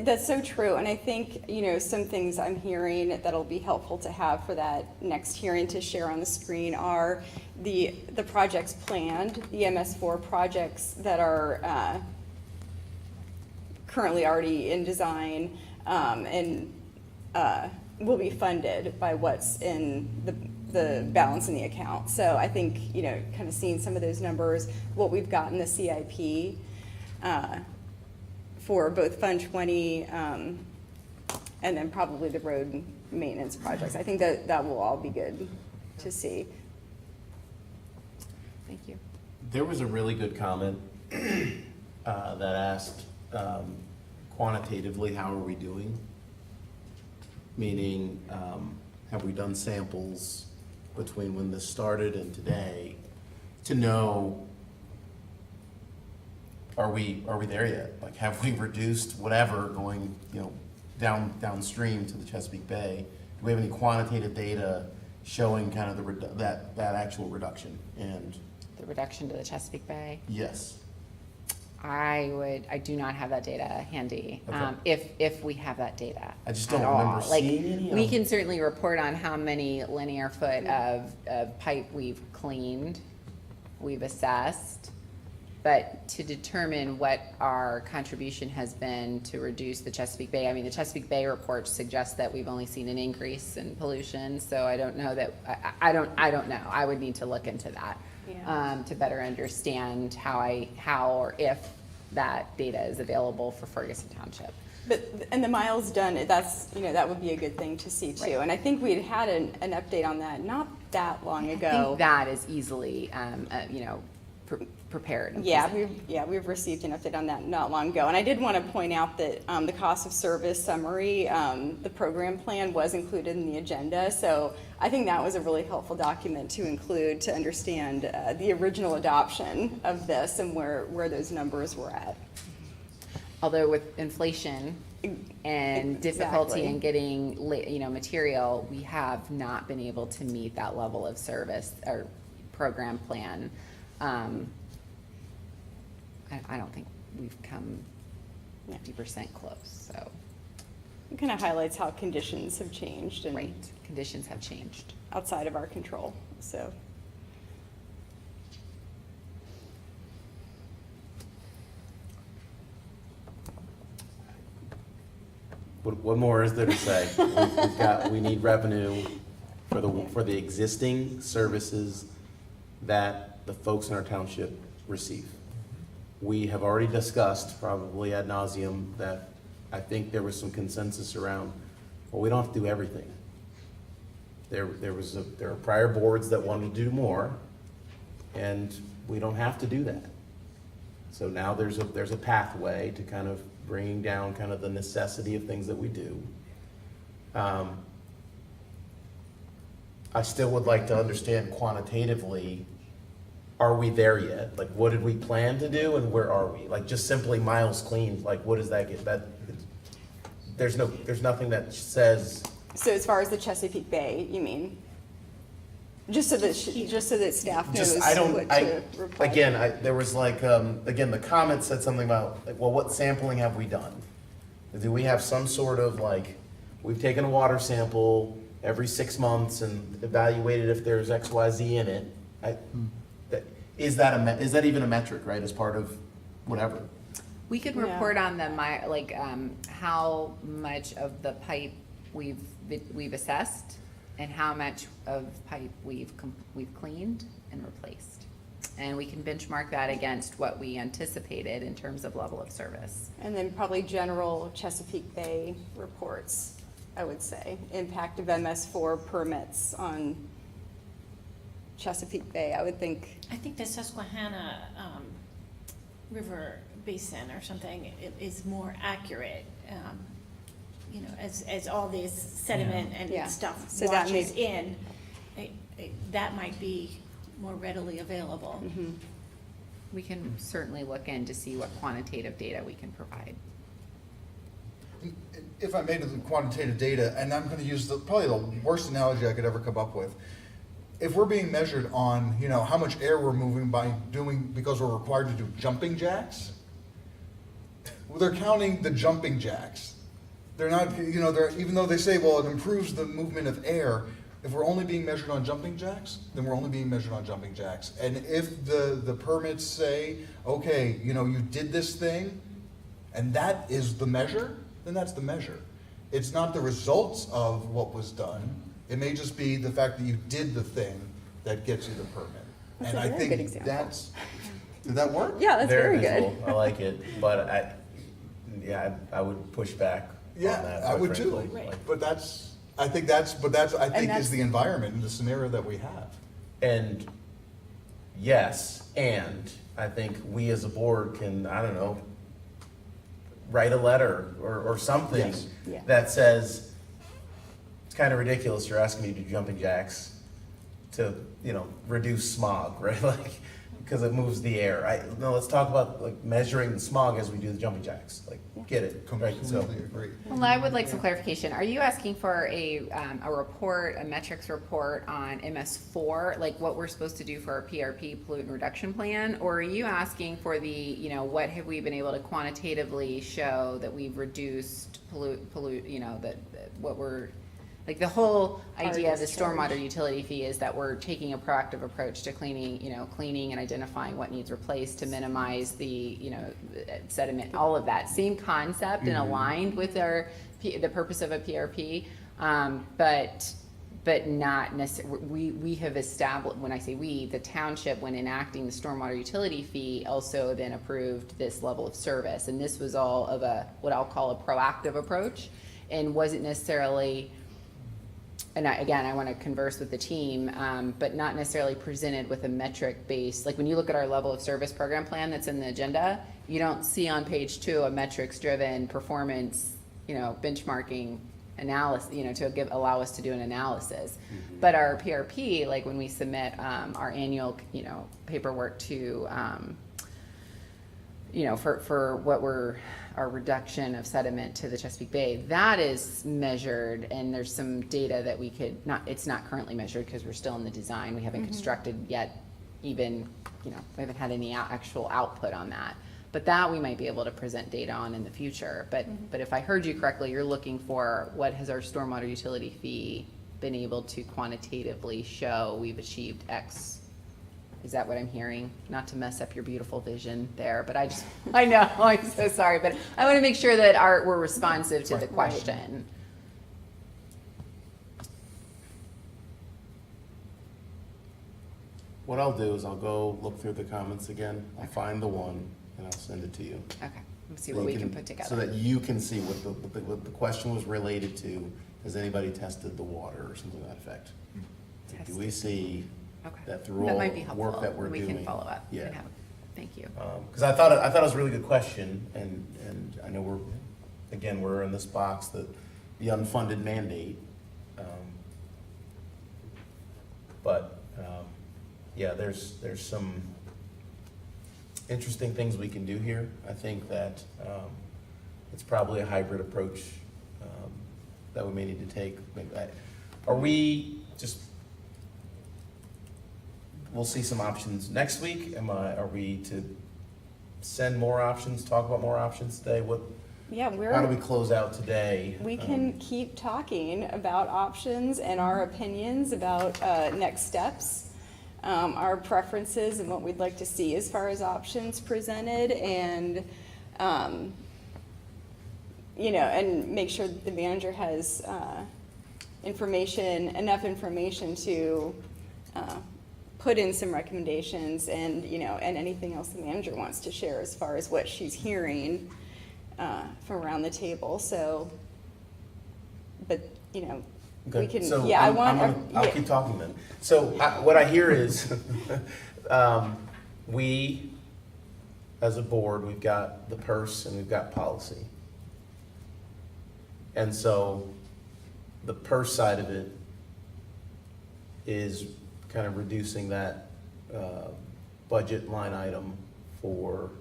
that's so true. And I think, you know, some things I'm hearing that'll be helpful to have for that next hearing to share on the screen are the projects planned, the MS4 projects that are currently already in design, and will be funded by what's in the balance in the account. So I think, you know, kind of seeing some of those numbers, what we've got in the CIP, for both Fund 20 and then probably the road maintenance projects. I think that will all be good to see. Thank you. There was a really good comment that asked quantitatively, how are we doing? Meaning, have we done samples between when this started and today to know, are we there yet? Like, have we reduced whatever going, you know, downstream to the Chesapeake Bay? Do we have any quantitative data showing kind of that actual reduction? And the reduction to the Chesapeake Bay? yes. I do not have that data handy, Okay. if we have that data. I just don't at all. remember Like, seeing any. we can certainly report on how many linear foot of pipe we've cleaned, we've assessed, but to determine what our contribution has been to reduce the Chesapeake Bay, I mean, the Chesapeake Bay report suggests that we've only seen an increase in pollution, so I don't know that, I don't know. I would need to look into that. Yeah. To better understand how or if that data is available for Ferguson Township. And the miles done, that's, that would be a good thing to see too. Right. And I think we'd had an update on that not that long ago. I think that is easily, prepared. and presented. We've received an update on that not long ago. And I did want to point out that the cost of service summary, the program plan was included in the agenda. So I think that was a really helpful document to include to understand the original adoption of this and where those numbers were at. Although with inflation and difficulty in getting, material, we have not been able to meet that level of service or program plan. I don't think we've come 50% close, so. It kind of highlights how conditions have changed and Right, conditions have changed. outside of our control, so. What more is there to say? We need revenue for the existing services that the folks in our township receive. We have already discussed, probably ad nauseum, that I think there was some consensus around, well, we don't have to do everything. There are prior boards that wanted to do more, and we don't have to do that. So now there's a pathway to kind of bringing down kind of the necessity of things that we do. I still would like to understand quantitatively, are we there yet? Like, what did we plan to do and where are we? Like, just simply miles cleaned, like, what does that get? There's nothing that says. So as far as the Chesapeake Bay, you mean? Just so that staff knows what to report. There was like, the comment said something about, like, well, what sampling have we done? Do we have some sort of, like, we've taken a water sample every 6 months and evaluated if there's XYZ in it? Is that even a metric, right, as part of whatever? We could report on how much of the pipe we've assessed and how much of pipe we've cleaned and replaced. And we can benchmark that against what we anticipated in terms of level of service. And then probably general Chesapeake Bay reports, I would say. Impact of MS4 permits on Chesapeake Bay, I would think. I think the Susquehanna River Basin or something is more accurate, as all this sediment and stuff So that washes in, that might be more readily available. Mm-hmm. We can certainly look in to see what quantitative data we can provide. If I made the quantitative data, and I'm going to use probably the worst analogy I could ever come up with. If we're being measured on, how much air we're moving because we're required to do jumping jacks, well, they're counting the jumping jacks. They're not, even though they say, well, it improves the movement of air, if we're only being measured on jumping jacks, then we're only being measured on jumping jacks. And if the permits say, okay, you did this thing, and that is the measure, then that's the measure. It's not the results of what was done. It may just be the fact that you did the thing that gets you the permit. That's and a I very think good example. Did that work? Yeah, that's very visual. good. I like it, but I would push back on that. I would quite too. frankly. Right. Like, But I think is the environment and the scenario that we have. And yes, and I think we as a board can, write a letter or something Yes. Yeah. that says, it's kind of ridiculous you're asking me to do jumping jacks to, reduce smog, right? Like, because it moves the air. No, let's talk about like measuring the smog as we do the jumping jacks. Like, get it, right? So, Completely agree. Well, I would like some clarification. Are you asking for a report, a metrics report on MS4, like what we're supposed to do for our PRP pollutant reduction plan? Or are you asking for the, you know, what have we been able to quantitatively show that we've reduced what we're, like the whole idea of the stormwater utility fee is that we're taking a proactive approach to cleaning and identifying what needs replaced to minimize the, sediment, all of that. Same concept and aligned with the purpose of a PRP, but not necessarily, we have established, when I say we, the township, when enacting the stormwater utility fee, also then approved this level of service. And this was all of what I'll call a proactive approach, and wasn't necessarily, and I want to converse with the team, but not necessarily presented with a metric base. Like when you look at our level of service program plan that's in the agenda, you don't see on page 2 a metrics driven performance, benchmarking analysis, to allow us to do an analysis. Mm-hmm. But our PRP, like when we submit our annual, paperwork to, for what our reduction of sediment to the Chesapeake Bay, that is measured, and there's some data that we could it's not currently measured because we're still in the design. We haven't constructed yet, even, we haven't had any actual output on that. But that we might be able to present data on in the future. But if I heard you correctly, you're looking for what has our stormwater utility fee been able to quantitatively show we've achieved X. Is that what I'm hearing? Not to mess up your beautiful vision there, but I know, I'm so sorry, but I want to make sure that we're responsive to the question. what I'll do is I'll go look through the comments again. I'll find the one and I'll send it to you. Okay, let's see what we can put together. So that you can see what the question was related to. Has anybody tested the water or something to that effect? Do we see that through That all might be the helpful. work that we're We doing? can follow up. Yeah. Thank you. Because I thought it was a really good question, and I know we're in this box, the unfunded mandate. Yeah, there's some interesting things we can do here. I think that it's probably a hybrid approach that we may need to take. We'll see some options next week. Are we to send more options, talk about more options today? How do we close out today? We can keep talking about options and our opinions about next steps, our preferences and what we'd like to see as far as options presented, and and make sure that the manager has enough information to put in some recommendations, and and anything else the manager wants to share as far as what she's hearing from around the table. So, but Okay. we can. So Yeah, I'll keep talking then. So what I hear is, we, as a board, we've got the purse and we've got policy. And so the purse side of it is kind of reducing that budget line item for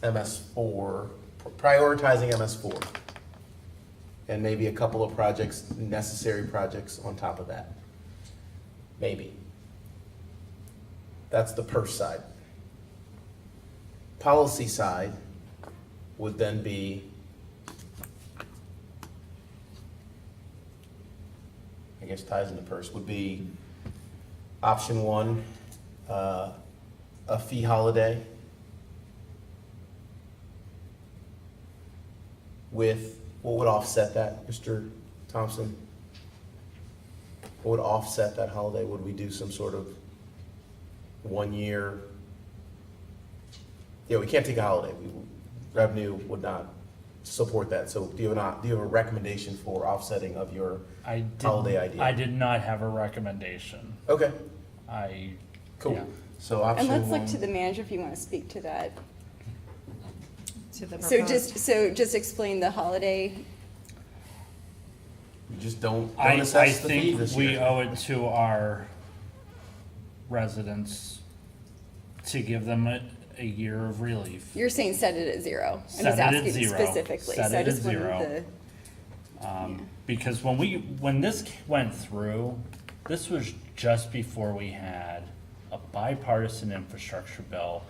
MS4, prioritizing MS4, and maybe a couple of projects, necessary projects on top of that. Maybe. That's the purse side. Policy side would then be, I guess ties in the purse, would be option 1, a fee holiday with, what would offset that, Mr. Thompson? What would offset that holiday? Would we do some sort of 1 year? Yeah, we can't take a holiday. Revenue would not support that. So do you have a recommendation for offsetting of your holiday idea? I did not have a recommendation. Okay. Cool. Yeah. So option And let's look 1. to the manager if you want to speak to that. To the So proposed- just explain the holiday. You just don't I assess the fee think this we year. owe it to our residents to give them a year of relief. You're saying set it at zero. Set I'm just it at asking zero. specifically. Set So I it at just wanted zero. Because when this went through, this was just before we had a bipartisan infrastructure bill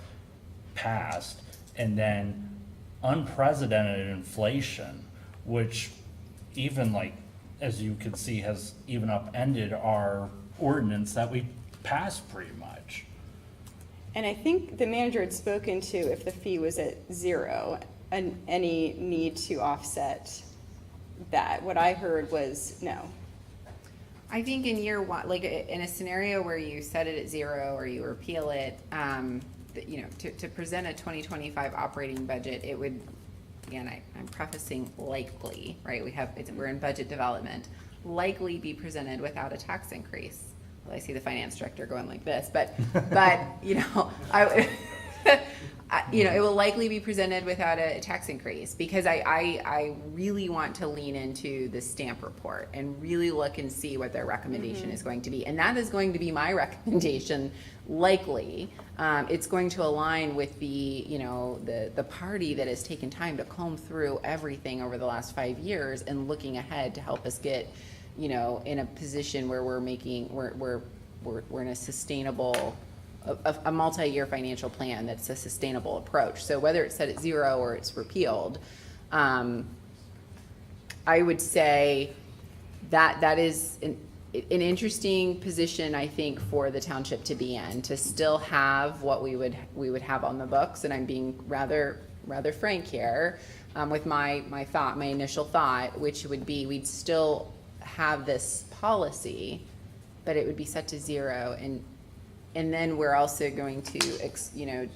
passed, and then unprecedented inflation, which even like, as you can see, has even upended our ordinance that we passed pretty much. And I think the manager had spoken to if the fee was at zero and any need to offset that. What I heard was no. I think in year one, like in a scenario where you set it at zero or you repeal it, to present a 2025 operating budget, it would, again, I'm prefacing likely, right? We're in budget development, likely be presented without a tax increase. Well, I see the finance director going like this, but it will likely be presented without a tax increase, because I really want to lean into the stamp report and really look and see what their recommendation is going to be. And that is going to be my recommendation, likely. It's going to align with the party that has taken time to comb through everything over the last 5 years and looking ahead to help us get, in a position where we're in a sustainable, a multi-year financial plan that's a sustainable approach. So whether it's set at zero or it's repealed, I would say that is an interesting position, I think, for the township to be in, to still have what we would have on the books. And I'm being rather frank here with my initial thought, which would be we'd still have this policy, but it would be set to zero. And then we're also going to,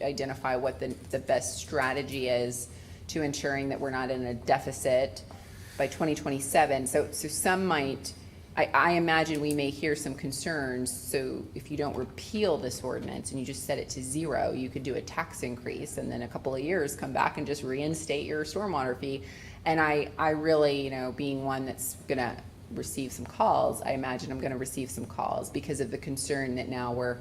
identify what the best strategy is to ensuring that we're not in a deficit by 2027. So some might, I imagine we may hear some concerns. So if you don't repeal this ordinance and you just set it to zero, you could do a tax increase and then a couple of years come back and just reinstate your stormwater fee. And I really, being one that's gonna receive some calls, I imagine I'm gonna receive some calls because of the concern that now we're,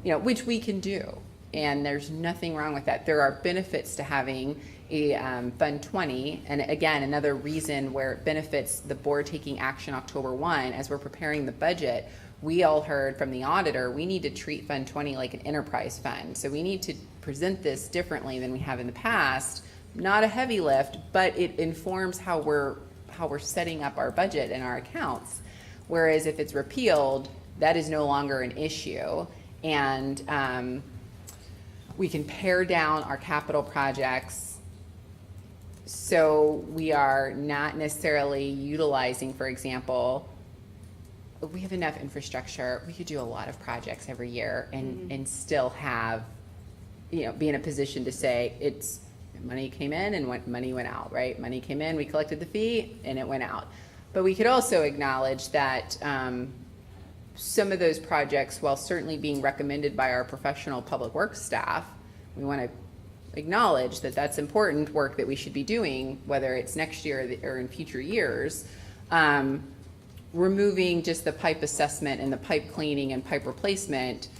which we can do. And there's nothing wrong with that. There are benefits to having a Fund 20. And again, another reason where it benefits the board taking action October 1, as we're preparing the budget, we all heard from the auditor, we need to treat Fund 20 like an enterprise fund. So we need to present this differently than we have in the past. Not a heavy lift, but it informs how we're setting up our budget and our accounts. Whereas if it's repealed, that is no longer an issue. And we can pare down our capital projects, so we are not necessarily utilizing, for example, we have enough infrastructure, we could do a lot of projects every year and still have, be in a position to say it's money came in and money went out, right? Money came in, we collected the fee, and it went out. But we could also acknowledge that some of those projects, while certainly being recommended by our professional public works staff, we want to acknowledge that that's important work that we should be doing, whether it's next year or in future years. Removing just the pipe assessment and the pipe cleaning and pipe replacement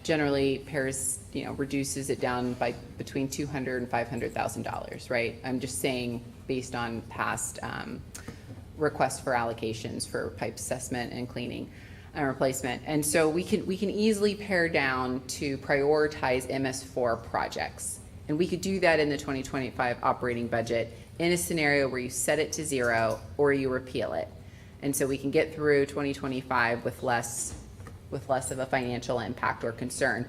generally reduces it down by between $200,000 and $500,000, right? I'm just saying based on past requests for allocations for pipe assessment and cleaning and replacement. And so we can easily pare down to prioritize MS4 projects. And we could do that in the 2025 operating budget in a scenario where you set it to zero or you repeal it. And so we can get through 2025 with less of a financial impact or concern,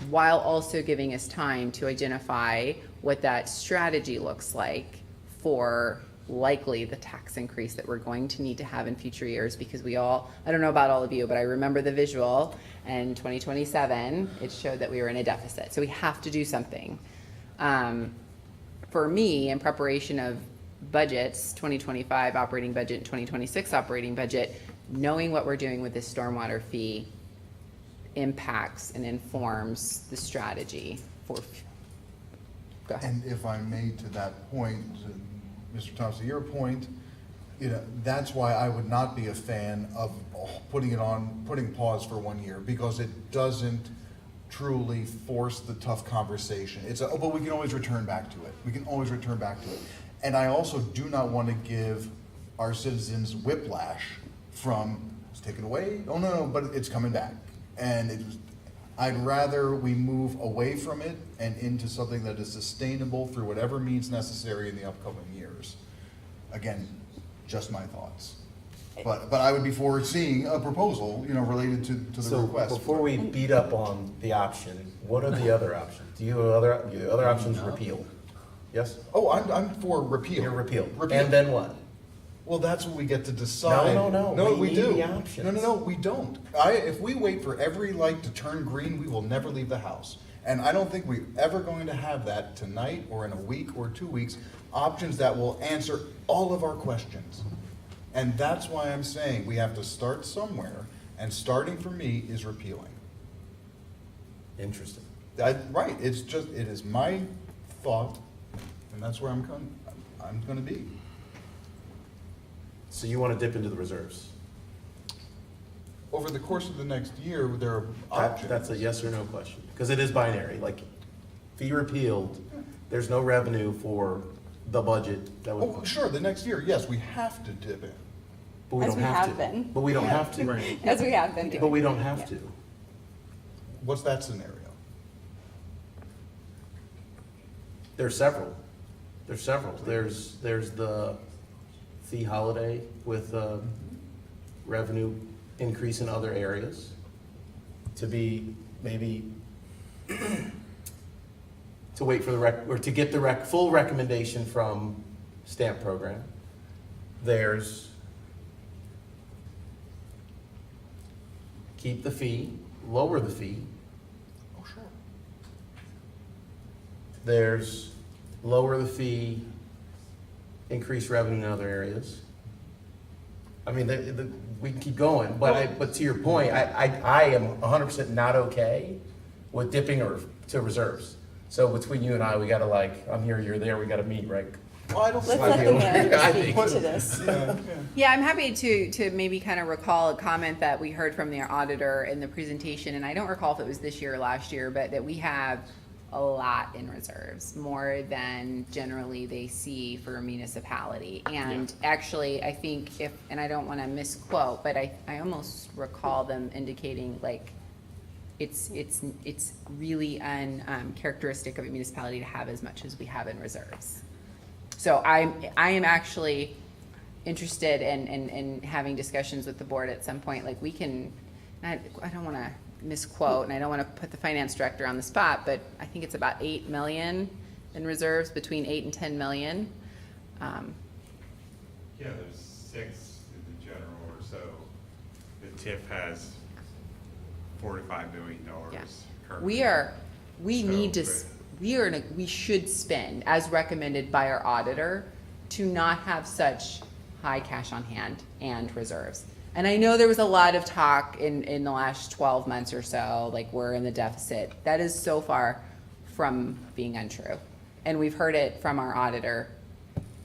while also giving us time to identify what that strategy looks like for likely the tax increase that we're going to need to have in future years, because I don't know about all of you, but I remember the visual in 2027, it showed that we were in a deficit. So we have to do something. For me, in preparation of budgets, 2025 operating budget and 2026 operating budget, knowing what we're doing with this stormwater fee impacts and informs the strategy for. Go ahead. And if I may, to that point, Mr. Thompson, your point, that's why I would not be a fan of putting pause for 1 year, because it doesn't truly force the tough conversation. But we can always return back to it. We can always return back to it. And I also do not want to give our citizens whiplash from, it's taken away, oh no, but it's coming back. And I'd rather we move away from it and into something that is sustainable through whatever means necessary in the upcoming years. Again, just my thoughts. But I would be for seeing a proposal, related to the So request. before we beat up on the option, what are the other options? Do you have other options repeal? Yes? Oh, I'm for repeal. You're repeal. Repeal. And then what? Well, that's what we get to decide. No. No, We we need do. the options. No, we don't. If we wait for every light to turn green, we will never leave the house. And I don't think we're ever going to have that tonight or in a week or 2 weeks, options that will answer all of our questions. And that's why I'm saying we have to start somewhere, and starting for me is repealing. Interesting. Right, it is my thought, and that's where I'm going to be. So you want to dip into the reserves? Over the course of the next year, there are options. That's a yes or no question, because it is binary, like, fee repealed, there's no revenue for the budget that would. Oh, sure, the next year, yes, we have to dip in. But we As don't we have have to. been. But we don't have to. As we have been doing. But we don't have to. What's that scenario? There's several. There's the fee holiday with revenue increase in other areas to be maybe to wait for or to get the full recommendation from stamp program. There's keep the fee, lower the fee. Oh, sure. There's lower the fee, increase revenue in other areas. I mean, we can keep going, but to your point, I am 100% not okay with dipping to reserves. So between you and I, we gotta I'm here, you're there, we gotta meet, right? Well, I don't Let's let the mayor speak think- to this. Yeah, I'm happy to maybe kind of recall a comment that we heard from the auditor in the presentation, and I don't recall if it was this year or last year, but that we have a lot in reserves, more than generally they see for a municipality. And actually, I think and I don't want to misquote, but I almost recall them indicating it's really characteristic of a municipality to have as much as we have in reserves. So I am actually interested in having discussions with the board at some point. Like we can, I don't want to misquote, and I don't want to put the finance director on the spot, but I think it's about 8 million in reserves, between 8 and 10 million. Yeah, there's 6 in the general, or so. The TIF has $4 to $5 million currently. We should spend, as recommended by our auditor, to not have such high cash on hand and reserves. And I know there was a lot of talk in the last 12 months or so, like we're in the deficit. That is so far from being untrue. And we've heard it from our auditor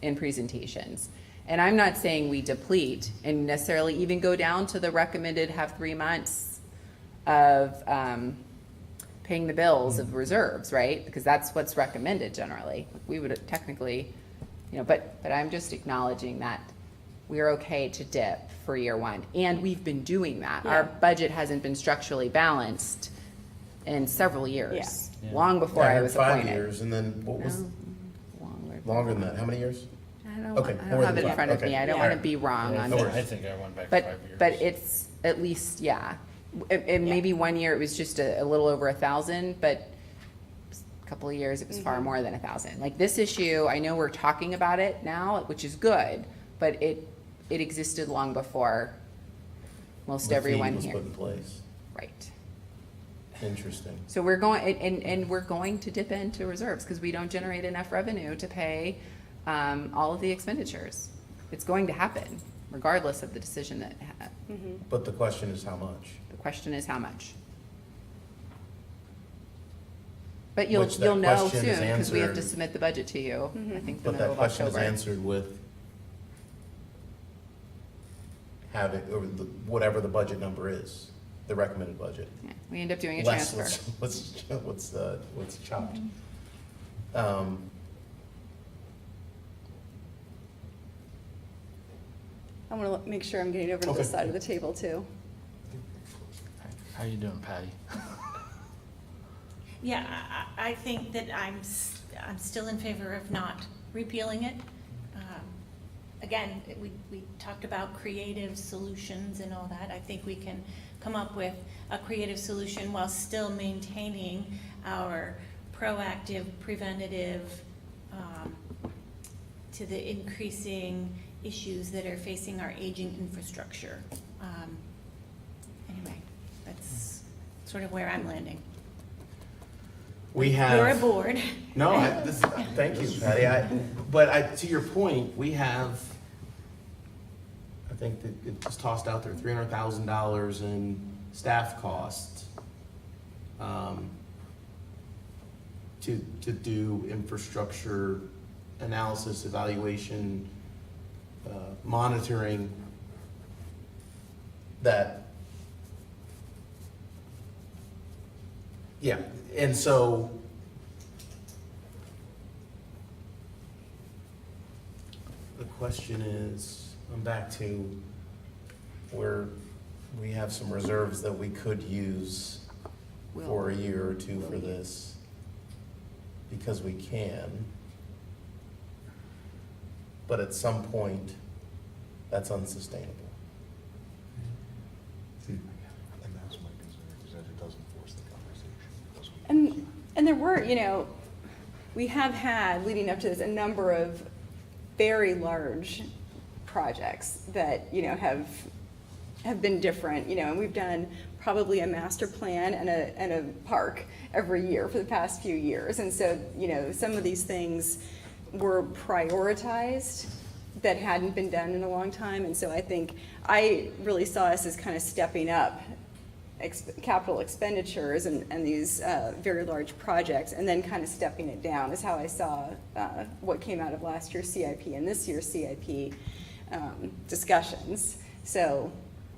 in presentations. And I'm not saying we deplete and necessarily even go down to the recommended have 3 months of paying the bills of reserves, right? Because that's what's recommended generally. We would technically, but I'm just acknowledging that we're okay to dip for year one. And we've been doing that. Yeah. Our budget hasn't been structurally balanced in several years, Yeah. long before I was 5 appointed. years, and then what was longer than that? How many years? I don't Okay, I more don't have than it in 5. front of Okay. me. I don't Yeah. want to be wrong on No that. worries. I think I went back But 5 years. but it's at least, yeah. And maybe 1 year it was just a little over 1,000, but a couple of years it was far more than 1,000. Like this issue, I know we're talking about it now, which is good, but it existed long before most everyone The fee here. was put in place. Right. Interesting. So we're going, and we're going to dip into reserves because we don't generate enough revenue to pay all of the expenditures. It's going to happen regardless of the decision that, But the question is how much? the question is how much. But you'll Which that know question soon is because we have to answered- submit the budget to you, I think the But middle that of question is October. answered with have it over whatever the budget number is, the recommended budget. Yeah, we end up doing a Less transfer. what's chopped. I want to make sure I'm getting over to Okay. this side of the table too. How you doing, Patty? Yeah, I think that I'm still in favor of not repealing it. Again, we talked about creative solutions and all that. I think we can come up with a creative solution while still maintaining our proactive, preventative, to the increasing issues that are facing our aging infrastructure. Anyway, that's sort of where I'm landing. We have. You're aboard. No, thank you, Patty. But to your point, we have, I think that it was tossed out there, $300,000 in staff costs to do infrastructure analysis, evaluation, monitoring that. Yeah, and so the question is, I'm back to where we have some reserves that we could use for a year or two for this, because we can. But at some point, that's unsustainable. And that's my concern, is that it doesn't force the conversation. And there were, we have had, leading up to this, a number of very large projects that, have been different, and we've done probably a master plan and a park every year for the past few years. And so, some of these things were prioritized that hadn't been done in a long time. And so I think I really saw us as kind of stepping up capital expenditures and these very large projects, and then kind of stepping it down is how I saw what came out of last year's CIP and this year's CIP discussions. So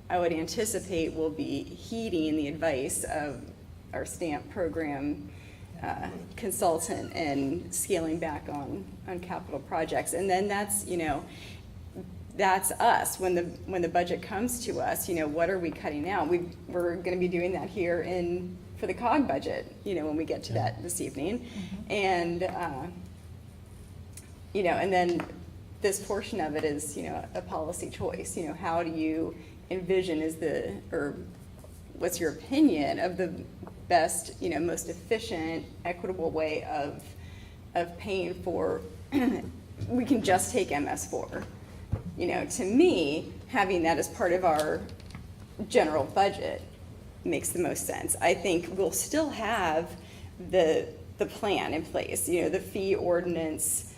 I would anticipate we'll be heeding the advice of our STAMP program consultant and scaling back on capital projects. And then that's, that's us. When the budget comes to us, what are we cutting out? We're going to be doing that here for the COG budget, when we get to that this evening. And, and then this portion of it is, a policy choice. How do you envision or what's your opinion of the best, most efficient, equitable way of paying for, we can just take MS4. To me, having that as part of our general budget makes the most sense. I think we'll still have the plan in place, the fee ordinance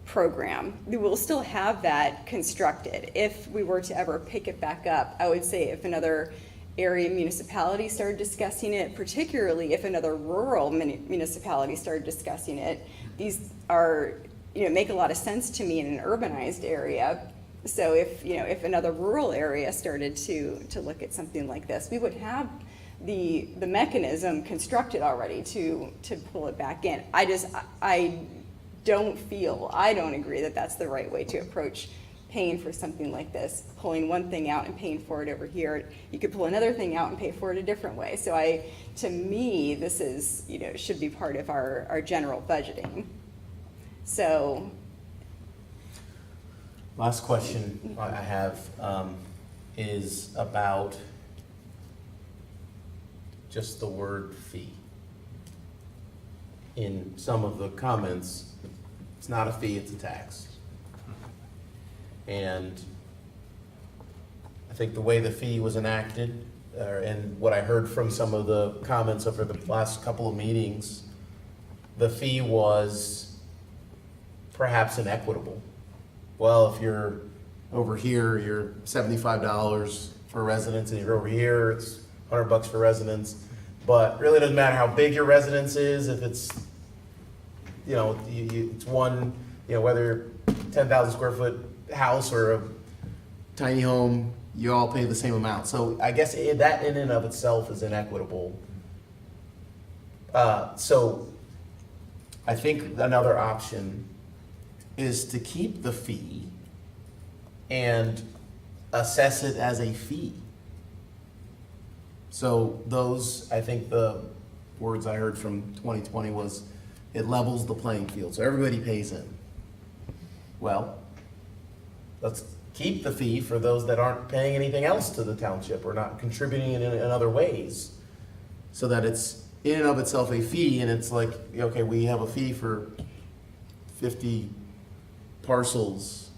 program. We will still have that constructed. If we were to ever pick it back up, I would say if another area municipality started discussing it, particularly if another rural municipality started discussing it, these are, make a lot of sense to me in an urbanized area. So if another rural area started to look at something like this, we would have the mechanism constructed already to pull it back in. I don't agree that that's the right way to approach paying for something like this, pulling one thing out and paying for it over here. You could pull another thing out and pay for it a different way. So to me, this is, should be part of our general budgeting. So. Last question I have is about just the word fee. In some of the comments, it's not a fee, it's a tax. And I think the way the fee was enacted, and what I heard from some of the comments over the last couple of meetings, the fee was perhaps inequitable. Well, if you're over here, you're $75 for residents, and you're over here, it's $100 for residents. But really doesn't matter how big your residence is, if it's, it's one, whether 10,000 square foot house or a tiny home, you all pay the same amount. So I guess that in and of itself is inequitable. So I think another option is to keep the fee and assess it as a fee. So those, I think the words I heard from 2020 was, it levels the playing field, so everybody pays in. Well, let's keep the fee for those that aren't paying anything else to the township or not contributing in other ways, so that it's in and of itself a fee, and it's like, okay, we have a fee for 50 parcels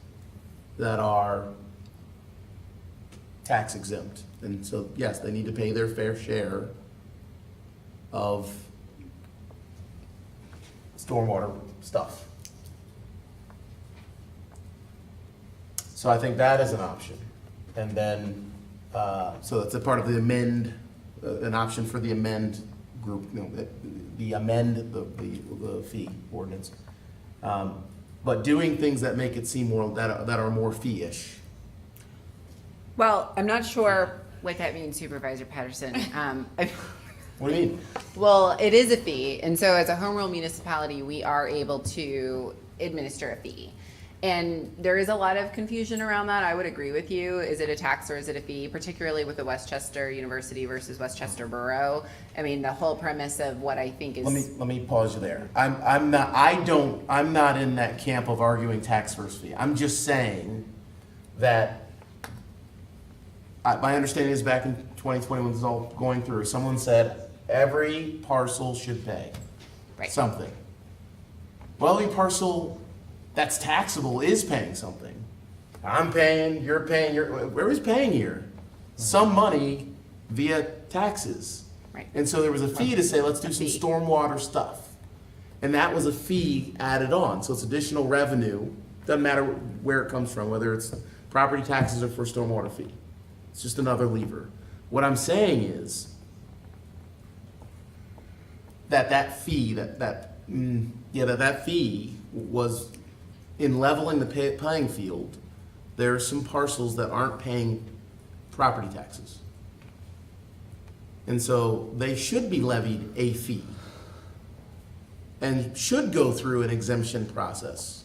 that are tax exempt. And so, yes, they need to pay their fair share of stormwater stuff. So I think that is an option. And then, so that's a part of the amend, an option for the amend group, the amend the fee ordinance. But doing things that make it seem more, that are more fee-ish. Well, I'm not sure what that means, Supervisor Patterson. What do you mean? Well, it is a fee, and so as a home rule municipality, we are able to administer a fee. And there is a lot of confusion around that. I would agree with you. Is it a tax or is it a fee? Particularly with the Westchester University versus Westchester Borough. I mean, the whole premise of what I think is. Let me pause you there. I'm not in that camp of arguing tax versus fee. I'm just saying that my understanding is back in 2020 when this was all going through, someone said every parcel should pay something. Well, every parcel that's taxable is paying something. I'm paying, you're paying, everybody's paying here. Some money via taxes. Right. And so there was a fee to say, let's do some stormwater stuff. And that was a fee added on. So it's additional revenue. Doesn't matter where it comes from, whether it's property taxes or for stormwater fee. It's just another lever. What I'm saying is that fee, that fee was in leveling the playing field. There are some parcels that aren't paying property taxes. And so they should be levied a fee and should go through an exemption process.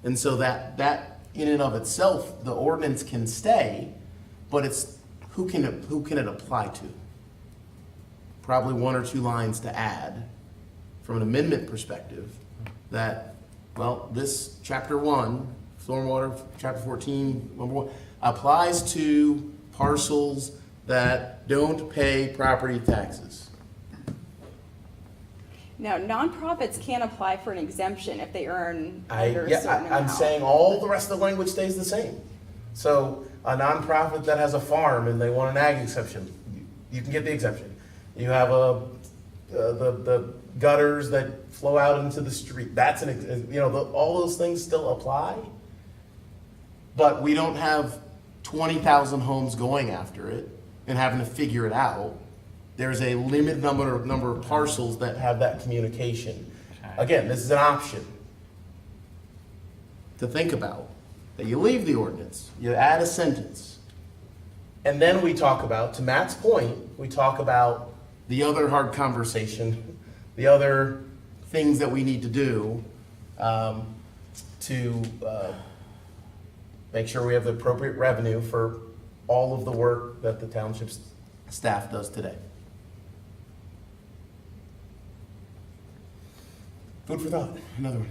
And so that in and of itself, the ordinance can stay, but it's who can it apply to? Probably one or two lines to add from an amendment perspective that, well, this chapter 1, stormwater, chapter 14, number 1, applies to parcels that don't pay property taxes. Now, nonprofits can apply for an exemption if they earn under a certain amount. I'm saying all the rest of the language stays the same. So a nonprofit that has a farm and they want an ag exception, you can get the exemption. You have the gutters that flow out into the street. That's all those things still apply. But we don't have 20,000 homes going after it and having to figure it out. There's a limited number of parcels that have that communication. Again, this is an option to think about. That you leave the ordinance, you add a sentence, and then we talk about, to Matt's point, we talk about the other hard conversation, the other things that we need to do to make sure we have the appropriate revenue for all of the work that the township's staff does today. Food for thought, another one.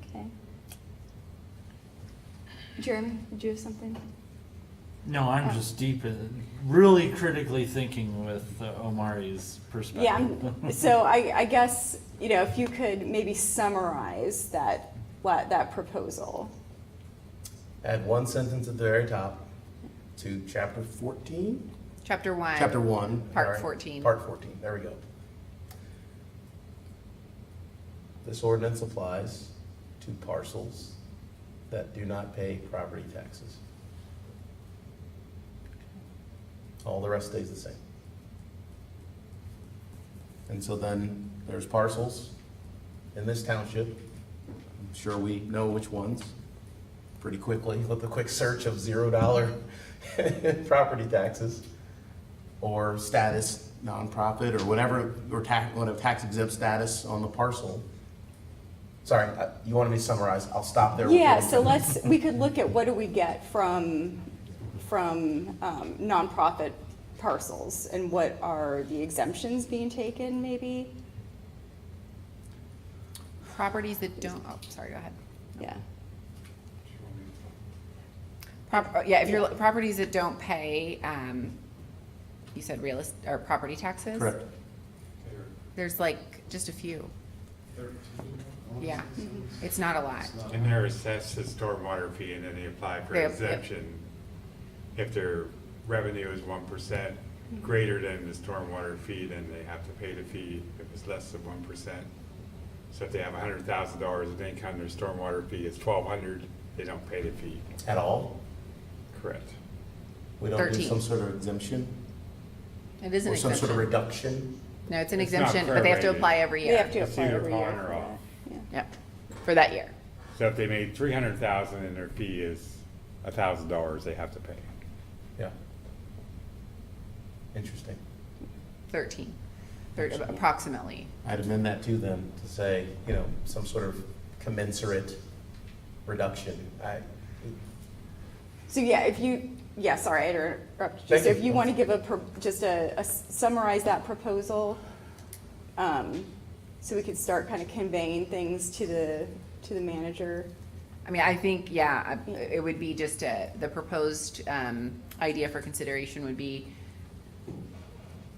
Okay. Jeremy, did you have something? No, I'm just really critically thinking with Omari's perspective. Yeah, so I guess, if you could maybe summarize that proposal. Add one sentence at the very top to chapter 14? Chapter 1. Chapter 1. Part all right. 14. Part 14, there we go. This ordinance applies to parcels that do not pay property taxes. All the rest stays the same. And so then there's parcels in this township, I'm sure we know which ones, pretty quickly with a quick search of $0 property taxes or status nonprofit or whatever, or tax exempt status on the parcel. Sorry, you wanted me to summarize. I'll stop there. Yeah, so we could look at what do we get from nonprofit parcels and what are the exemptions being taken, maybe? Properties that don't, oh, sorry, go ahead. Yeah. Yeah, if you're, properties that don't pay, you said or property taxes? Correct. There's like just a few. Yeah, it's not a lot. And they're assessed a stormwater fee, and then they apply for exemption. If their revenue is 1% greater than the stormwater fee, then they have to pay the fee if it's less than 1%. So if they have $100,000 of income, their stormwater fee is $1,200, they don't pay the fee. At all? Correct. We don't do 13. some sort of exemption? It is an Or some exemption. sort of reduction? No, it's an It's not exemption, but they have to prorated. apply every They year. have to It's apply either every on year. or for off. that. Yeah. Yep, for that year. So if they made $300,000 and their fee is $1,000, they have to pay. Yeah. Interesting. 13, approximately. I'd amend that too then to say, some sort of commensurate reduction. So yeah, sorry, I interrupted you. Thank So you. if you want to give summarize that proposal, so we could start kind of conveying things to the manager. I mean, I think, yeah, it would be just the proposed idea for consideration would be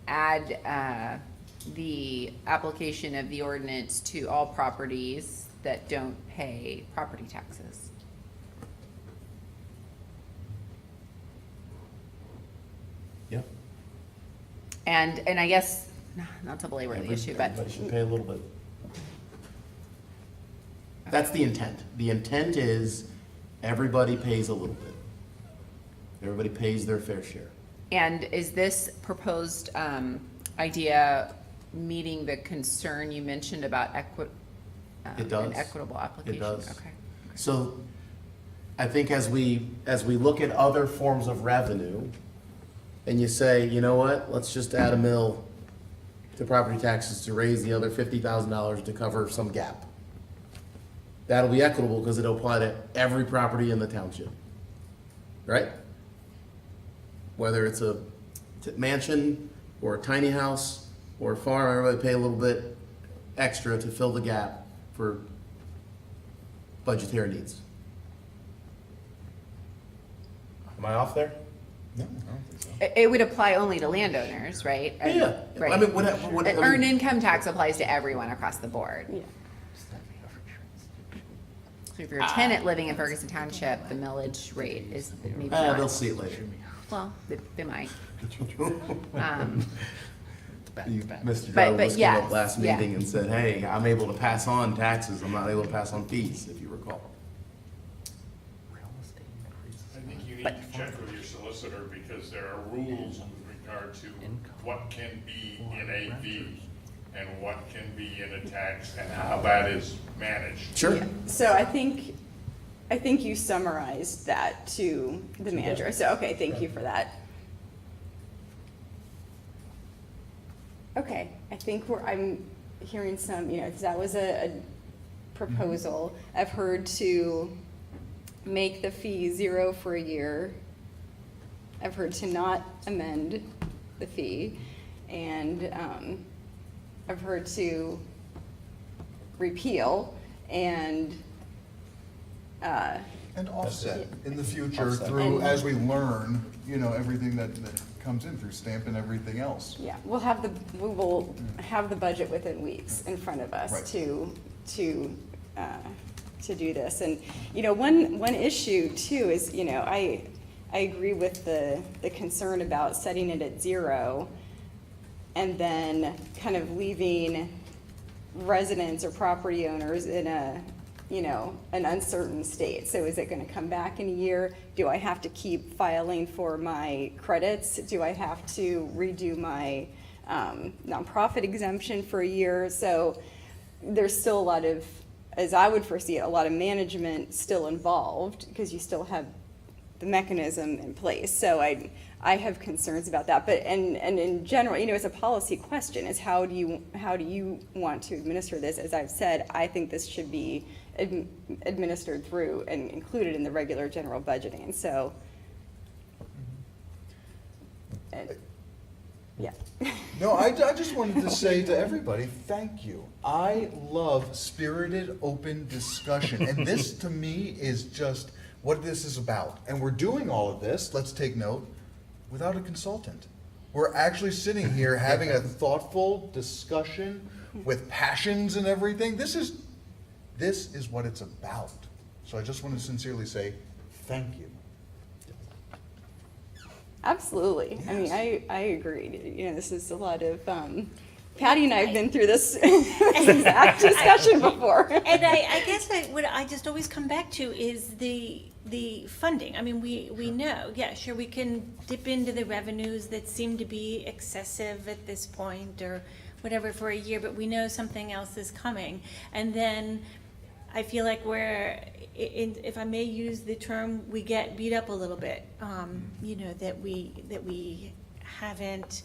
add the application of the ordinance to all properties that don't pay property taxes. Yeah. And I guess, not to belabor the issue, but Everybody should pay a little bit. That's the intent. The intent is everybody pays a little bit. Everybody pays their fair share. and is this proposed idea meeting the concern you mentioned about It does. an equitable application? It does. Okay. So I think as we look at other forms of revenue, and you say, you know what, let's just add a mill to property taxes to raise the other $50,000 to cover some gap. That'll be equitable because it'll apply to every property in the township, right? Whether it's a mansion or a tiny house or a farm, everybody pay a little bit extra to fill the gap for budgetary needs. Am I off there? No, I don't think so. It would apply only to landowners, right? Yeah. Right. I mean, Earned income tax applies to everyone across the board. Yeah. So if you're a tenant living in Ferguson Township, the millage rate is maybe They'll not. see it later. Well, they might. Mr. But Jarvis came yes, up last yeah. meeting and said, hey, I'm able to pass on taxes, I'm not able to pass on fees, if you recall. I think you need to check with your solicitor because there are rules with regard to what can be in a fee and what can be in a tax and how that is managed. Sure. So I think you summarized that to the manager. So, okay, thank you for that. Okay, I think I'm hearing some, because that was a proposal. I've heard to make the fee 0 for a year. I've heard to not amend the fee. And I've heard to repeal and offset in the future Offset. through, as we learn, everything that comes in through stamp and everything else. yeah, we will have the budget within weeks in front of us Right. to do this. And, one issue too is, I agree with the concern about setting it at 0 and then kind of leaving residents or property owners in an uncertain state. So is it gonna come back in a year? Do I have to keep filing for my credits? Do I have to redo my nonprofit exemption for a year? So there's still a lot of as I would foresee it, a lot of management still involved, because you still have the mechanism in place. So I have concerns about that. But and in general, it's a policy question, is how do you want to administer this? As I've said, I think this should be administered through and included in the regular general budgeting. So yeah. No, I just wanted to say to everybody, thank you. I love spirited, open discussion. And this, to me, is just what this is about. And we're doing all of this, let's take note, without a consultant. We're actually sitting here having a thoughtful discussion with passions and everything. This is what it's about. So I just want to sincerely say thank you. Absolutely. Yes. I mean, I agree. This is a lot of, Patty and I have been through this exact discussion before. And I guess what I just always come back to is the funding. I mean, we know, yeah, sure, we can dip into the revenues that seem to be excessive at this point or whatever for a year, but we know something else is coming. And then I feel like if I may use the term, we get beat up a little bit, that we haven't,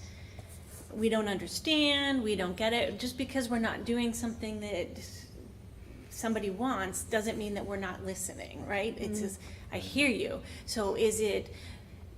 we don't understand, we don't get it. Just because we're not doing something that somebody wants doesn't mean that we're not listening, right? It's just, I hear you. So is it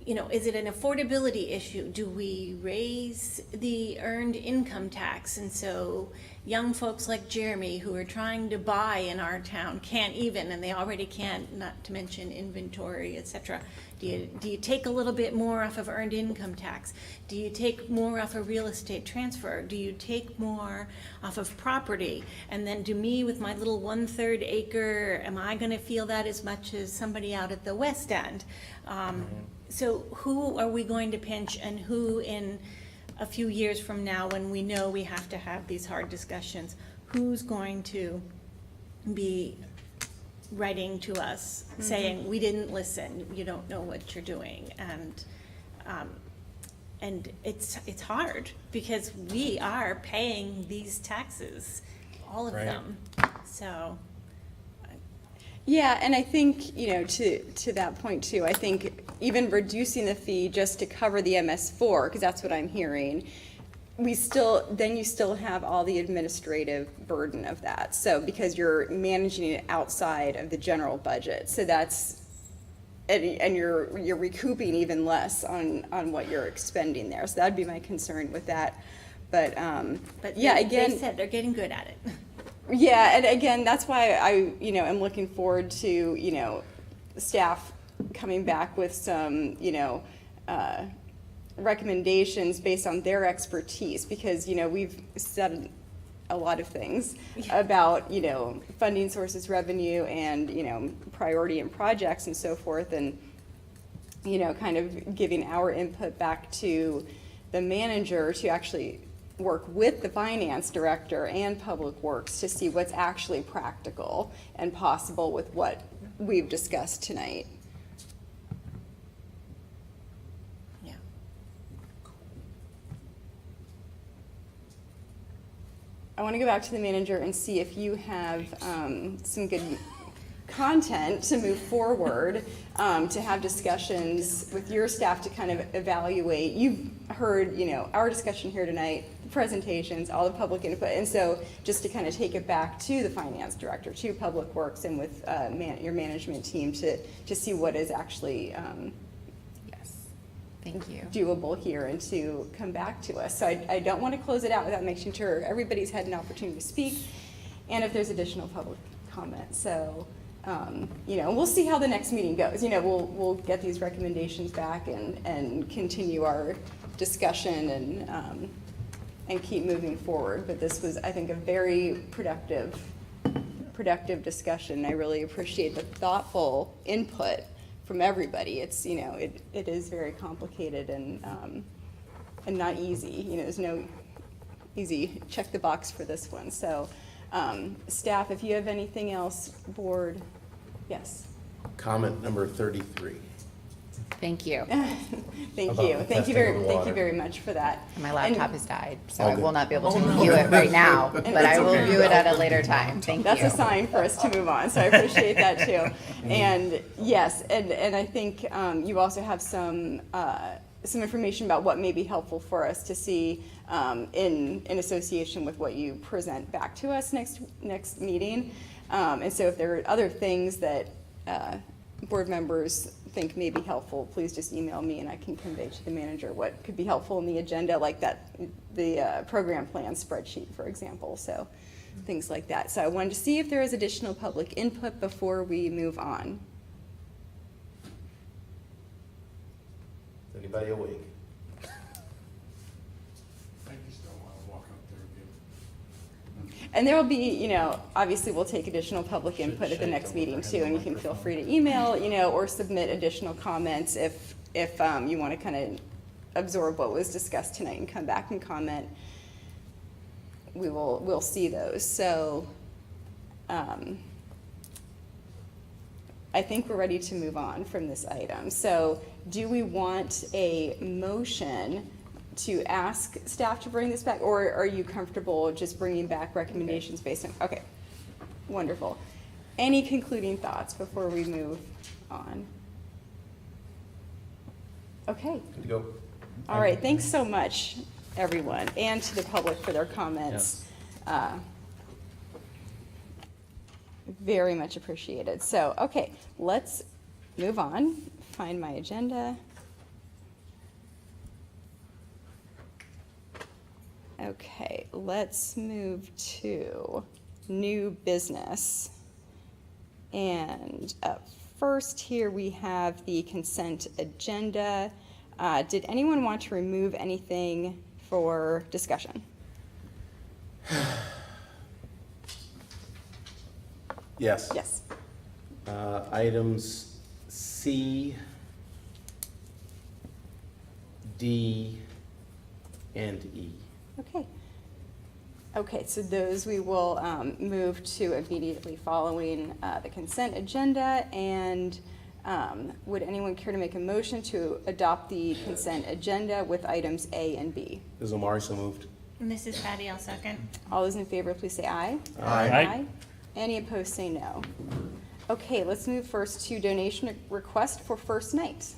an affordability issue? Do we raise the earned income tax? And so young folks like Jeremy who are trying to buy in our town can't even, and they already can't, not to mention inventory, etc. Do you take a little bit more off of earned income tax? Do you take more off of real estate transfer? Do you take more off of property? And then do me with my little 1/3 acre, am I gonna feel that as much as somebody out at the West End? So who are we going to pinch, and who in a few years from now, when we know we have to have these hard discussions, who's going to be writing to us saying, we didn't listen, you don't know what you're doing? And it's hard because we are paying these taxes, all of them. So. Yeah, and I think, to that point too, I think even reducing the fee just to cover the MS4, because that's what I'm hearing, you still have all the administrative burden of that. So because you're managing it outside of the general budget, so that's, and you're recouping even less on what you're expending there. So that'd be my concern with that. But yeah, again, they said they're getting good at it. Yeah, and again, that's why I, am looking forward to, staff coming back with some, recommendations based on their expertise, because, we've said a lot of things about, funding sources, revenue, and, priority in projects and so forth, and, kind of giving our input back to the manager to actually work with the finance director and public works to see what's actually practical and possible with what we've discussed tonight. Yeah. I want to go back to the manager and see if you have some good content to move forward, to have discussions with your staff to kind of evaluate. You've heard, our discussion here tonight, presentations, all the public input, and so just to kind of take it back to the finance director, to public works, and with your management team to see what is actually Thank you. doable here, and to come back to us. So I don't want to close it out without making sure everybody's had an opportunity to speak, and if there's additional public comment. So we'll see how the next meeting goes. We'll get these recommendations back and continue our discussion and keep moving forward. But this was, I think, a very productive discussion. I really appreciate the thoughtful input from everybody. It's, it is very complicated and not easy. There's no easy check the box for this one. So staff, if you have anything else, board, yes. Comment number 33. Thank you. Thank you. Thank you very much for that. My laptop has died, so Oh, I good. will not be able to view it right now, but I will view it at a later time. Thank you. That's a sign for us to move on, so I appreciate that too. And yes, and I think you also have some information about what may be helpful for us to see in association with what you present back to us next meeting. And so if there are other things that board members think may be helpful, please just email me and I can convey to the manager what could be helpful in the agenda, like the program plan spreadsheet, for example. So things like that. So I wanted to see if there is additional public input before we move on. Is anybody awake? And there will be, obviously we'll take additional public input at the next meeting too, and you can feel free to email, or submit additional comments if you want to kind of absorb what was discussed tonight and come back and comment. We'll see those. So I think we're ready to move on from this item. So do we want a motion to ask staff to bring this back, or are you comfortable just bringing back recommendations based on, okay, wonderful. Any concluding thoughts before we move on? Okay. Good to go. All right, thanks so much, everyone, and to the public for their comments. Very much appreciated. So, okay, let's move on. Find my agenda. Okay, let's move to new business. And up first here we have the consent agenda. Did anyone want to remove anything for discussion? Yes. Yes. Items C, D, and E. Okay. Okay, so those we will move to immediately following the consent agenda. And would anyone care to make a motion to adopt the consent agenda with items A and B? Is Omari so moved? And this is Patty, I'll second. All those in favor, please say aye. Aye. Aye. Any opposed, say no. Okay, let's move first to donation request for first night.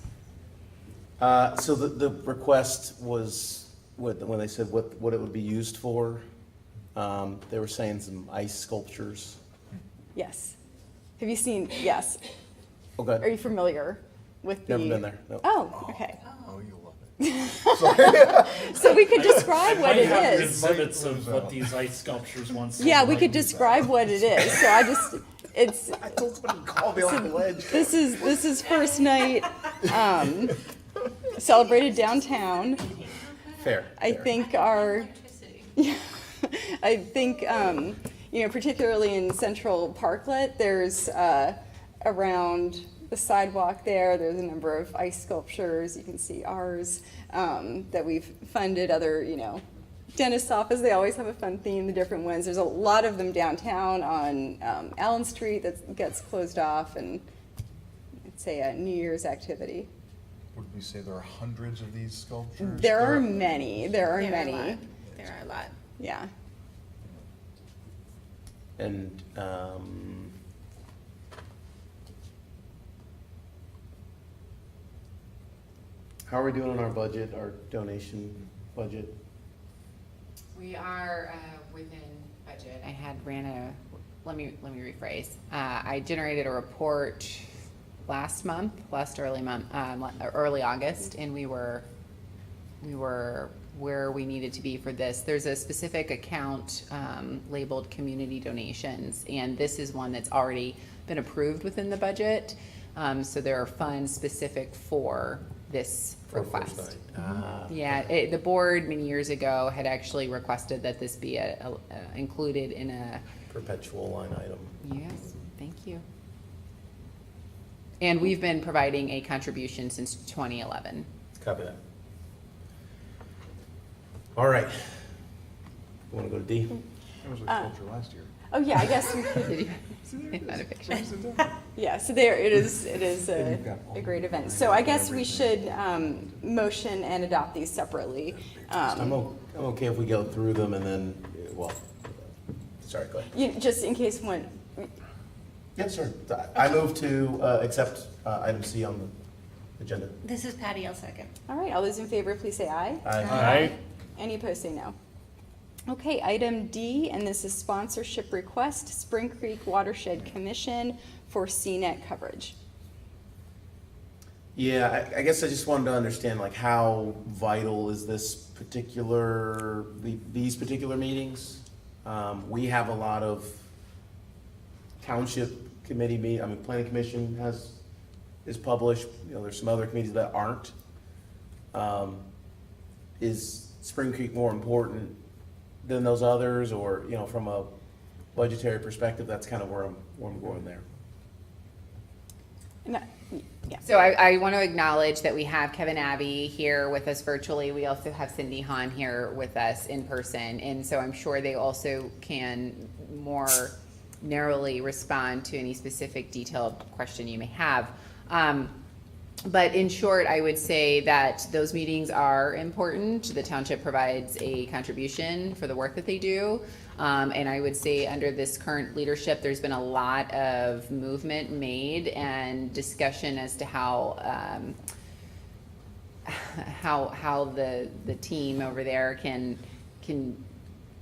So the request was, when they said what it would be used for, they were saying some ice sculptures. Yes. Have you seen, yes. Okay. Are you familiar with the? Never been there, no. Oh, okay. Oh, you love it. So we could describe what it have is. exhibits of what these ice sculptures once. Yeah, we could describe what it is. So it's. I told somebody to call me off the ledge. This is first night, celebrated downtown. Fair. I think I think, particularly in Central Parklet, there's around the sidewalk there's a number of ice sculptures. You can see ours that we've funded. Other, dentist's office, they always have a fun theme, the different ones. There's a lot of them downtown on Allen Street that gets closed off, and it's a New Year's activity. Would we say there are hundreds of these sculptures? There are many. There are a lot. Yeah. And how are we doing on our budget, our donation budget? We are within budget. I had let me rephrase. I generated a report last early August, and we were where we needed to be for this. There's a specific account labeled community donations, and this is one that's already been approved within the budget. So there are funds specific for this request. Yeah, the board many years ago had actually requested that this be included in a Perpetual line item. Yes, thank you. And we've been providing a contribution since 2011. Copy that. All right. Want to go to D? That was a sculpture last year. Oh, yeah, I guess we could. Did you? Not a picture. Yeah, so there, it is a great event. So I guess we should motion and adopt these separately. I'm okay if we go through them and then, well, sorry, go ahead. Just in case one, Yes, sir. I move to accept item C on the agenda. This is Patty, I'll second. all right, all those in favor, please say aye. Aye. Any opposed, say no. Okay, item D, and this is sponsorship request, Spring Creek Watershed Commission for CNET coverage. Yeah, I guess I just wanted to understand, like, how vital is this these particular meetings? We have a lot of township committee planning commission is published, there's some other committees that aren't. Is Spring Creek more important than those others, or, from a budgetary perspective, that's kind of where I'm going there. Yeah. So I want to acknowledge that we have Kevin Abbey here with us virtually. We also have Cindy Hahn here with us in person. And so I'm sure they also can more narrowly respond to any specific detailed question you may have. But in short, I would say that those meetings are important. The township provides a contribution for the work that they do. And I would say under this current leadership, there's been a lot of movement made and discussion as to how the team over there can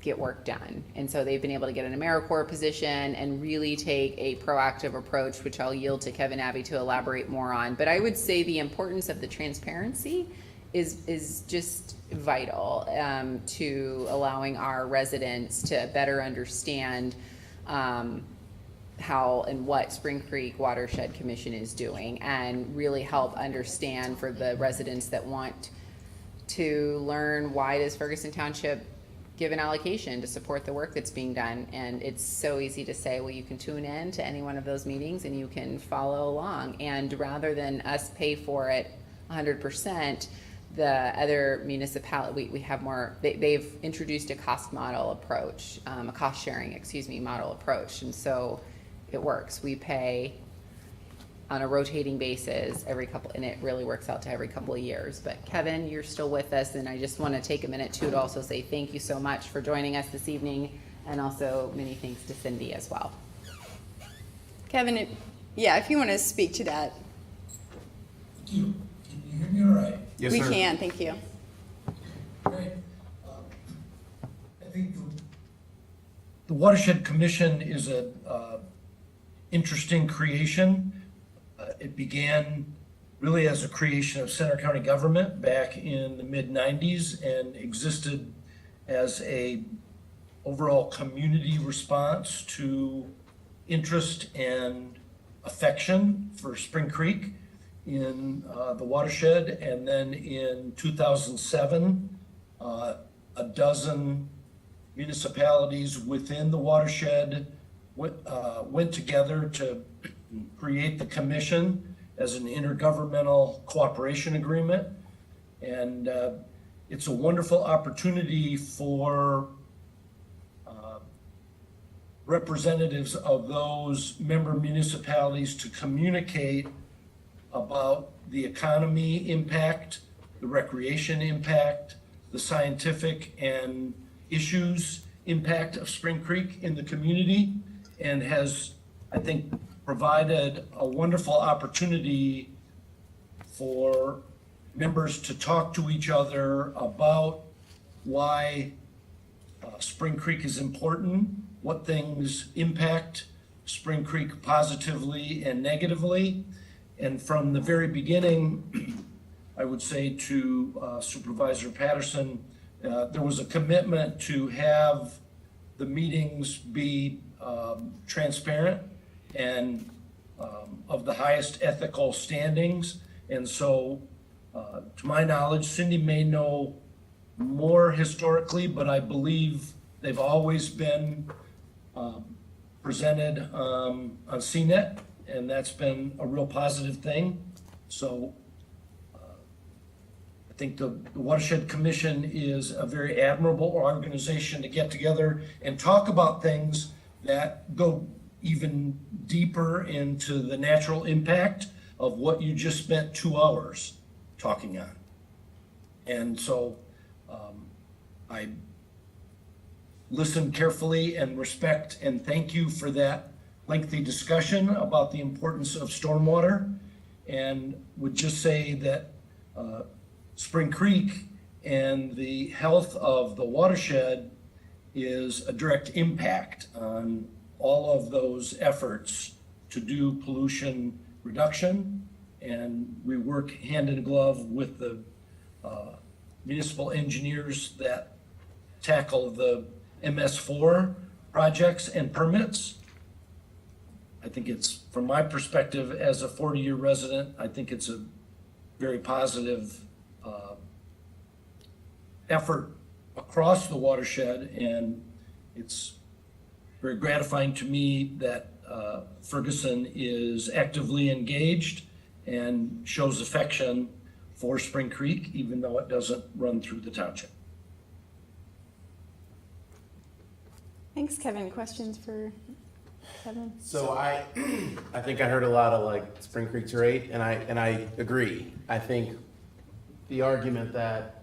get work done. And so they've been able to get an AmeriCorps position and really take a proactive approach, which I'll yield to Kevin Abbey to elaborate more on. But I would say the importance of the transparency is just vital to allowing our residents to better understand how and what Spring Creek Watershed Commission is doing, and really help understand for the residents that want to learn, why does Ferguson Township give an allocation to support the work that's being done. And it's so easy to say, well, you can tune in to any one of those meetings and you can follow along. And rather than us pay for it 100%, the other municipality, we have more, they've introduced a cost model approach, a cost sharing, model approach. And so it works. We pay on a rotating basis every couple, and it really works out to every couple of years. But Kevin, you're still with us, and I just want to take a minute too to also say thank you so much for joining us this evening, and also many thanks to Cindy as well. Kevin, if you want to speak to that. Can you hear me all right? Yes, we sir. can, thank you. Great. I think the Watershed Commission is a interesting creation. It began really as a creation of Center County government back in the mid-90s and existed as a overall community response to interest and affection for Spring Creek in the watershed. And then in 2007, a dozen municipalities within the watershed went together to create the commission as an intergovernmental cooperation agreement. And it's a wonderful opportunity for representatives of those member municipalities to communicate about the economy impact, the recreation impact, the scientific and issues impact of Spring Creek in the community, and has, I think, provided a wonderful opportunity for members to talk to each other about why Spring Creek is important, what things impact Spring Creek positively and negatively. And from the very beginning, I would say to Supervisor Patterson, there was a commitment to have the meetings be transparent and of the highest ethical standings. And so, to my knowledge, Cindy may know more historically, but I believe they've always been presented on CNET, and that's been a real positive thing. So I think the Watershed Commission is a very admirable organization to get together and talk about things that go even deeper into the natural impact of what you just spent 2 hours talking on. And so I listened carefully and respect and thank you for that lengthy discussion about the importance of stormwater, and would just say that Spring Creek and the health of the watershed is a direct impact on all of those efforts to do pollution reduction. And we work hand in glove with the municipal engineers that tackle the MS4 projects and permits. I think it's, from my perspective as a 40-year resident, I think it's a very positive effort across the watershed, and it's very gratifying to me that Ferguson is actively engaged and shows affection for Spring Creek, even though it doesn't run through the township. Thanks, Kevin. Questions for Kevin? So I think I heard a lot of like Spring Creek's great, and I agree. I think the argument that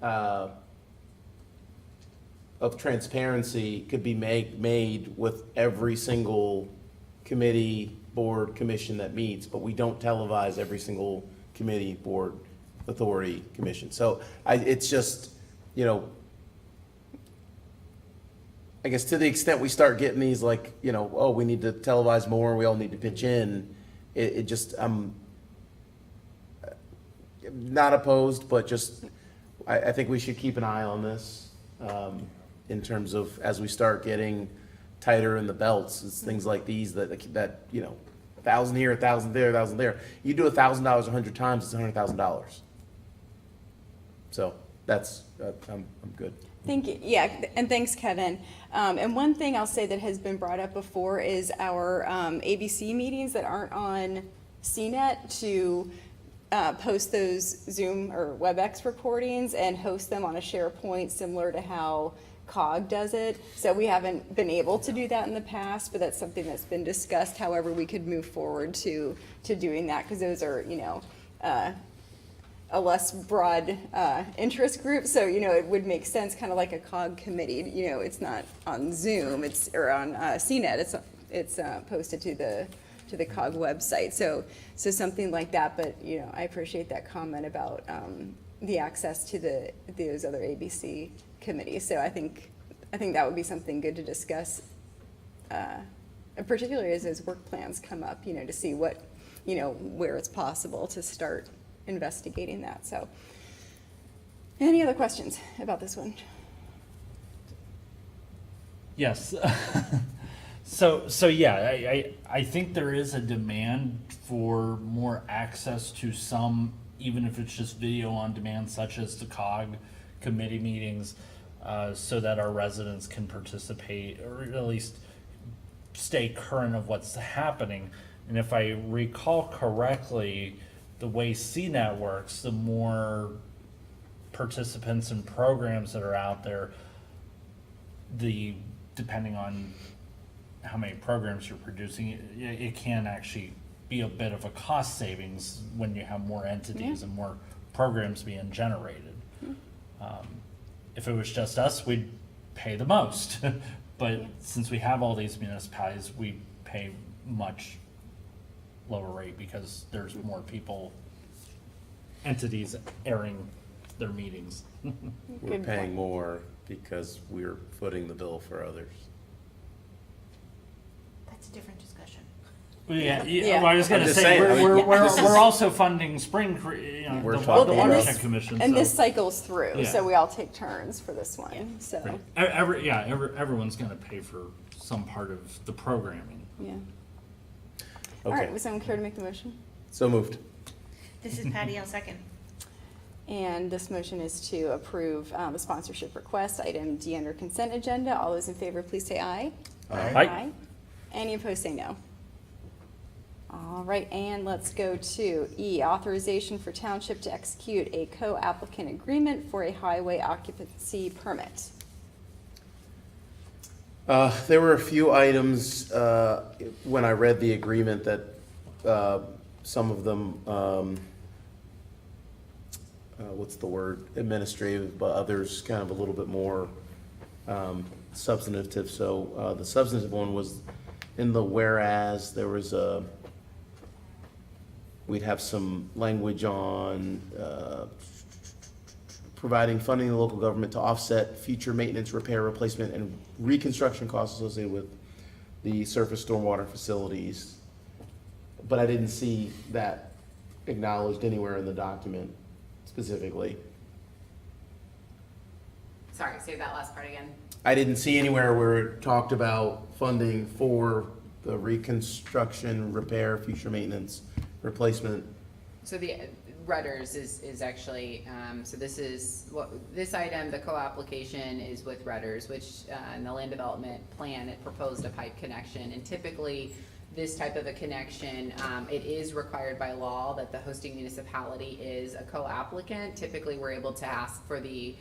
of transparency could be made with every single committee, board, commission that meets, but we don't televise every single committee, board, authority, commission. So it's just, you know, I guess to the extent we start getting these like, you know, oh, we need to televise more, we all need to pitch in, it just, I'm not opposed, but just, I think we should keep an eye on this in terms of as we start getting tighter in the belts. It's things like these that you know, 1,000 here, 1,000 there, 1,000 there. You do $1,000 100 times, it's $100,000. So that's I'm good. Thank you. Yeah, and thanks, Kevin. And one thing I'll say that has been brought up before is our ABC meetings that aren't on CNET to post those Zoom or WebEx recordings and host them on a SharePoint similar to how COG does it. So we haven't been able to do that in the past, but that's something that's been discussed. However, we could move forward to doing that because those are, you know, a less broad interest group. So, you know, it would make sense, kind of like a COG committee. You know, it's not on Zoom, or on CNET. It's posted to the COG website. So something like that. But, you know, I appreciate that comment about the access to those other ABC committees. So I think that would be something good to discuss, particularly as those work plans come up, you know, to see what, you know, where it's possible to start investigating that. So any other questions about this one? Yes. So yeah, I think there is a demand for more access to some, even if it's just video on demand, such as the COG committee meetings, so that our residents can participate or at least stay current of what's happening. And if I recall correctly, the way CNET works, the more participants and programs that are out there, depending on how many programs you're producing, it can actually be a bit of a cost savings when you have more entities and more programs being generated. If it was just us, we'd pay the most. But since we have all these municipalities, we pay much lower rate because there's more people, entities airing their meetings. We're paying more because we're footing the bill for others. That's a different discussion. Yeah. Well, I was going to say, we're also funding Spring Creek, you know, the Watershed Commission. And this cycles through, so we all take turns for this one. So everyone's going to pay for some part of the programming. Yeah. Okay. All right, would someone care to make the motion? So moved. This is Patty, I'll second. And this motion is to approve the sponsorship request, item D under consent agenda. All those in favor, please say aye. Aye. Any opposed, say no. All right, and let's go to E, authorization for township to execute a co-applicant agreement for a highway occupancy permit. There were a few items when I read the agreement that some of them, what's the word, administrative, but others kind of a little bit more substantive. So the substantive one was in the whereas, there was we'd have some language on providing funding to the local government to offset future maintenance, repair, replacement, and reconstruction costs associated with the surface stormwater facilities. But I didn't see that acknowledged anywhere in the document specifically. Sorry, say that last part again. I didn't see anywhere where it talked about funding for the reconstruction, repair, future maintenance, replacement. So the Rudders is actually, so this is, this item, the co-application is with Rudders, which in the land development plan, it proposed a pipe connection. And typically, this type of a connection, it is required by law that the hosting municipality is a co-applicant. Typically, we're able to ask for the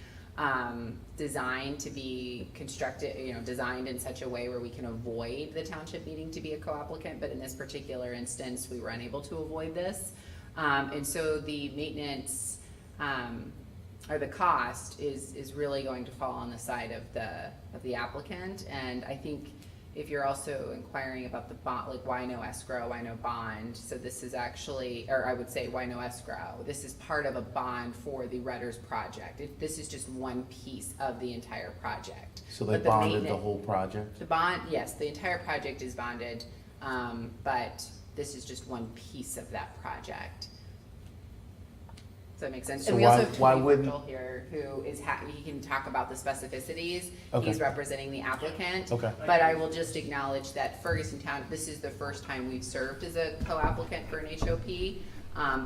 design to be constructed, designed in such a way where we can avoid the township needing to be a co-applicant, but in this particular instance, we were unable to avoid this. And so the maintenance, or the cost is really going to fall on the side of the applicant. And I think if you're also inquiring about the bond, like why no escrow, why no bond, so this is actually, or I would say why no escrow, this is part of a bond for the Rudders project. This is just one piece of the entire project. So they But the bonded the maintenance- whole project? The bond, yes, the entire project is bonded, but this is just one piece of that project. Does that make sense? So And we also why have Tony wouldn't- Virgil here, who is, he can talk about the specificities. Okay. He's representing the applicant. Okay. But I will just acknowledge that Ferguson Town, this is the first time we've served as a co-applicant for an HOP,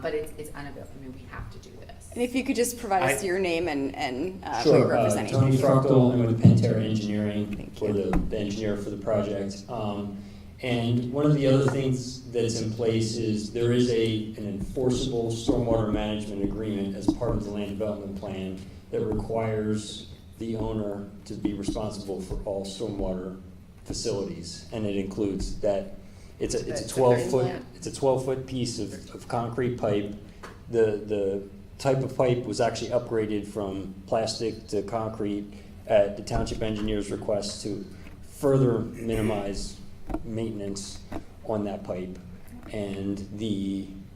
but it's unavailable, I mean, we have to do this. And if you could just provide us your name and who Sure, you're representing. Tony Fractal, I'm with Pantera Engineering, for the engineer for the project. And one of the other things that's in place is there is an enforceable stormwater management agreement as part of the land development plan that requires the owner to be responsible for all stormwater facilities. And it includes that it's a 12-foot piece of concrete pipe. The type of pipe was actually upgraded from plastic to concrete at the township engineer's request to further minimize maintenance on that pipe, and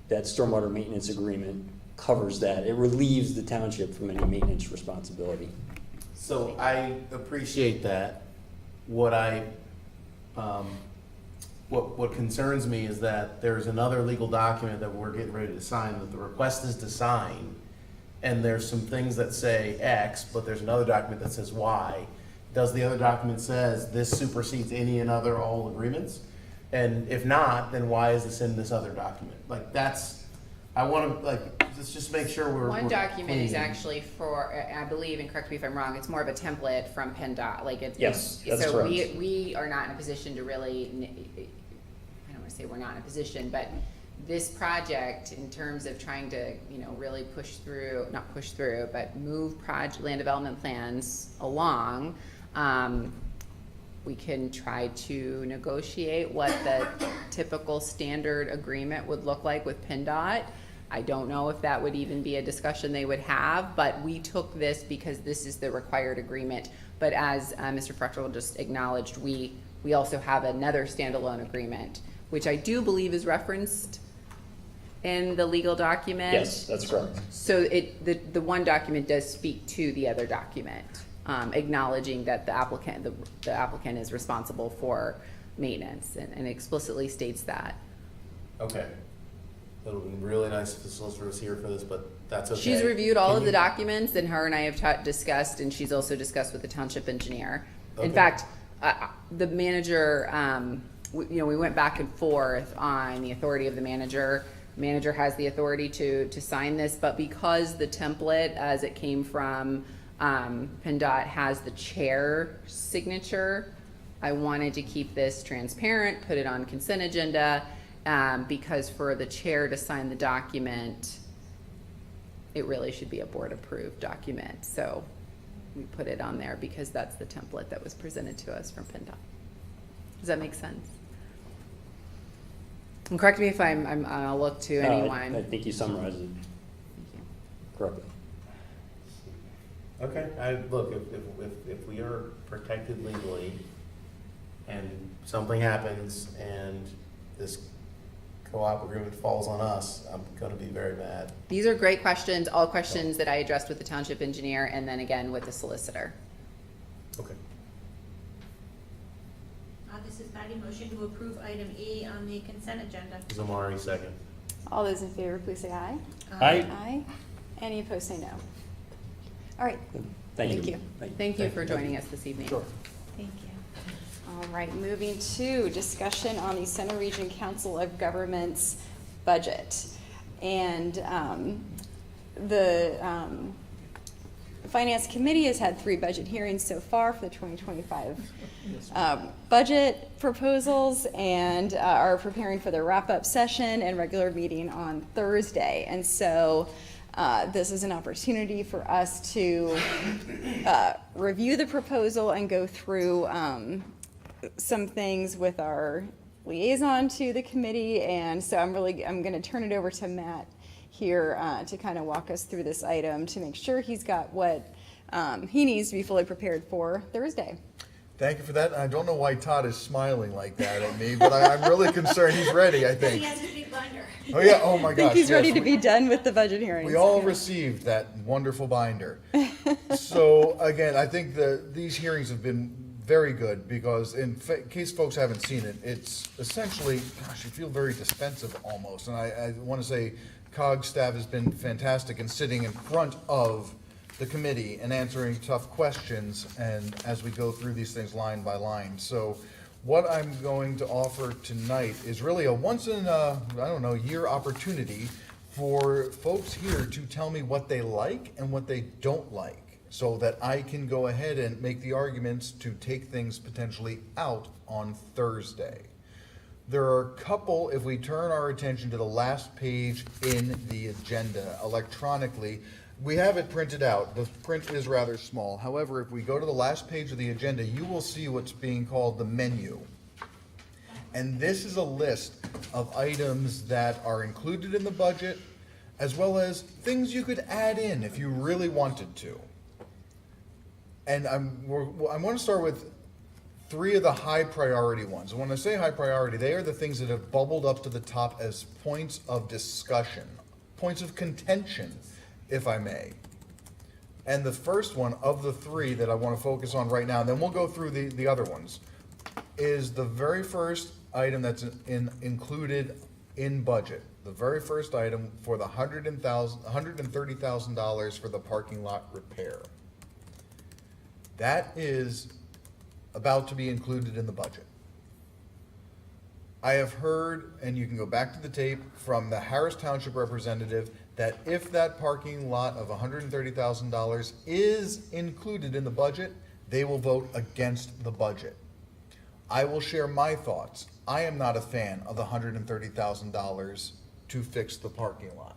that stormwater maintenance agreement covers that. It relieves the township from any maintenance responsibility. So I appreciate that. What what concerns me is that there's another legal document that we're getting ready to sign that the request is to sign, and there's some things that say X, but there's another document that says Y. Does the other document says this supersedes any and other all agreements? And if not, then why is this in this other document? Like I want to let's just make sure we're One document is clean. actually for, I believe, and correct me if I'm wrong, it's more of a template from PennDOT, like it's. Yes, that's so correct. we are not in a position to really, I don't want to say we're not in a position, but this project, in terms of trying to, really not push through, but move land development plans along, we can try to negotiate what the typical standard agreement would look like with PennDOT. I don't know if that would even be a discussion they would have, but we took this because this is the required agreement. But as Mr. Frechtel just acknowledged, we also have another standalone agreement, which I do believe is referenced in the legal document. Yes, that's correct. So the one document does speak to the other document, acknowledging that the applicant is responsible for maintenance and explicitly states that. Okay. That would have been really nice if the solicitor was here for this, but that's okay. She's reviewed all of the documents, and her and I have discussed, and she's also discussed with the township engineer. In Okay. fact, the manager, we went back and forth on the authority of the manager. The manager has the authority to sign this, but because the template, as it came from PennDOT, has the chair signature, I wanted to keep this transparent, put it on consent agenda, because for the chair to sign the document, it really should be a board-approved document. So we put it on there because that's the template that was presented to us from PennDOT. Does that make sense? And correct me if I'll look to anyone. I think you summarized it correctly. Okay, look, if we are protected legally and something happens and this co-op agreement falls on us, I'm gonna be very mad. These are great questions, all questions that I addressed with the township engineer and then again with the solicitor. Okay. This is Patty. Motion to approve item E on the consent agenda. Zamari, second. All those in favor, please say aye. Aye. Aye. Any opposed, say no. All right. Thank you. Thank you for joining us this evening. Sure. Thank you. All right, moving to discussion on the Center Region Council of Governments budget. And the Finance Committee has had 3 budget hearings so far for the 2025 budget proposals and are preparing for their wrap-up session and regular meeting on Thursday. And so this is an opportunity for us to review the proposal and go through some things with our liaison to the committee. And so I'm going to turn it over to Matt here to kind of walk us through this item to make sure he's got what he needs to be fully prepared for Thursday. Thank you for that. I don't know why Todd is smiling like that at me, but I'm really concerned. He's ready, I think. He has his big binder. Oh, yeah. Oh, my I gosh. think he's yes. ready to be done with the budget hearings. We all received that wonderful binder. So again, I think these hearings have been very good because in case folks haven't seen it, it's essentially, gosh, you feel very defensive almost. And I want to say COG staff has been fantastic in sitting in front of the committee and answering tough questions and as we go through these things line by line. So what I'm going to offer tonight is really a once in a, I don't know, year opportunity for folks here to tell me what they like and what they don't like so that I can go ahead and make the arguments to take things potentially out on Thursday. There are a couple, if we turn our attention to the last page in the agenda electronically, we have it printed out. The print is rather small. However, if we go to the last page of the agenda, you will see what's being called the menu. And this is a list of items that are included in the budget, as well as things you could add in if you really wanted to. And I want to start with 3 of the high priority ones. And when I say high priority, they are the things that have bubbled up to the top as points of discussion, points of contention, if I may. And the first one of the 3 that I want to focus on right now, and then we'll go through the other ones, is the very first item that's included in budget. The very first item for the $130,000 for the parking lot repair. That is about to be included in the budget. I have heard, and you can go back to the tape, from the Harris Township representative that if that parking lot of $130,000 is included in the budget, they will vote against the budget. I will share my thoughts. I am not a fan of the $130,000 to fix the parking lot.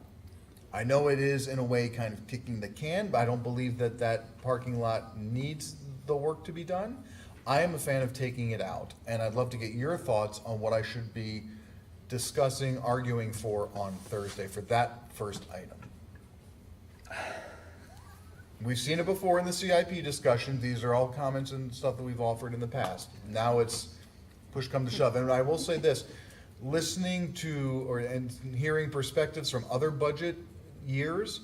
I know it is in a way kind of kicking the can, but I don't believe that that parking lot needs the work to be done. I am a fan of taking it out, and I'd love to get your thoughts on what I should be discussing, arguing for on Thursday for that first item. We've seen it before in the CIP discussion. These are all comments and stuff that we've offered in the past. Now it's push come to shove. And I will say this, listening to and hearing perspectives from other budget years,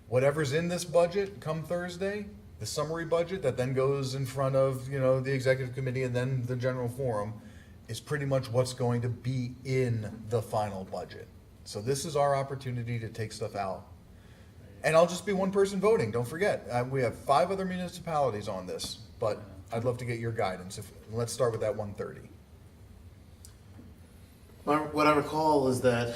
whatever's in this budget come Thursday, the summary budget that then goes in front of, the executive committee and then the general forum, is pretty much what's going to be in the final budget. So this is our opportunity to take stuff out. And I'll just be one person voting, don't forget. We have 5 other municipalities on this, but I'd love to get your guidance. Let's start with that 130. What I recall is that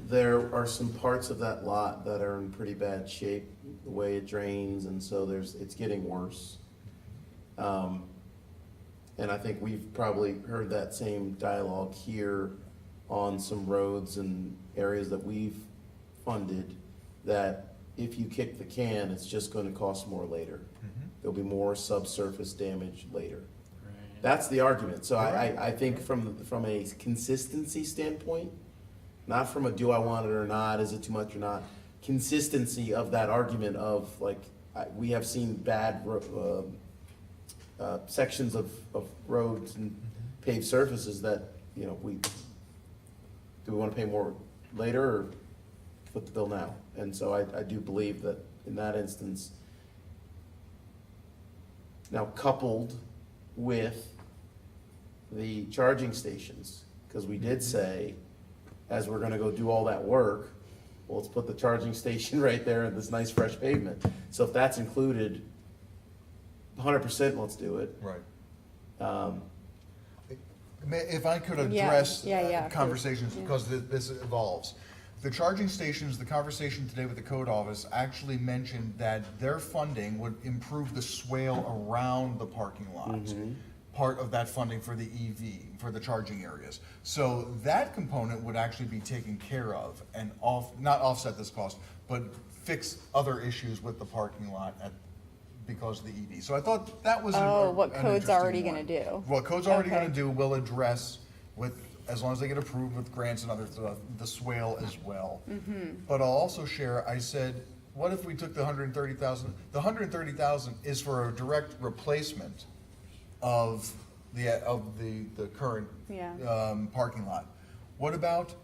there are some parts of that lot that are in pretty bad shape, the way it drains, and so it's getting worse. And I think we've probably heard that same dialogue here on some roads and areas that we've funded, that if you kick the can, it's just going to cost more later. there'll be more subsurface damage later. That's the argument. So I think from a consistency standpoint, not from a do I want it or not, is it too much or not, consistency of that argument of like, we have seen bad sections of roads and paved surfaces that, you know, do we want to pay more later or foot the bill now? And so I do believe that in that instance, now coupled with the charging stations, because we did say, as we're gonna go do all that work, well, let's put the charging station right there in this nice fresh pavement. So if that's included, 100% let's do it. Right. If I could address conversations, because this evolves. The charging stations, the conversation today with the code office actually mentioned that their funding would improve the swale around the parking lots. Part of that funding for the EV, for the charging areas. So that component would actually be taken care of and not offset this cost, but fix other issues with the parking lot because of the EV. So I thought that was what an code's interesting already one. gonna do. What code's already gonna do will address as long as they get approved with grants and other stuff, the swale as well. But I'll also share, I said, what if we took the 130,000? The 130,000 is for a direct replacement of the current parking lot. What about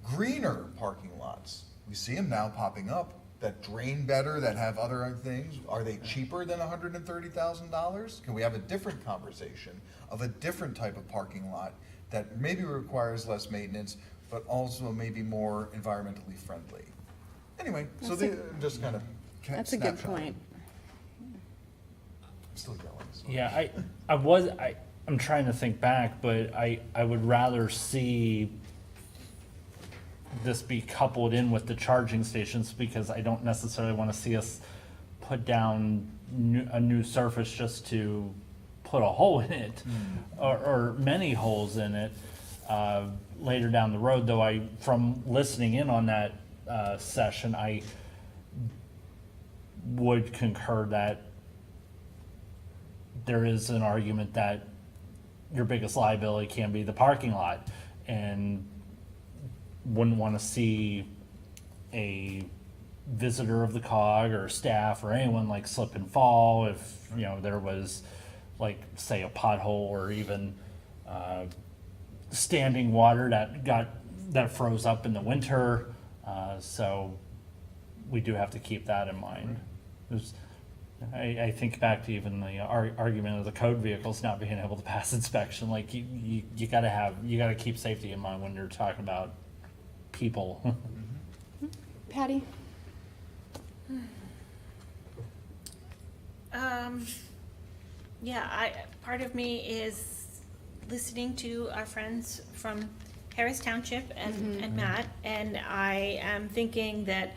greener parking lots? We see them now popping up that drain better, that have other things. Are they cheaper than $130,000? Can we have a different conversation of a different type of parking lot that maybe requires less maintenance, but also maybe more environmentally friendly? Anyway, so just kind of That's a good point. I'm still yelling. So. Yeah, I'm trying to think back, but I would rather see this be coupled in with the charging stations, because I don't necessarily want to see us put down a new surface just to put a hole in it, or many holes in it later down the road. Though from listening in on that session, I would concur that there is an argument that your biggest liability can be the parking lot, and wouldn't want to see a visitor of the COG or staff or anyone like slip and fall if, you know, there was like, say, a pothole or even standing water that froze up in the winter. So we do have to keep that in mind. I think back to even the argument of the code vehicles not being able to pass inspection. Like you gotta keep safety in mind when you're talking about people. Patty? Part of me is listening to our friends from Harris Township and Matt, and I am thinking that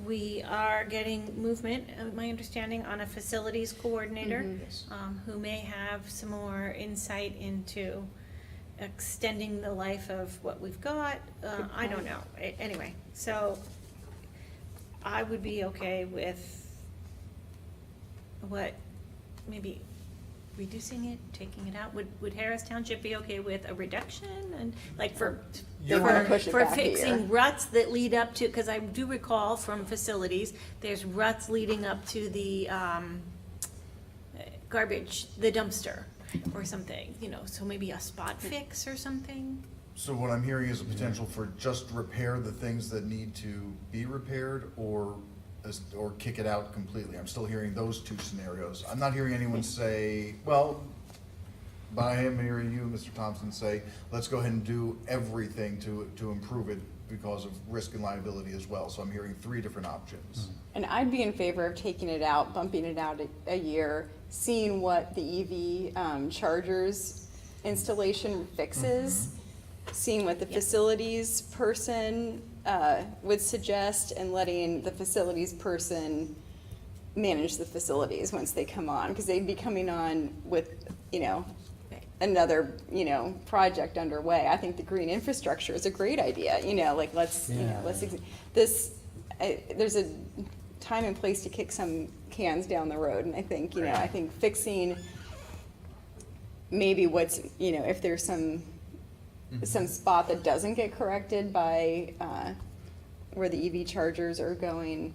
we are getting movement, my understanding, on a facilities coordinator who may have some more insight into extending the life of what we've got. I don't know. Anyway, so I would be okay with maybe reducing it, taking it out. Would Harris Township be okay with a reduction and like for fixing ruts that lead up to, because I do recall from facilities, there's ruts leading up to the garbage, the dumpster or something, you know, so maybe a spot fix or something. So what I'm hearing is a potential for just repair the things that need to be repaired or kick it out completely. I'm still hearing those two scenarios. I'm not hearing anyone say, well, but I am hearing you, Mr. Thompson, say, let's go ahead and do everything to improve it because of risk and liability as well. So I'm hearing three different options. And I'd be in favor of taking it out, bumping it out a year, seeing what the EV chargers installation fixes, seeing what the facilities person would suggest, and letting the facilities person manage the facilities once they come on, because they'd be coming on with, you know, another, you know, project underway. I think the green infrastructure is a great idea, you know, like there's a time and place to kick some cans down the road. And I think, you know, I think fixing maybe what's, you know, if there's some spot that doesn't get corrected by where the EV chargers are going,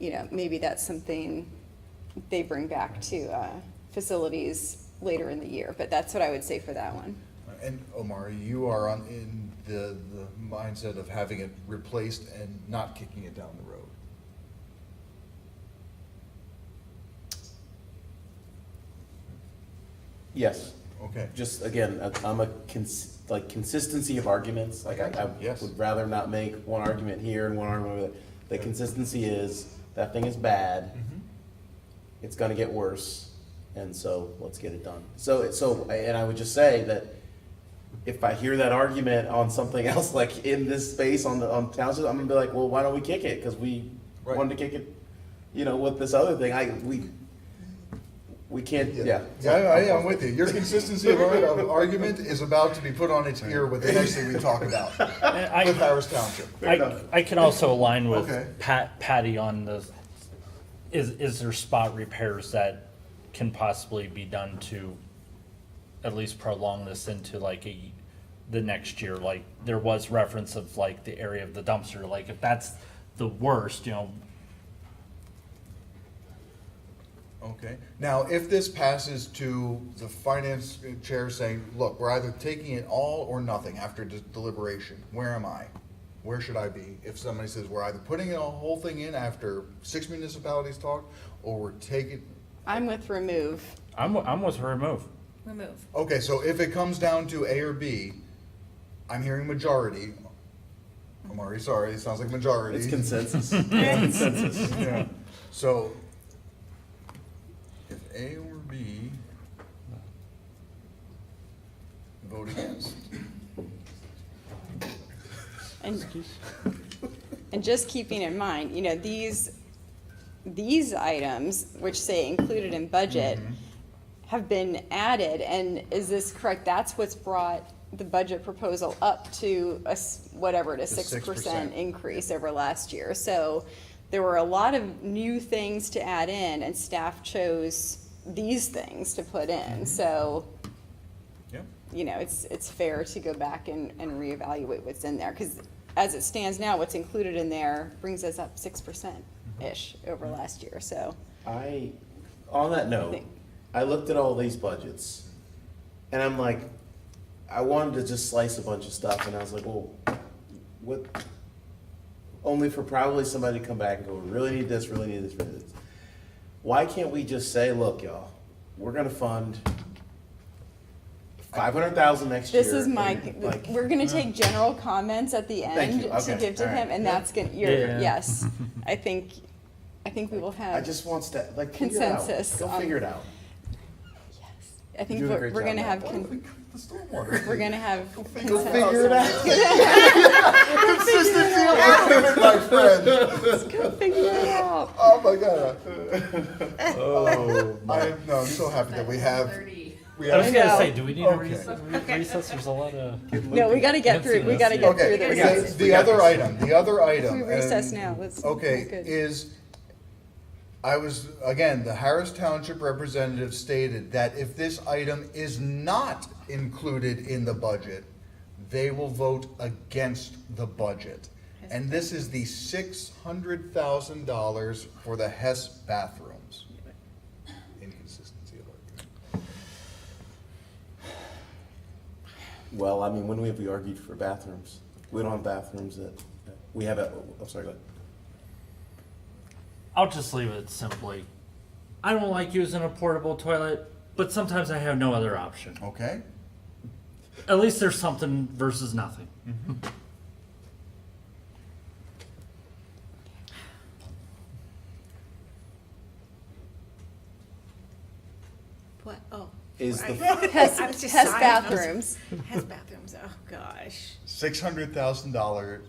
you know, maybe that's something they bring back to facilities later in the year. But that's what I would say for that one. And Omari, you are in the mindset of having it replaced and not kicking it down the road. Yes. Okay. Just, again, I'm a consistency of arguments. Like, I Yes. would rather not make one argument here and one argument over there. The consistency is, that thing is bad. It's gonna get worse, and so let's get it done. And I would just say that if I hear that argument on something else, like in this space on township, I'm gonna be like, well, why don't we kick it? Because we wanted to kick it, you know, with this other thing. We can't, yeah. I'm with you. Your consistency of argument is about to be put on its ear with the next thing we talk about with Harris Township. I can also align with Okay. Patty on the, is there spot repairs that can possibly be done to at least prolong this into like the next year? Like, there was reference of like the area of the dumpster, like if that's the worst, you know. Okay. Now, if this passes to the finance chair saying, look, we're either taking it all or nothing after deliberation, where am I? Where should I be? If somebody says we're either putting the whole thing in after 6 municipalities talk, or we're taking. I'm with remove. I'm with remove. Remove. Okay, so if it comes down to A or B, I'm hearing majority. I'm already sorry, it sounds like majority. It's consensus. Consensus. Yeah. So, if A or B, vote against. And just keeping in mind, you know, these items, which say included in budget, have been added, and is this correct? That's what's brought the budget proposal up to whatever it is, 6% increase over last year. So there were a lot of new things to add in, and staff chose these things to put in. So, you know, it's fair to go back and reevaluate what's in there, because as it stands now, what's included in there brings us up 6%-ish over last year. So On that note, I looked at all these budgets, and I'm like, I wanted to just slice a bunch of stuff, and I was like, well, what? Only for probably somebody to come back and go, we really need this, really need this, really need this. Why can't we just say, look, y'all, we're gonna fund $500,000 next year. this is my, we're gonna take general comments at the end to Okay. give to All him, right. and that's gonna, yes. I think we will have. I just want to, like, consensus. Go figure it out. I think You're doing a we're great gonna job, have, Matt. we're gonna have Go consensus. figure it out. Consistency of argument, my friend. Let's go figure it out. Oh my God. I'm so happy that we have. I was gonna say, do we need a Okay. recess? There's a lot of. No, we gotta get through, we gotta get through the Okay, recess. the other item, If we recess and- now, let's. Okay, good. again, the Harris Township representative stated that if this item is not included in the budget, they will vote against the budget. And this is the $600,000 for the Hess bathrooms. Inconsistency of argument. Well, I mean, when have we argued for bathrooms? We don't have bathrooms we have I'm sorry, go ahead. I'll just leave it simply. I don't like using a portable toilet, but sometimes I have no other option. Okay. At least there's something versus nothing. What, oh. Is the- Hess I was just Hess sighing. bathrooms. Hess bathrooms, oh, gosh. $600,000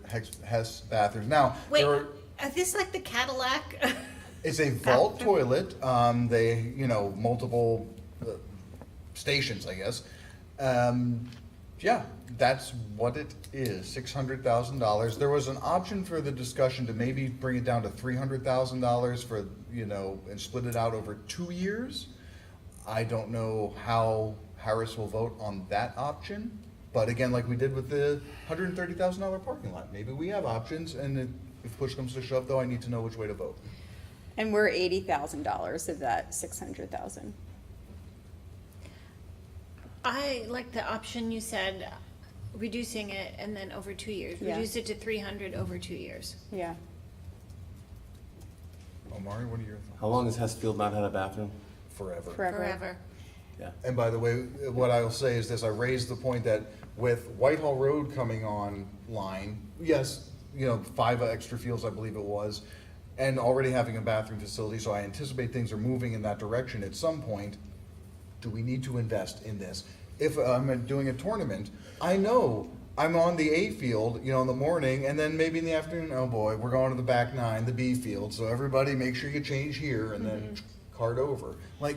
Hess bathrooms. Now, Wait, there are, is this like the Cadillac? it's a vault toilet. They, multiple stations, I guess. Yeah, that's what it is, $600,000. There was an option for the discussion to maybe bring it down to $300,000 for, and split it out over 2 years. I don't know how Harris will vote on that option, but again, like we did with the $130,000 parking lot, maybe we have options, and if push comes to shove, though, I need to know which way to vote. And we're $80,000 of that 600,000. I like the option you said, reducing it and then over 2 years. Yeah. Reduce it to 300 over 2 years. Yeah. Omari, what are your thoughts? How long has Hessfield not had a bathroom? Forever. Forever. Yeah. And by the way, what I will say is this, I raised the point that with Whitehall Road coming online, yes, 5 extra fields, I believe it was, and already having a bathroom facility, so I anticipate things are moving in that direction at some point. Do we need to invest in this? If I'm doing a tournament, I know I'm on the A field, in the morning, and then maybe in the afternoon, oh boy, we're going to the back 9, the B field, so everybody make sure you change here and then cart over. Like,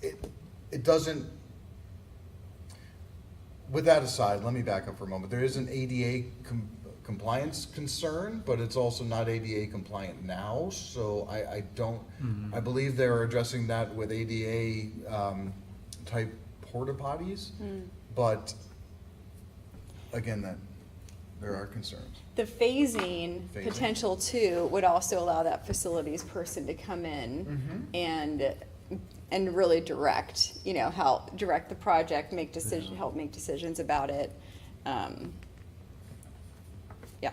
it doesn't, with that aside, let me back up for a moment. There is an ADA compliance concern, but it's also not ADA compliant now, so I don't, I believe they're addressing that with ADA type porta potties, but again, there are concerns. The phasing Phasing. potential too would also allow that facilities person to come in and really direct, help direct the project, help make decisions about it. Yeah,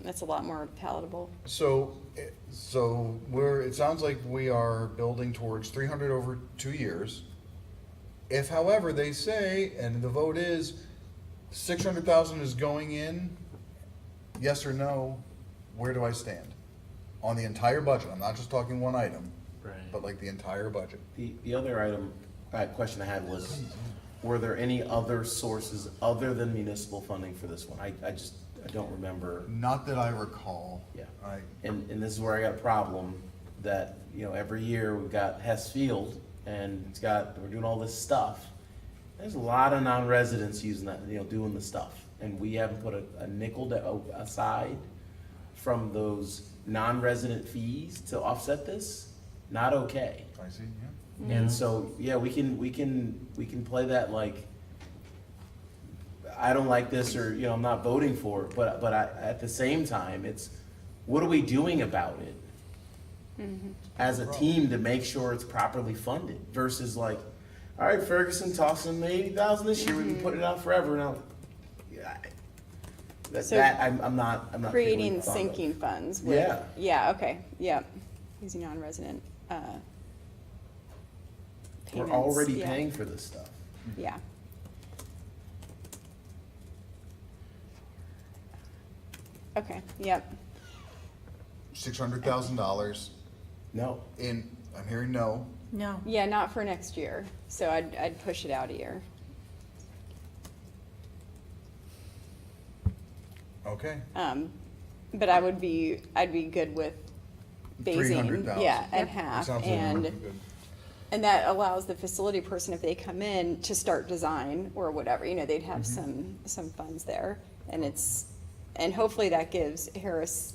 that's a lot more palatable. So it sounds like we are building towards 300 over 2 years. If, however, they say, and the vote is 600,000 is going in, yes or no, where do I stand? On the entire budget, I'm not just talking one item, but like the entire budget. The other question I had was, were there any other sources other than municipal funding for this one? I don't remember. Not that I recall. Yeah. And this is where I got a problem, that, every year we've got Hess Field, and we're doing all this stuff. There's a lot of non-residents using that, doing the stuff. And we haven't put a nickel aside from those non-resident fees to offset this. Not okay. I see, yeah. And so, yeah, we can play that like, I don't like this, or, I'm not voting for it, but at the same time, it's, what are we doing about it as a team to make sure it's properly funded, versus like, all right, Ferguson, toss in the 80,000 this year, we've been putting it out forever now. I'm not Creating particularly fond of. sinking funds. Yeah. Okay, yeah, using non-resident, We're payments, already yeah. paying for this stuff. Yeah. Okay, yep. $600,000 No. I'm hearing no. No. Yeah, not for next year, so I'd push it out a year. Okay. But I'd be good with phasing, 300,000. yeah, and half, Sounds like and good. and that allows the facility person, if they come in, to start design or whatever, they'd have some funds there, and hopefully that gives Harris,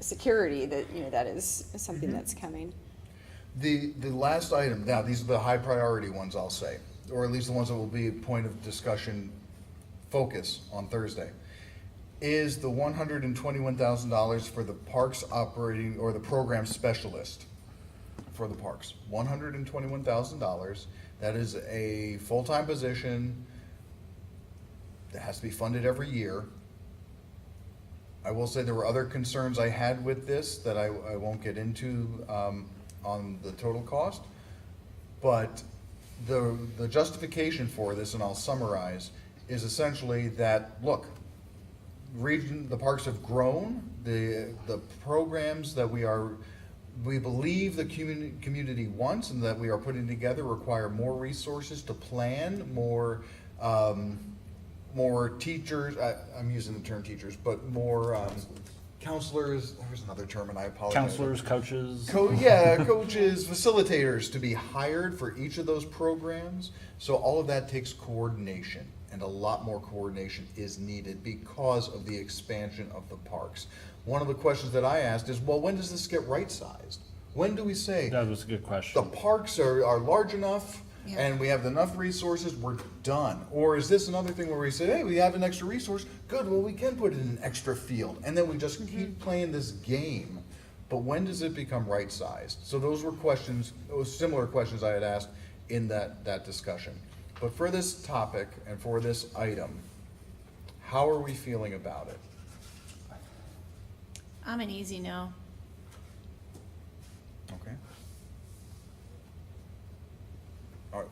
security that, that is something that's coming. The last item, now these are the high priority ones, I'll say, or at least the ones that will be a point of discussion focus on Thursday, is the $121,000 for the parks operating, or the program specialist for the parks. $121,000. That is a full-time position that has to be funded every year. I will say there were other concerns I had with this that I won't get into on the total cost, but the justification for this, and I'll summarize, is essentially that, look, the parks have grown, the programs that we believe the community wants and that we are putting together require more resources to plan, more teachers, I'm using the term teachers, but more counselors, there was another term and I apologize. Counselors, coaches. Coaches, facilitators to be hired for each of those programs. So all of that takes coordination, and a lot more coordination is needed because of the expansion of the parks. One of the questions that I asked is, well, when does this get right-sized? When do we say That was a good question. the parks are large enough and we have enough resources, we're done? Or is this another thing where we say, hey, we have an extra resource, good, well, we can put in an extra field, and then we just keep playing this game. But when does it become right-sized? So those were questions, those similar questions I had asked in that discussion. But for this topic and for this item, how are we feeling about it? I'm an easy no. Okay. All right.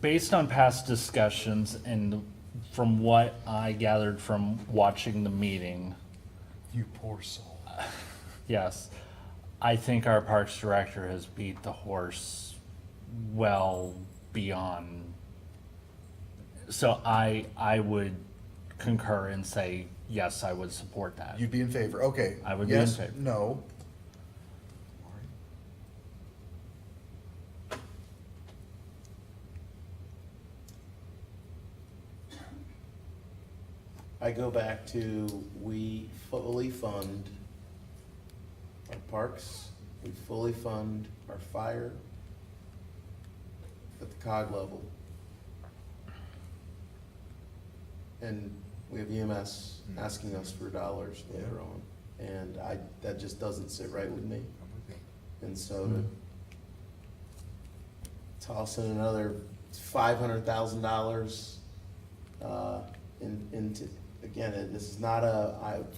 Based on past discussions and from what I gathered from watching the meeting, You poor soul. yes, I think our Parks Director has beat the horse well beyond. So I would concur and say, yes, I would support that. You'd be in favor, okay. I would be in Yes, favor. no. I go back to, we fully fund our parks, we fully fund our fire at the COG level. And we have EMS asking us for dollars later on, and that just doesn't sit right with me. And so to toss in another $500,000 into, again, this is not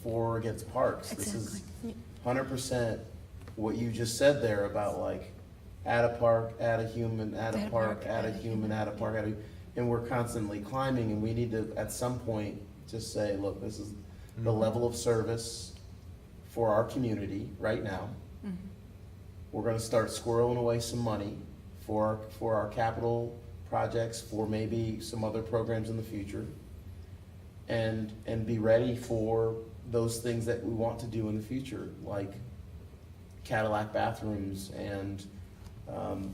for or against parks. This is 100% what you just said there about like, add a park, add a human, add a park, add a human, add a park, and we're constantly climbing, and we need to, at some point, just say, look, this is the level of service for our community right now. We're gonna start squirreling away some money for our capital projects, for maybe some other programs in the future, and be ready for those things that we want to do in the future, like Cadillac bathrooms and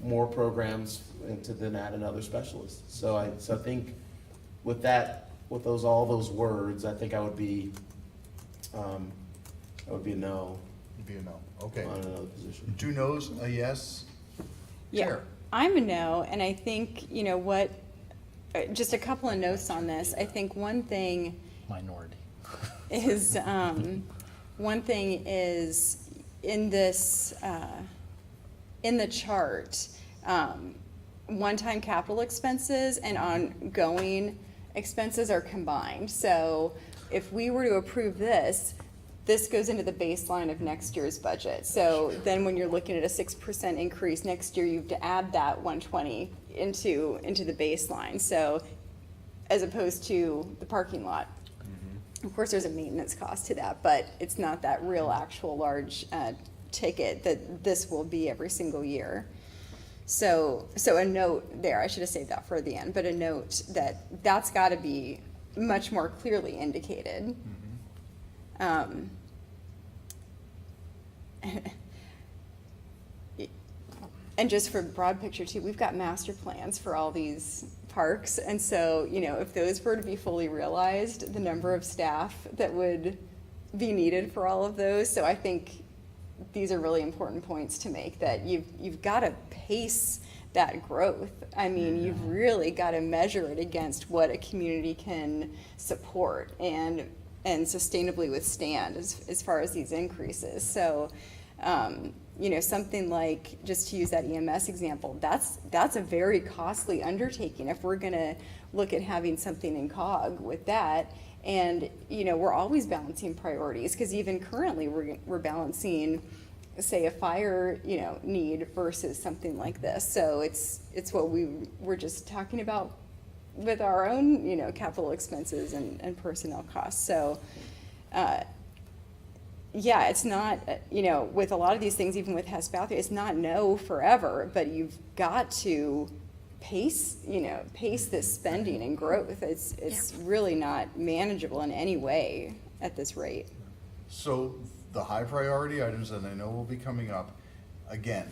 more programs, and to then add another specialist. So I think with all those words, I think I would be a no. You'd be a no, okay. On another position. 2 no's, a yes? Yeah, Chair. I'm a no, and I think, you know what, just a couple of notes on this. I think one thing Minority. is, in this, in the chart, one-time capital expenses and ongoing expenses are combined. So if we were to approve this goes into the baseline of next year's budget. So then when you're looking at a 6% increase next year, you have to add that 120 into the baseline. So as opposed to the parking lot. Of course, there's a maintenance cost to that, but it's not that real actual large ticket that this will be every single year. So a note there, I should have saved that for the end, but a note that's got to be much more clearly indicated. And just for broad picture too, we've got master plans for all these parks, and so, you know, if those were to be fully realized, the number of staff that would be needed for all of those. So I think these are really important points to make, that you've got to pace that growth. I mean, you've really got to measure it against what a community can support and sustainably withstand as far as these increases. So, you know, something like, just to use that EMS example, that's a very costly undertaking if we're going to look at having something in COG with that. And, you know, we're always balancing priorities, because even currently we're balancing, say, a fire, you know, need versus something like this. So it's what we were just talking about with our own, you know, capital expenses and personnel costs. So, yeah, it's not, you know, with a lot of these things, even with Hess bathroom, it's not no forever, but you've got to pace this spending and growth. It's really not manageable in any way at this rate. So the high priority items that I know will be coming up, again,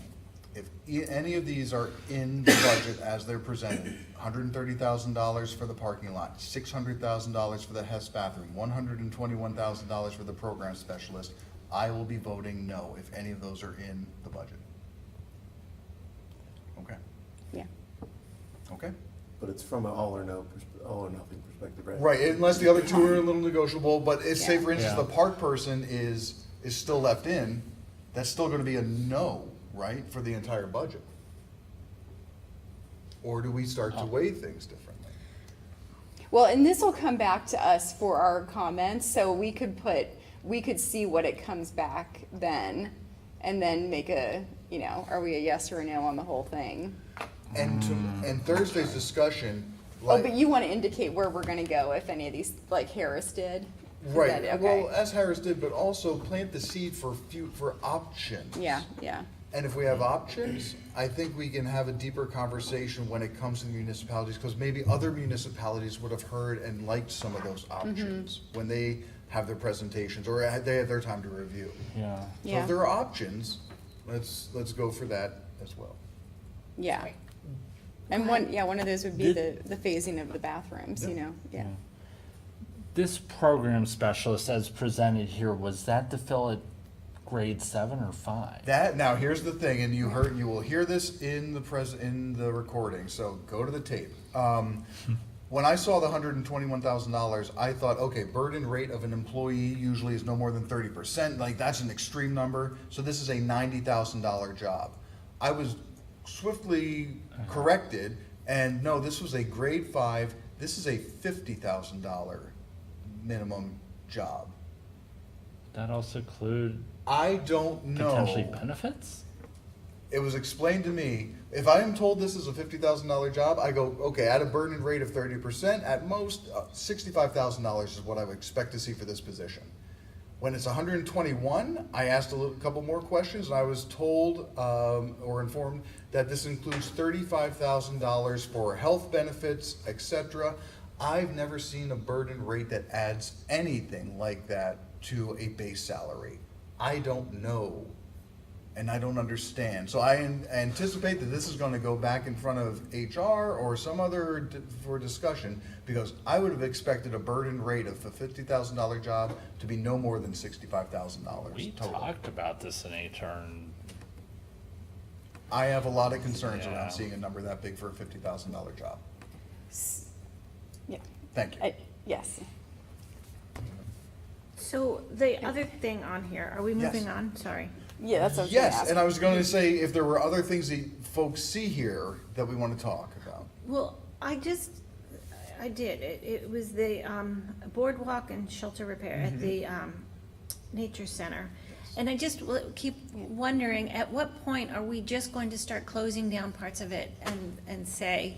if any of these are in the budget as they're presented, $130,000 for the parking lot, $600,000 for the Hess bathroom, $121,000 for the program specialist, I will be voting no if any of those are in the budget. Okay, Yeah. okay? But it's from an all or nothing perspective, right? Right, unless the other two are a little negotiable, but if, say, for instance, Yeah. the park person is still left in, that's still gonna be a no, right, for the entire budget? Or do we start to weigh things differently? Well, and this will come back to us for our comments, so we could see what it comes back then, and then make a, are we a yes or a no on the whole thing? And Thursday's discussion, Oh, but you want to indicate where we're gonna go if any of these, like Harris did? Is right, that- okay. well, as Harris did, but also plant the seed for options. Yeah, yeah. And if we have options, I think we can have a deeper conversation when it comes to the municipalities, because maybe other municipalities would have heard and liked some of those options when they have their presentations, or they have their time to review. Yeah. So Yeah. if there are options, let's go for that as well. Yeah. And one of those would be the phasing of the bathrooms, yeah. This program specialist as presented here, was that to fill at grade 7 or 5? Now here's the thing, and you will hear this in the recording, so go to the tape. When I saw the $121,000, I thought, okay, burden rate of an employee usually is no more than 30%, like that's an extreme number, so this is a $90,000 job. I was swiftly corrected, and no, this was a grade 5, this is a $50,000 minimum job. That also include I don't know. potentially benefits? It was explained to me, if I am told this is a $50,000 job, I go, okay, at a burden rate of 30%, at most, $65,000 is what I would expect to see for this position. When it's 121, I asked a couple more questions, and I was told or informed that this includes $35,000 for health benefits, etc. I've never seen a burden rate that adds anything like that to a base salary. I don't know, and I don't understand. So I anticipate that this is going to go back in front of HR or some other for discussion, because I would have expected a burden rate of a $50,000 job to be no more than $65,000 We total. talked about this in HR, and I have a lot of concerns Yeah. around seeing a number that big for a $50,000 job. Yeah. Thank you. Yes. So the other thing on here, are we Yes. moving on? Sorry. Yeah, that's what I was gonna Yes, ask. and I was going to say if there were other things that folks see here that we want to talk about. Well, I did. It was the boardwalk and shelter repair at the nature center. And I just keep wondering, at what point are we just going to start closing down parts of it and say,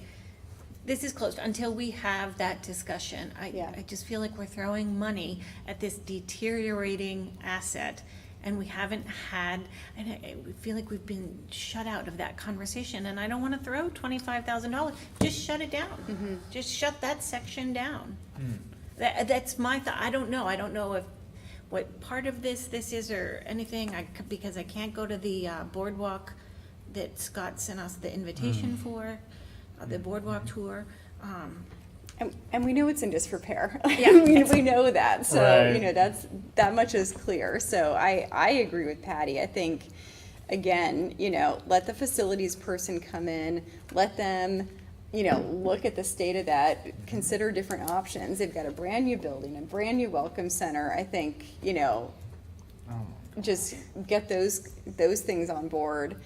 this is closed, until we have that discussion? I just feel like we're throwing money at this deteriorating asset, and we haven't had, and I feel like we've been shut out of that conversation, and I don't want to throw $25,000. Just shut it down. Just shut that section down. That's my thought. I don't know if what part of this is or anything, because I can't go to the boardwalk that Scott sent us the invitation for, the boardwalk tour. And we know it's in disrepair. Yeah. We know that, so, Right. that much is clear. So I agree with Patty. I think, again, let the facilities person come in, let them, look at the state of that, consider different options. They've got a brand new building, a brand new welcome center. I think, just get those things on board.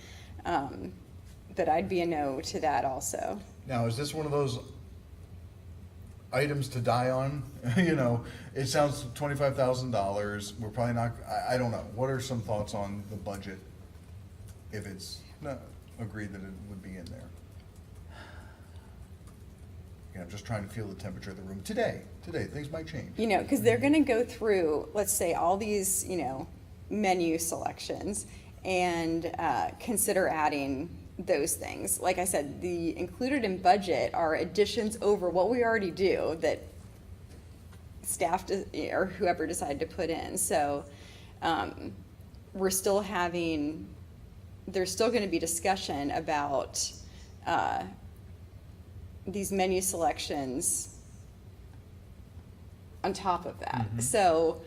But I'd be a no to that also. Now, is this one of those items to die on? It sounds $25,000. We're probably not, I don't know. What are some thoughts on the budget if it's not agreed that it would be in there? I'm just trying to feel the temperature of the room today. Things might change. Because they're gonna go through, let's say, all these, menu selections and consider adding those things. Like I said, the included in budget are additions over what we already do that staff or whoever decided to put in. So we're still having, there's still gonna be discussion about, these menu selections on top of that. So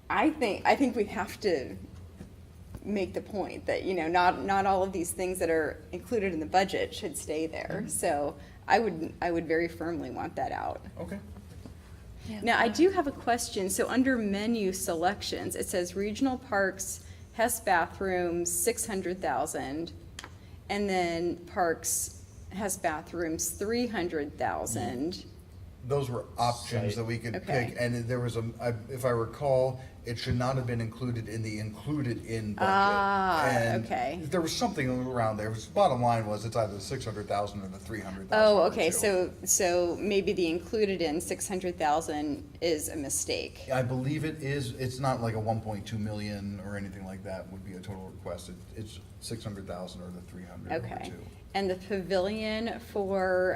I think we have to make the point that, you know, not all of these things that are included in the budget should stay there. So I would very firmly want that out. Okay. Now, I do have a question. So under menu selections, it says regional parks, Hess bathrooms, 600,000, and then parks, Hess bathrooms, 300,000. Those were options Site. that we could Okay. pick, and there was if I recall, it should not have been included in the included in budget. Ah, And okay. there was something around there. Bottom line was it's either the 600,000 or the 300,000. Oh, okay, so maybe the included in 600,000 is a mistake. I believe it is. It's not like a 1.2 million or anything like that would be a total request. It's 600,000 or the 300. over Okay. two. And the pavilion for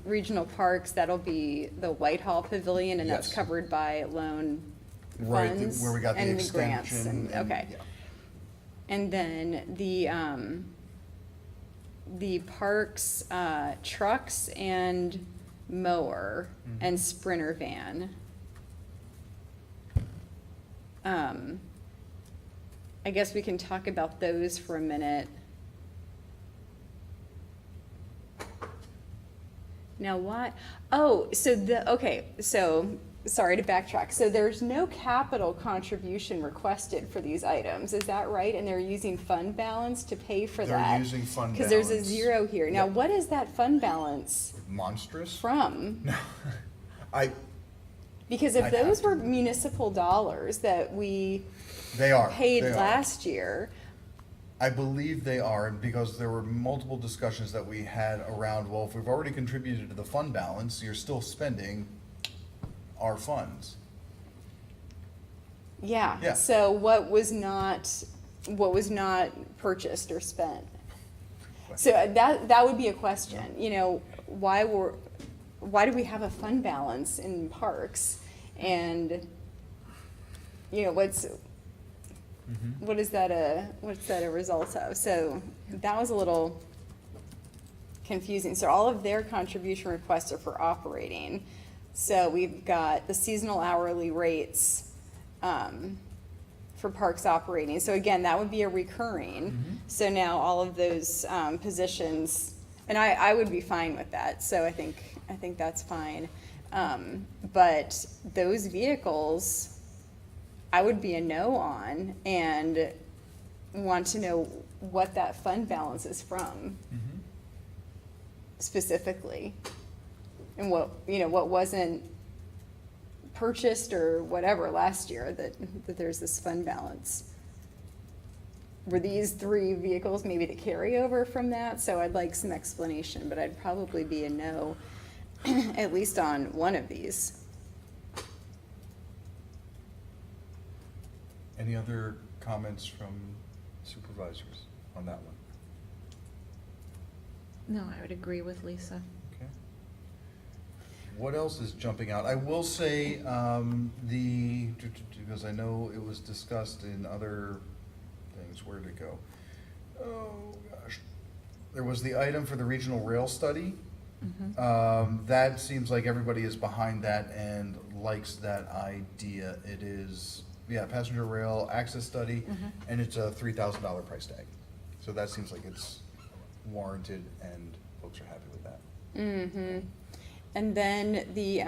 regional parks, that'll be the Whitehall Pavilion, and that's Yes. covered by loan Right, funds where we got the and the grants. extension. Okay. Yeah. And then the parks, trucks and mower and sprinter van. I guess we can talk about those for a minute. Now what? Oh, so sorry to backtrack. So there's no capital contribution requested for these items, is that right? And they're using fund balance to pay for They're that? using fund Because there's a balance. zero here. Now, Yep. what is that fund balance Monstrous? from? Because if I'd those have were municipal dollars that we They are. paid They are. last year, I believe they are, because there were multiple discussions that we had around, well, if we've already contributed to the fund balance, you're still spending our funds. yeah. Yeah. So what was not purchased or spent? So that would be a question, you know, why do we have a fund balance in parks? And, you know, what's that a result of? So that was a little confusing. So all of their contribution requests are for operating. So we've got the seasonal hourly rates, for parks operating. So again, that would be a recurring. So now all of those, positions, and I would be fine with that. So I think that's fine. But those vehicles, I would be a no on and want to know what that fund balance is from specifically. And what wasn't purchased or whatever last year that there's this fund balance. Were these 3 vehicles maybe the carryover from that? So I'd like some explanation, but I'd probably be a no, at least on one of these. Any other comments from supervisors on that one? No, I would agree with Lisa. Okay. What else is jumping out? I will say, because I know it was discussed in other things, where'd it go? Oh, gosh. There was the item for the regional rail study. That seems like everybody is behind that and likes that idea. It is, passenger rail access study, and it's a $3,000 price tag. So that seems like it's warranted and folks are happy with that. And then the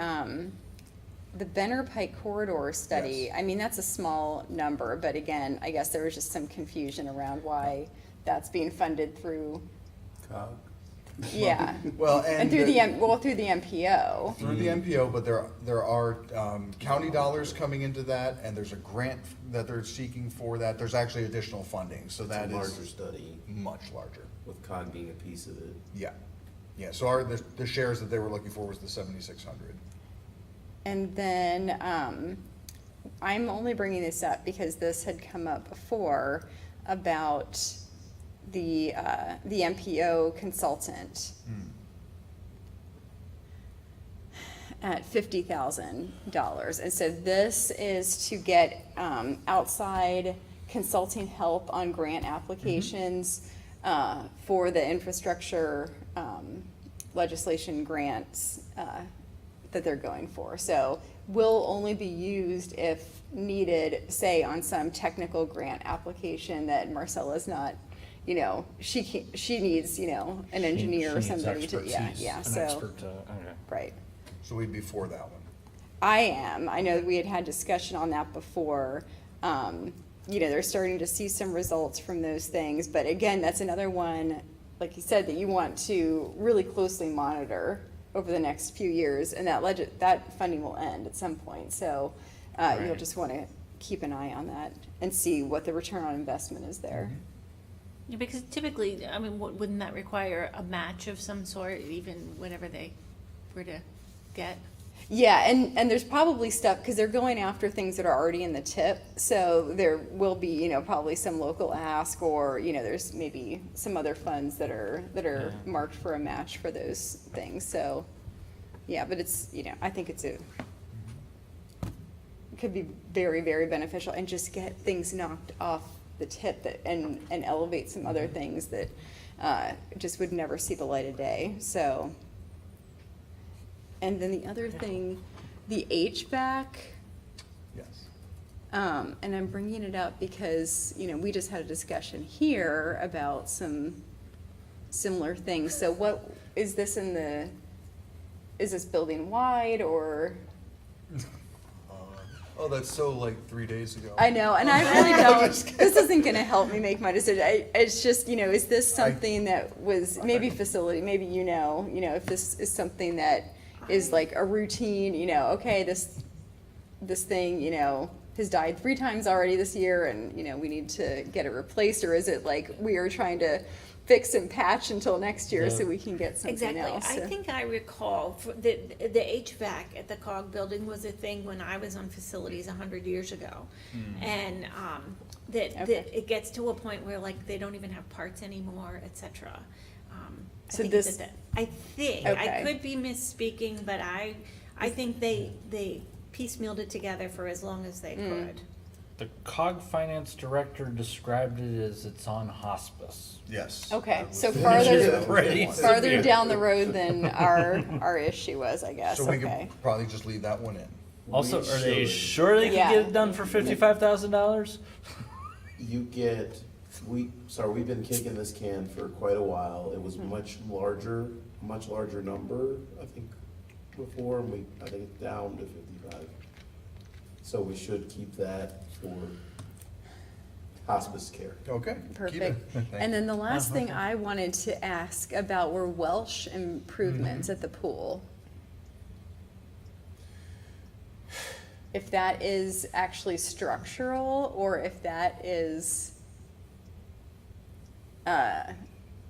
Benner Pike Corridor study, Yes. I mean, that's a small number, but again, I guess there was just some confusion around why that's being funded through, COG. yeah. Well, And through the MPO. Through the MPO, but there are county dollars coming into that, and there's a grant that they're seeking for that. There's actually additional funding, so that It's a is larger study, much larger. with COG being a piece of it. Yeah, yeah. So the shares that they were looking for was the 7,600. And then I'm only bringing this up because this had come up before about the MPO consultant. at $50,000. And so this is to get outside consulting help on grant applications for the infrastructure legislation grants that they're going for. So will only be used if needed, say, on some technical grant application that Marcella's not, you know, she needs, you know, an engineer or somebody to, so. Right. So we'd be for that one. I am. I know we had discussion on that before. You know, they're starting to see some results from those things, but again, that's another one, like you said, that you want to really closely monitor over the next few years, and that funding will end at some point. So you'll just want to keep an eye on that and see what the return on investment is there. Yeah, because typically, I mean, wouldn't that require a match of some sort, even whatever they were to get? Yeah, and there's probably stuff, because they're going after things that are already in the tip, so there will be, you know, probably some local ask, or, you know, there's maybe some other funds that are marked for a match for those things, so, yeah, but it's, you know, I think it could be very, very beneficial, and just get things knocked off the tip and elevate some other things that just would never see the light of day, so. And then the other thing, the HVAC. Yes. And I'm bringing it up because, you know, we just had a discussion here about some similar things. So what, is this is this building wide, or? Oh, that's so like 3 days ago. I know, and I really don't, this isn't gonna help me make my decision. It's just, you know, is this something that was, maybe facility, maybe you know, if this is something that is like a routine, you know, okay, this thing, you know, has died 3 times already this year, and, you know, we need to get it replaced, or is it like we are trying to fix and patch until next year so we can get something else? Exactly. I think I recall the HVAC at the COG building was a thing when I was on facilities 100 years ago. And that it gets to a point where like they don't even have parts anymore, et cetera. So I think, I could be misspeaking, but I think they piecemealed it together for as long as they could. The COG finance director described it as it's on hospice. Yes. Okay, so farther down the road than our issue was, I guess. So we could probably just leave that one in. Also, are they sure they can get it done for $55,000? You get, we've been kicking this can for quite a while. It was much larger number, I think, before, and I think it's down to 55. So we should keep that for hospice care. Okay. Perfect. And then the last thing I wanted to ask about were Welsh improvements at the pool. If that is actually structural, or if that is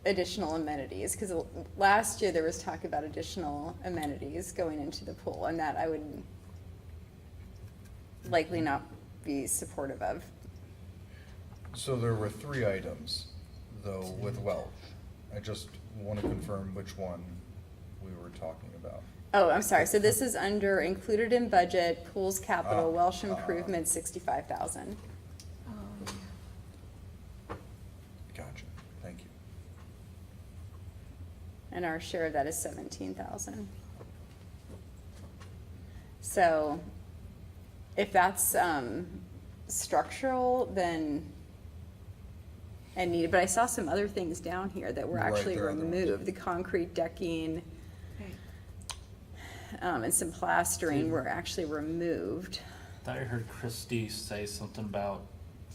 additional amenities, because last year there was talk about additional amenities going into the pool, and that I would likely not be supportive of. So there were 3 items, though, with Welsh. I just want to confirm which one we were talking about. Oh, I'm sorry. So this is under included in budget, pools capital, Welsh improvements, 65,000. Gotcha. Thank you. And our share of that is 17,000. So if that's structural, then and needed, but I saw some other things down here that were actually removed. The concrete decking and some plastering were actually removed. I thought I heard Christie say something about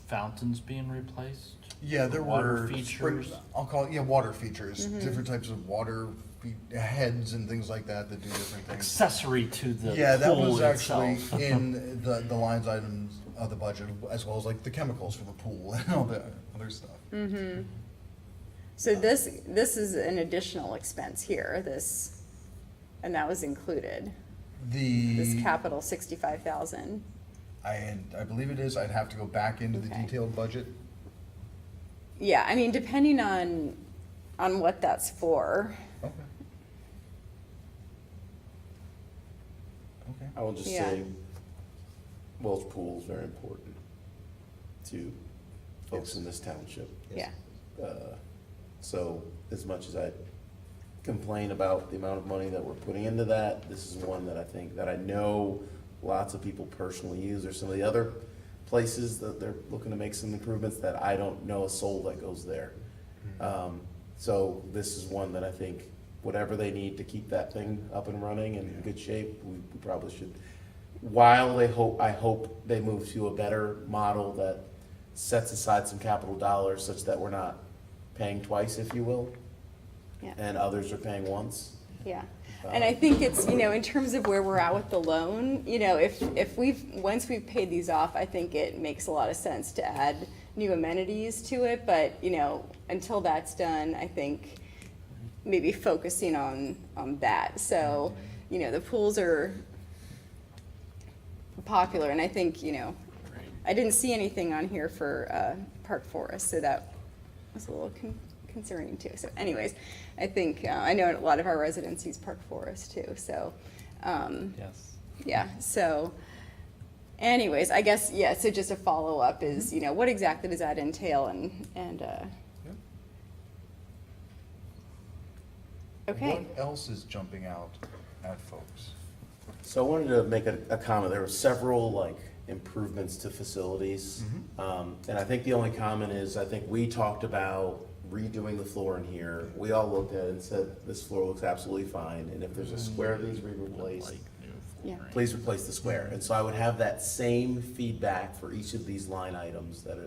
fountains being replaced. Yeah, there water were features. I'll call it water features, different types of water heads and things like that do different things. Accessory to the that pool was actually itself. in the lines items of the budget, as well as like the chemicals for the pool and all that other stuff. So this is an additional expense here. And that was included. This capital 65,000. I believe it is. I'd have to go back into the detailed budget. Yeah, I mean, depending on what that's for. Okay. I will just Yeah. say, Welch Pool is very important to folks in this township. Yeah. So as much as I complain about the amount of money that we're putting into that, this is one that I think, that I know lots of people personally use. There's some of the other places that they're looking to make some improvements that I don't know a soul that goes there. So this is one that I think, whatever they need to keep that thing up and running and in good shape, we probably should. While I hope they move to a better model that sets aside some capital dollars such that we're not paying twice, if you will, Yeah. and others are paying once. Yeah, and I think it's, in terms of where we're at with the loan, if once we've paid these off, I think it makes a lot of sense to add new amenities to it, but, until that's done, I think maybe focusing on that. So, the pools are popular, and I think, I didn't see anything on here for Park Forest, so that was a little concerning too. So anyways, I think, I know a lot of our residents use Park Forest too, so, Yes. yeah, so anyways, I guess, yeah, so just a follow-up is, what exactly does that entail and okay. What else is jumping out at folks? So I wanted to make a comment. There were several improvements to facilities. And I think the only comment is, I think we talked about redoing the floor in here. We all looked at it and said, this floor looks absolutely fine. And if there's a square that needs to be replaced, Yeah. please replace the square. And so I would have that same feedback for each of these line items that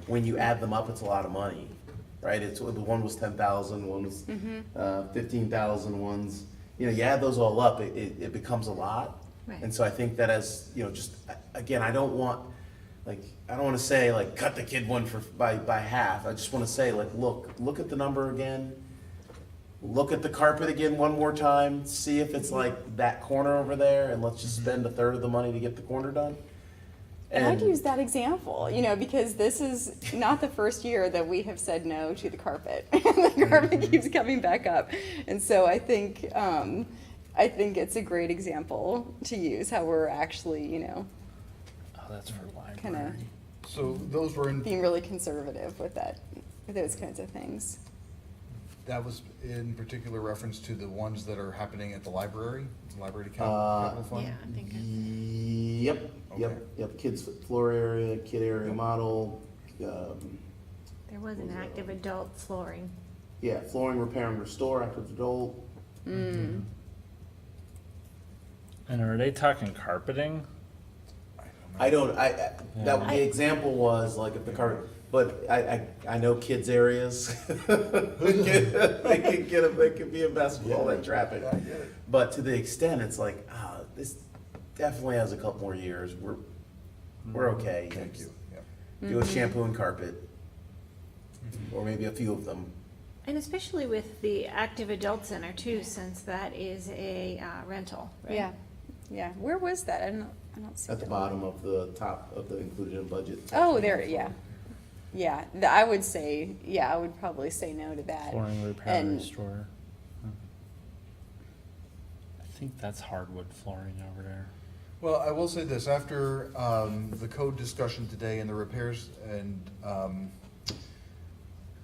when you add them up, it's a lot of money, right? One was 10,000, one was 15,000, one's, you add those all up, it becomes a lot. Right. And so I think that as, just, again, I don't want to say cut the kid one by half. I just want to say look at the number again. Look at the carpet again one more time, see if it's that corner over there, and let's just spend a third of the money to get the corner done. And I'd use that example, because this is not the first year that we have said no to the carpet. The carpet keeps coming back up. And so I think it's a great example to use how we're actually, Oh, that's for library. kind of So those were being really conservative with those kinds of things. that was in particular reference to the ones that are happening at the library capital fund? Yeah, I think. Yep, kids floor area, kid area model, There was an active adult flooring. flooring repair and restore active adult. And are they talking carpeting? The example was if the carpet, but I know kids areas. They could be a mess with all that traffic. But to the extent it's this definitely has a couple more years. We're okay. Thank you. Yeah. Do a shampoo and carpet, or maybe a few of them. And especially with the active adult center too, since that is a rental, right? Yeah. Where was that? I don't see At the that. bottom of the top of the included in budget. Oh, there, yeah. Yeah, I would say, I would probably say no to that. Flooring repair and And- restore. I think that's hardwood flooring over there. Well, I will say this, after the code discussion today and the repairs and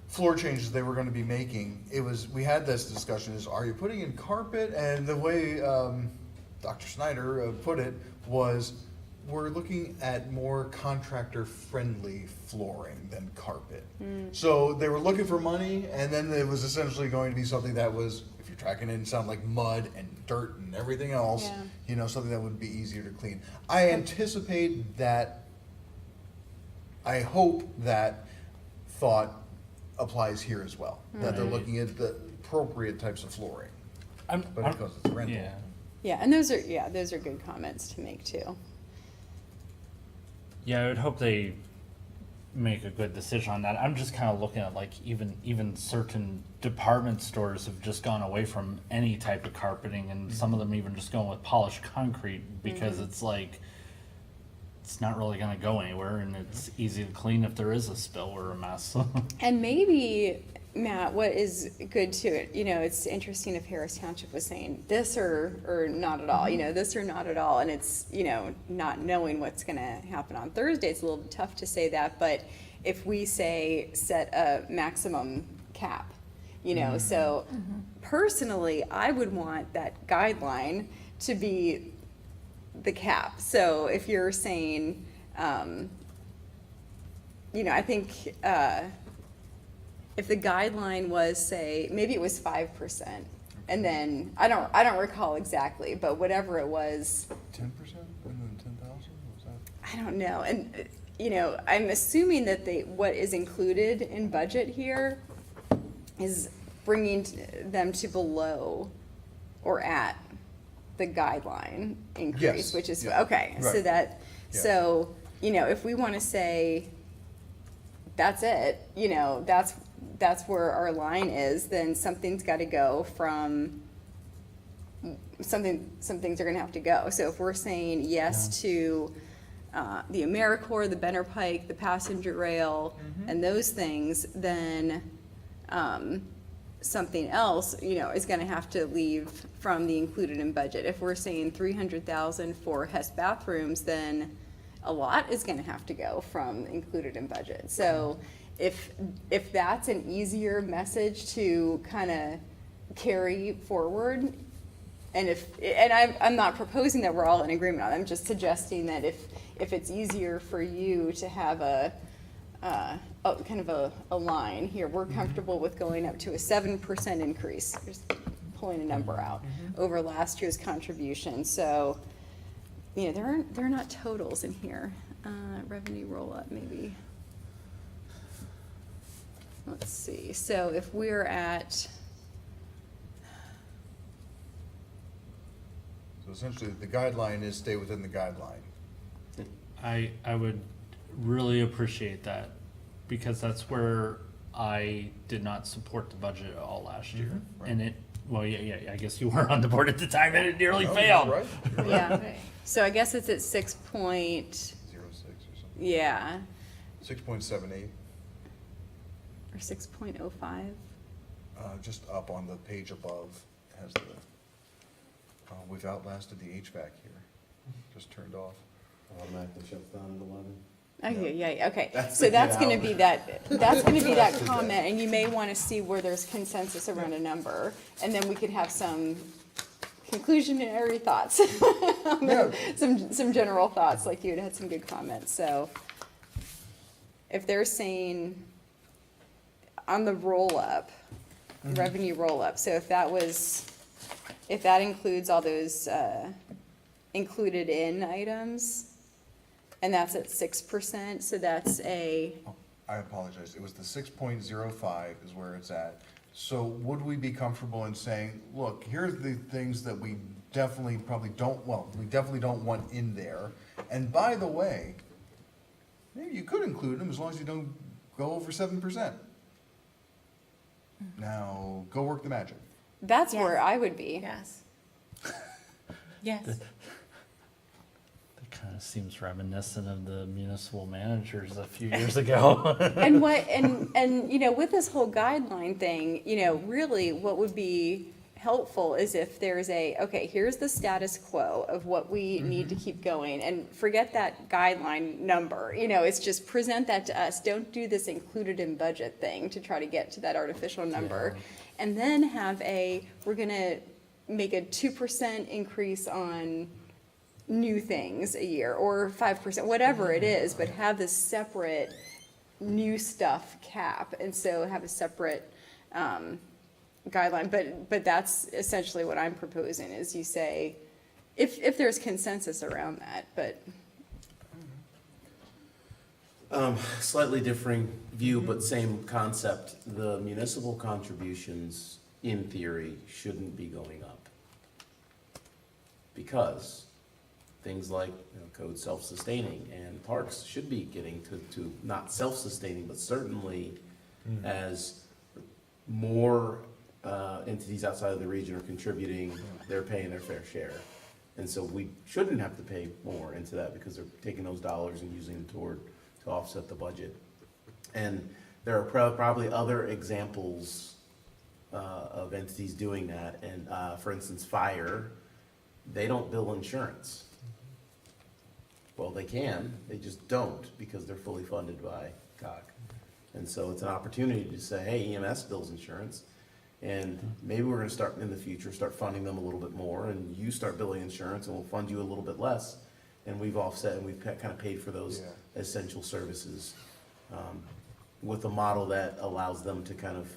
floor changes they were gonna be making, we had this discussion are you putting in carpet? And the way Dr. Snyder put it was, we're looking at more contractor-friendly flooring than carpet. So they were looking for money, and then it was essentially going to be something that was, if you're tracking it, sound like mud and dirt and everything else, something that would be easier to clean. I anticipate that, I hope that thought applies here as well, that they're looking at the appropriate types of flooring, but because it's a rental. Yeah, and those are good comments to make too. Yeah, I would hope they make a good decision on that. I'm just kind of looking at even certain department stores have just gone away from any type of carpeting, and some of them even just going with polished concrete because it's not really going to go anywhere, and it's easy to clean if there is a spill or a mess. And maybe Matt, what is good to it, it's interesting if Harris Township was saying this or not at all, this or not at all, and it's, not knowing what's gonna happen on Thursday, it's a little tough to say that, but if we say set a maximum cap, so personally, I would want that guideline to be the cap. So if you're saying, I think, if the guideline was, say, maybe it was 5%, and then, I don't recall exactly, but whatever it was. 10%? And then 10,000? Was that? I don't know, and, I'm assuming that what is included in budget here is bringing them to below or at the guideline increase, Yes, which is, yeah, okay, so right. that, Yeah. so, if we wanna say, that's it, that's where our line is, then something's gotta go from, some things are gonna have to go. So if we're saying yes to, the AmeriCorps, the Benner Pike, the passenger rail, and those things, then, something else, is gonna have to leave from the included in budget. If we're saying 300,000 for Hess bathrooms, then a lot is gonna have to go from included in budget. So if that's an easier message to kind of carry forward, and I'm not proposing that we're all in agreement on it, I'm just suggesting that if it's easier for you to have a kind of a line here, we're comfortable with going up to a 7% increase, just pulling a number out over last year's contribution. So, there are not totals in here. Revenue roll up, maybe. Let's see. So if we're at, So essentially, the guideline is stay within the guideline. I would really appreciate that, because that's where I did not support the budget at all last year. right. And I guess you were on the board at the time and it nearly No, failed. you're right. You're right. yeah. So I guess it's at 6 point, 06 or something. yeah, 6.78, or 6.05. just up on the page above has the, we've outlasted the HVAC here, just turned off. Automatically shuts down at 11. Oh, yeah, okay. That's So the that's get gonna out. be that's gonna be that comment, and you may wanna see where there's consensus around a number, and then we could have some conclusionary thoughts. Some general thoughts, like you had some good comments, so. If they're saying on the roll-up, revenue roll-up, so if that includes all those, included in items, and that's at 6%, so that's a, I apologize, it was the 6.05 is where it's at. So would we be comfortable in saying, look, here's the things that we definitely probably don't, we definitely don't want in there. And by the way, maybe you could include them as long as you don't go over 7%. Now, go work the magic. that's where I would be. Yes. Yes. That kind of seems reminiscent of the municipal managers a few years ago. And with this whole guideline thing, really what would be helpful is if there's okay, here's the status quo of what we need to keep going, and forget that guideline number, it's just present that to us. Don't do this included in budget thing to try to get to that artificial number. And then we're gonna make a 2% increase on new things a year, or 5%, whatever it is, but have this separate new stuff cap, and so have a separate guideline. But that's essentially what I'm proposing, is you say, if there's consensus around that, but. Slightly differing view, but same concept. The municipal contributions, in theory, shouldn't be going up. Because things like code self-sustaining and parks should be getting to not self-sustaining, but certainly as more entities outside of the region are contributing, they're paying their fair share. And so we shouldn't have to pay more into that, because they're taking those dollars and using them to offset the budget. And There are probably other examples of entities doing that. And for instance, fire, they don't bill insurance. Well, they can, they just don't because they're fully funded by COG. And so it's an opportunity to say, hey, EMS bills insurance. And maybe we're gonna start in the future, start funding them a little bit more, and you start billing insurance and we'll fund you a little bit less. And we've offset and we've kind of paid for those essential services with a model that allows them to kind of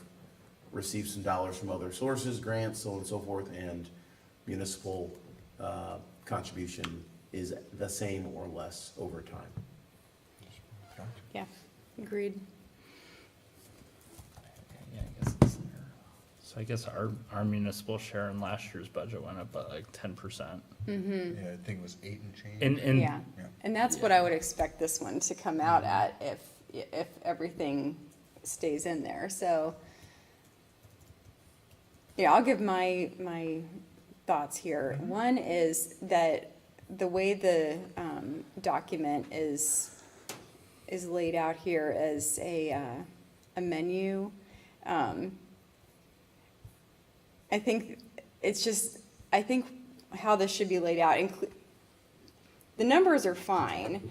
receive some dollars from other sources, grants, so on and so forth, and municipal contribution is the same or less over time. Yeah, agreed. Yeah, I guess it's there. So I guess our municipal share in last year's budget went up by like 10%. Mm-hmm. Yeah, I think it was 8 and change. And Yeah, and that's what I would expect this one to come out at if everything stays in there, so. Yeah, I'll give my thoughts here. One is that the way the document is laid out here as a menu, I think it's just, I think how this should be laid out, the numbers are fine,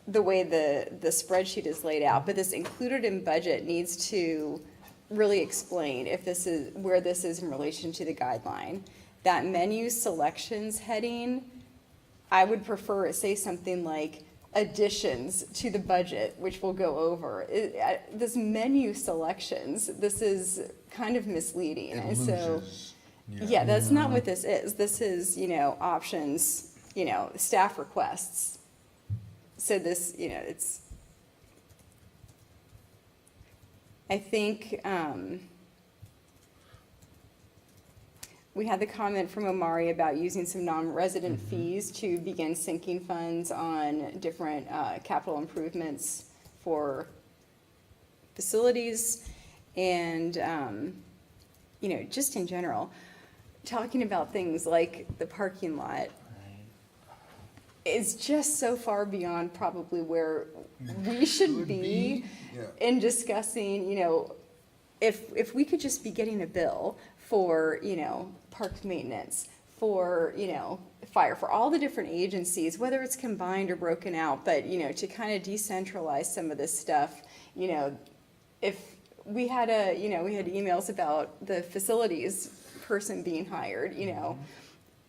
the way the spreadsheet is laid out, but this included in budget needs to really explain if this is, where this is in relation to the guideline. That menu selections heading, I would prefer it say something like additions to the budget, which we'll go over. This menu selections, this is kind of misleading, and so, yeah, that's not what this is. This is, options, staff requests. So this, it's, I think, we had the comment from Omari about using some non-resident fees to begin sinking funds on different capital improvements for facilities and, just in general, talking about things like the parking lot is just so far beyond probably where we should be in discussing, if we could just be getting a bill for, park maintenance, for, fire, for all the different agencies, whether it's combined or broken out, but, to kind of decentralize some of this stuff, if we had we had emails about the facilities person being hired,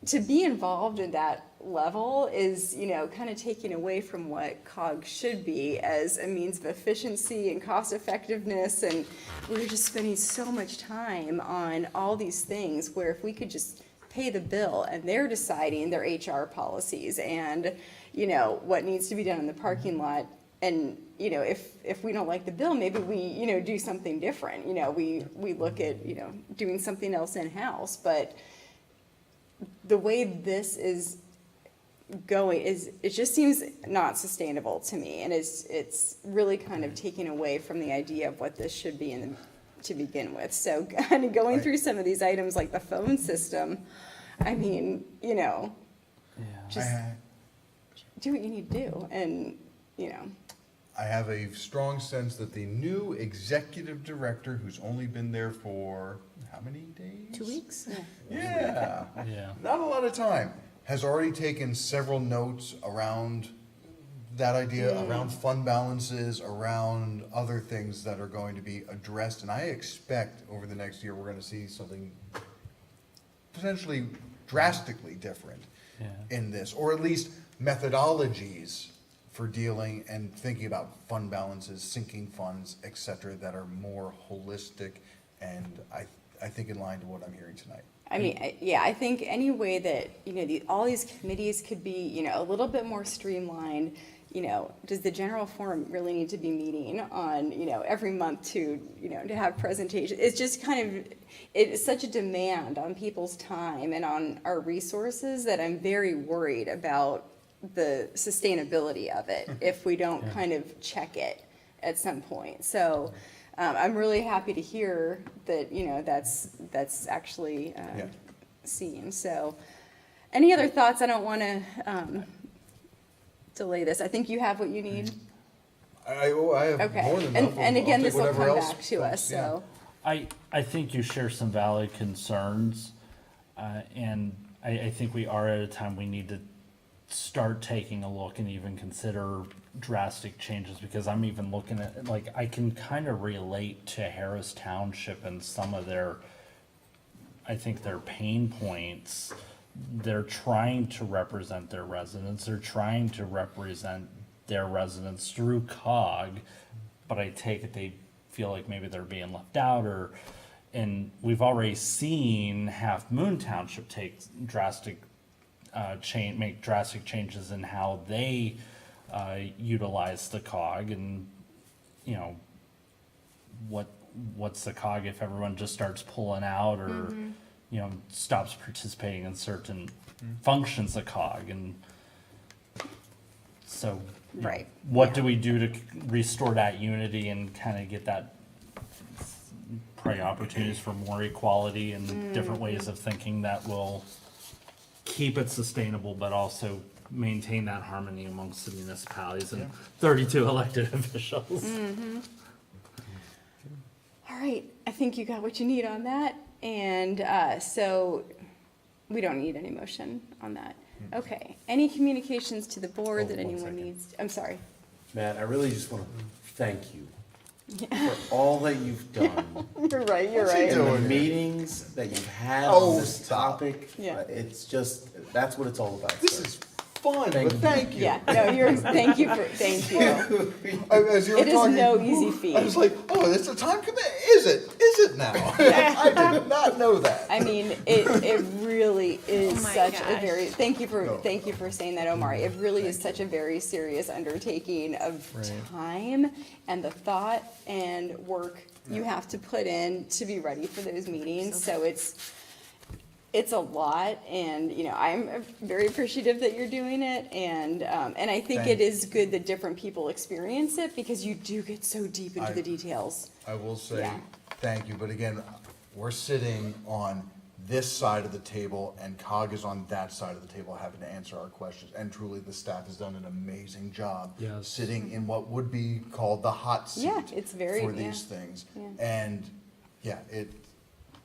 to be involved in that level is, kind of taking away from what COG should be as a means of efficiency and cost effectiveness. And we're just spending so much time on all these things where if we could just pay the bill and they're deciding their HR policies and, what needs to be done in the parking lot. And, if we don't like the bill, maybe we, do something different. We look at, doing something else in-house. But the way this is going it just seems not sustainable to me, and it's really kind of taking away from the idea of what this should be to begin with. So kind of going through some of these items like the phone system, I mean, just do what you need to do, and I have a strong sense that the new executive director, who's only been there for how many days? 2 weeks. Yeah. Yeah. Not a lot of time. Has already taken several notes around that idea, around fund balances, around other things that are going to be addressed. And I expect over the next year, we're going to see something potentially drastically different in this, or at least methodologies for dealing and thinking about fund balances, sinking funds, et cetera, that are more holistic and I think in line to what I'm hearing tonight. I mean, I think any way that, all these committees could be, a little bit more streamlined, does the general forum really need to be meeting on, every month to have presentations? It's just kind of, it's such a demand on people's time and on our resources that I'm very worried about the sustainability of it if we don't kind of check it at some point. So, I'm really happy to hear that, that's actually seen. So any other thoughts? I don't want to delay this. I think you have what you need. I have Okay. more than And- enough. and I'll again, take this will whatever come else back to us, comes, yeah. so. I think you share some valid concerns, and I think we are at a time we need to start taking a look and even consider drastic changes, because I'm even looking at, like, I can kind of relate to Harris Township and some of their, I think their pain points. They're trying to represent their residents, they're trying to represent their residents through COG, but I take it they feel like maybe they're being left out, or, and we've already seen Half Moon Township take drastic make drastic changes in how they utilize the COG, and you know, what's the COG if everyone just starts pulling out, or you know, stops participating in certain functions of COG, and so you know, Right. what do we do to restore that unity and kind of get that, provide opportunities for more equality and different ways of thinking that will keep it sustainable, but also maintain that harmony amongst the municipalities and 32 elected officials. All right, I think you got what you need on that, and so we don't need any motion on that. Okay, any communications to the board that anyone needs? I'm sorry. Matt, I really just want to thank you for all that you've done. You're right, you're What's he right. And the doing? meetings that you've had Oh, on this stop. topic, Yeah. it's just, that's what it's all about. This sir. is fun, Thank but you. thank you. Yeah, no, thank you. As you were It is talking, no easy feat. I was like, oh, it's a time commitment. Is it? Is it now? I did not know that. I mean, it really is Oh my such a gosh. very, thank you No. for saying that, Omari. It really is such a very serious undertaking of time and the thought and work you have to put in to be ready for those meetings. So it's a lot, and, you know, I'm very appreciative that you're doing it, and I think Thank it is good that different people experience it, because you do get so deep into the details. I will say, Yeah. thank you, but again, we're sitting on this side of the table, and COG is on that side of the table having to answer our questions, and truly, the staff has done an amazing job Yes. sitting in what would be called the hot seat Yeah, it's very, for yeah. these things. Yeah. And, yeah,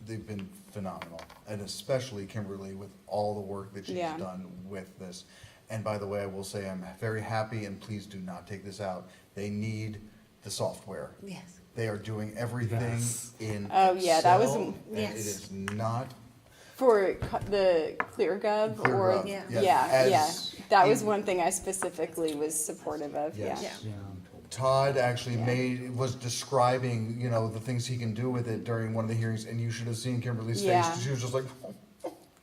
they've been phenomenal, and especially Kimberly with all the work that she's Yeah. done with this. And by the way, I will say I'm very happy, and please do not take this out, they need the software. Yes. They are doing everything Yes. in Oh, yeah, that was- Excel, and it Yes. is not For the ClearGov, or, ClearGov, yeah, yes, yeah, as that was in- one thing I specifically was supportive of, yeah. Yes. Yeah. Todd actually Yeah. was describing, you know, the things he can do with it during one of the hearings, and you should have seen Kimberly's face, Yeah. 'cause she was just like,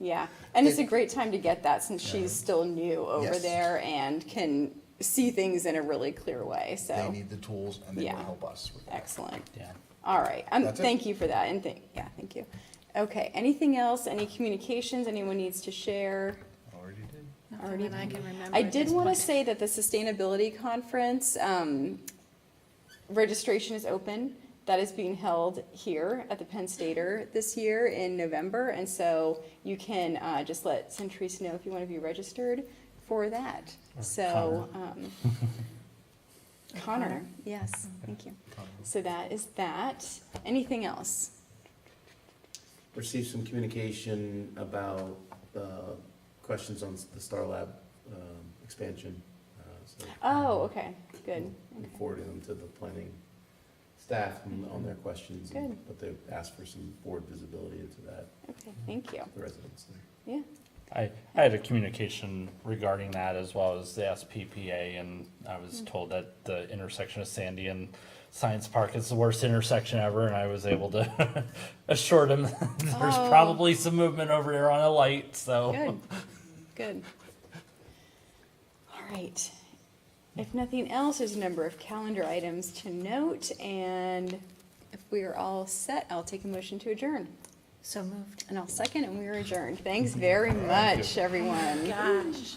Yeah, and it's a great time to get that, since she's still new over Yes. there and can see things in a really clear way, they so, need the tools, and they will Yeah. help us with that. excellent. Yeah. All right, That's it. thank you for that, and thank you. Okay, anything else, any communications anyone needs to share? Already did. Already Nothing that I can remember I at did this want to point. say that the Sustainability Conference, registration is open. That is being held here at the Penn Stater this year in November, and so you can just let Centrise know if you want to be registered for that. So, Connor, yes, thank you. So that is that. Anything else? Received some communication about questions on the Star Lab expansion. So Oh, okay, good. we Okay. forwarded them to the planning staff on their questions. Good. But they asked for some board visibility into that, Okay, thank you. the residents there. Yeah, I had a communication regarding that, as well as the SPPA, and I was told that the intersection of Sandy and Science Park is the worst intersection ever, and I was able to assure them that there's Oh. probably some movement over there on a light, so. good, good. All right. If nothing else, there's a number of calendar items to note, and if we are all set, I'll take a motion to adjourn. So moved. And I'll second, and we are adjourned. Thanks very much, everyone. Gosh.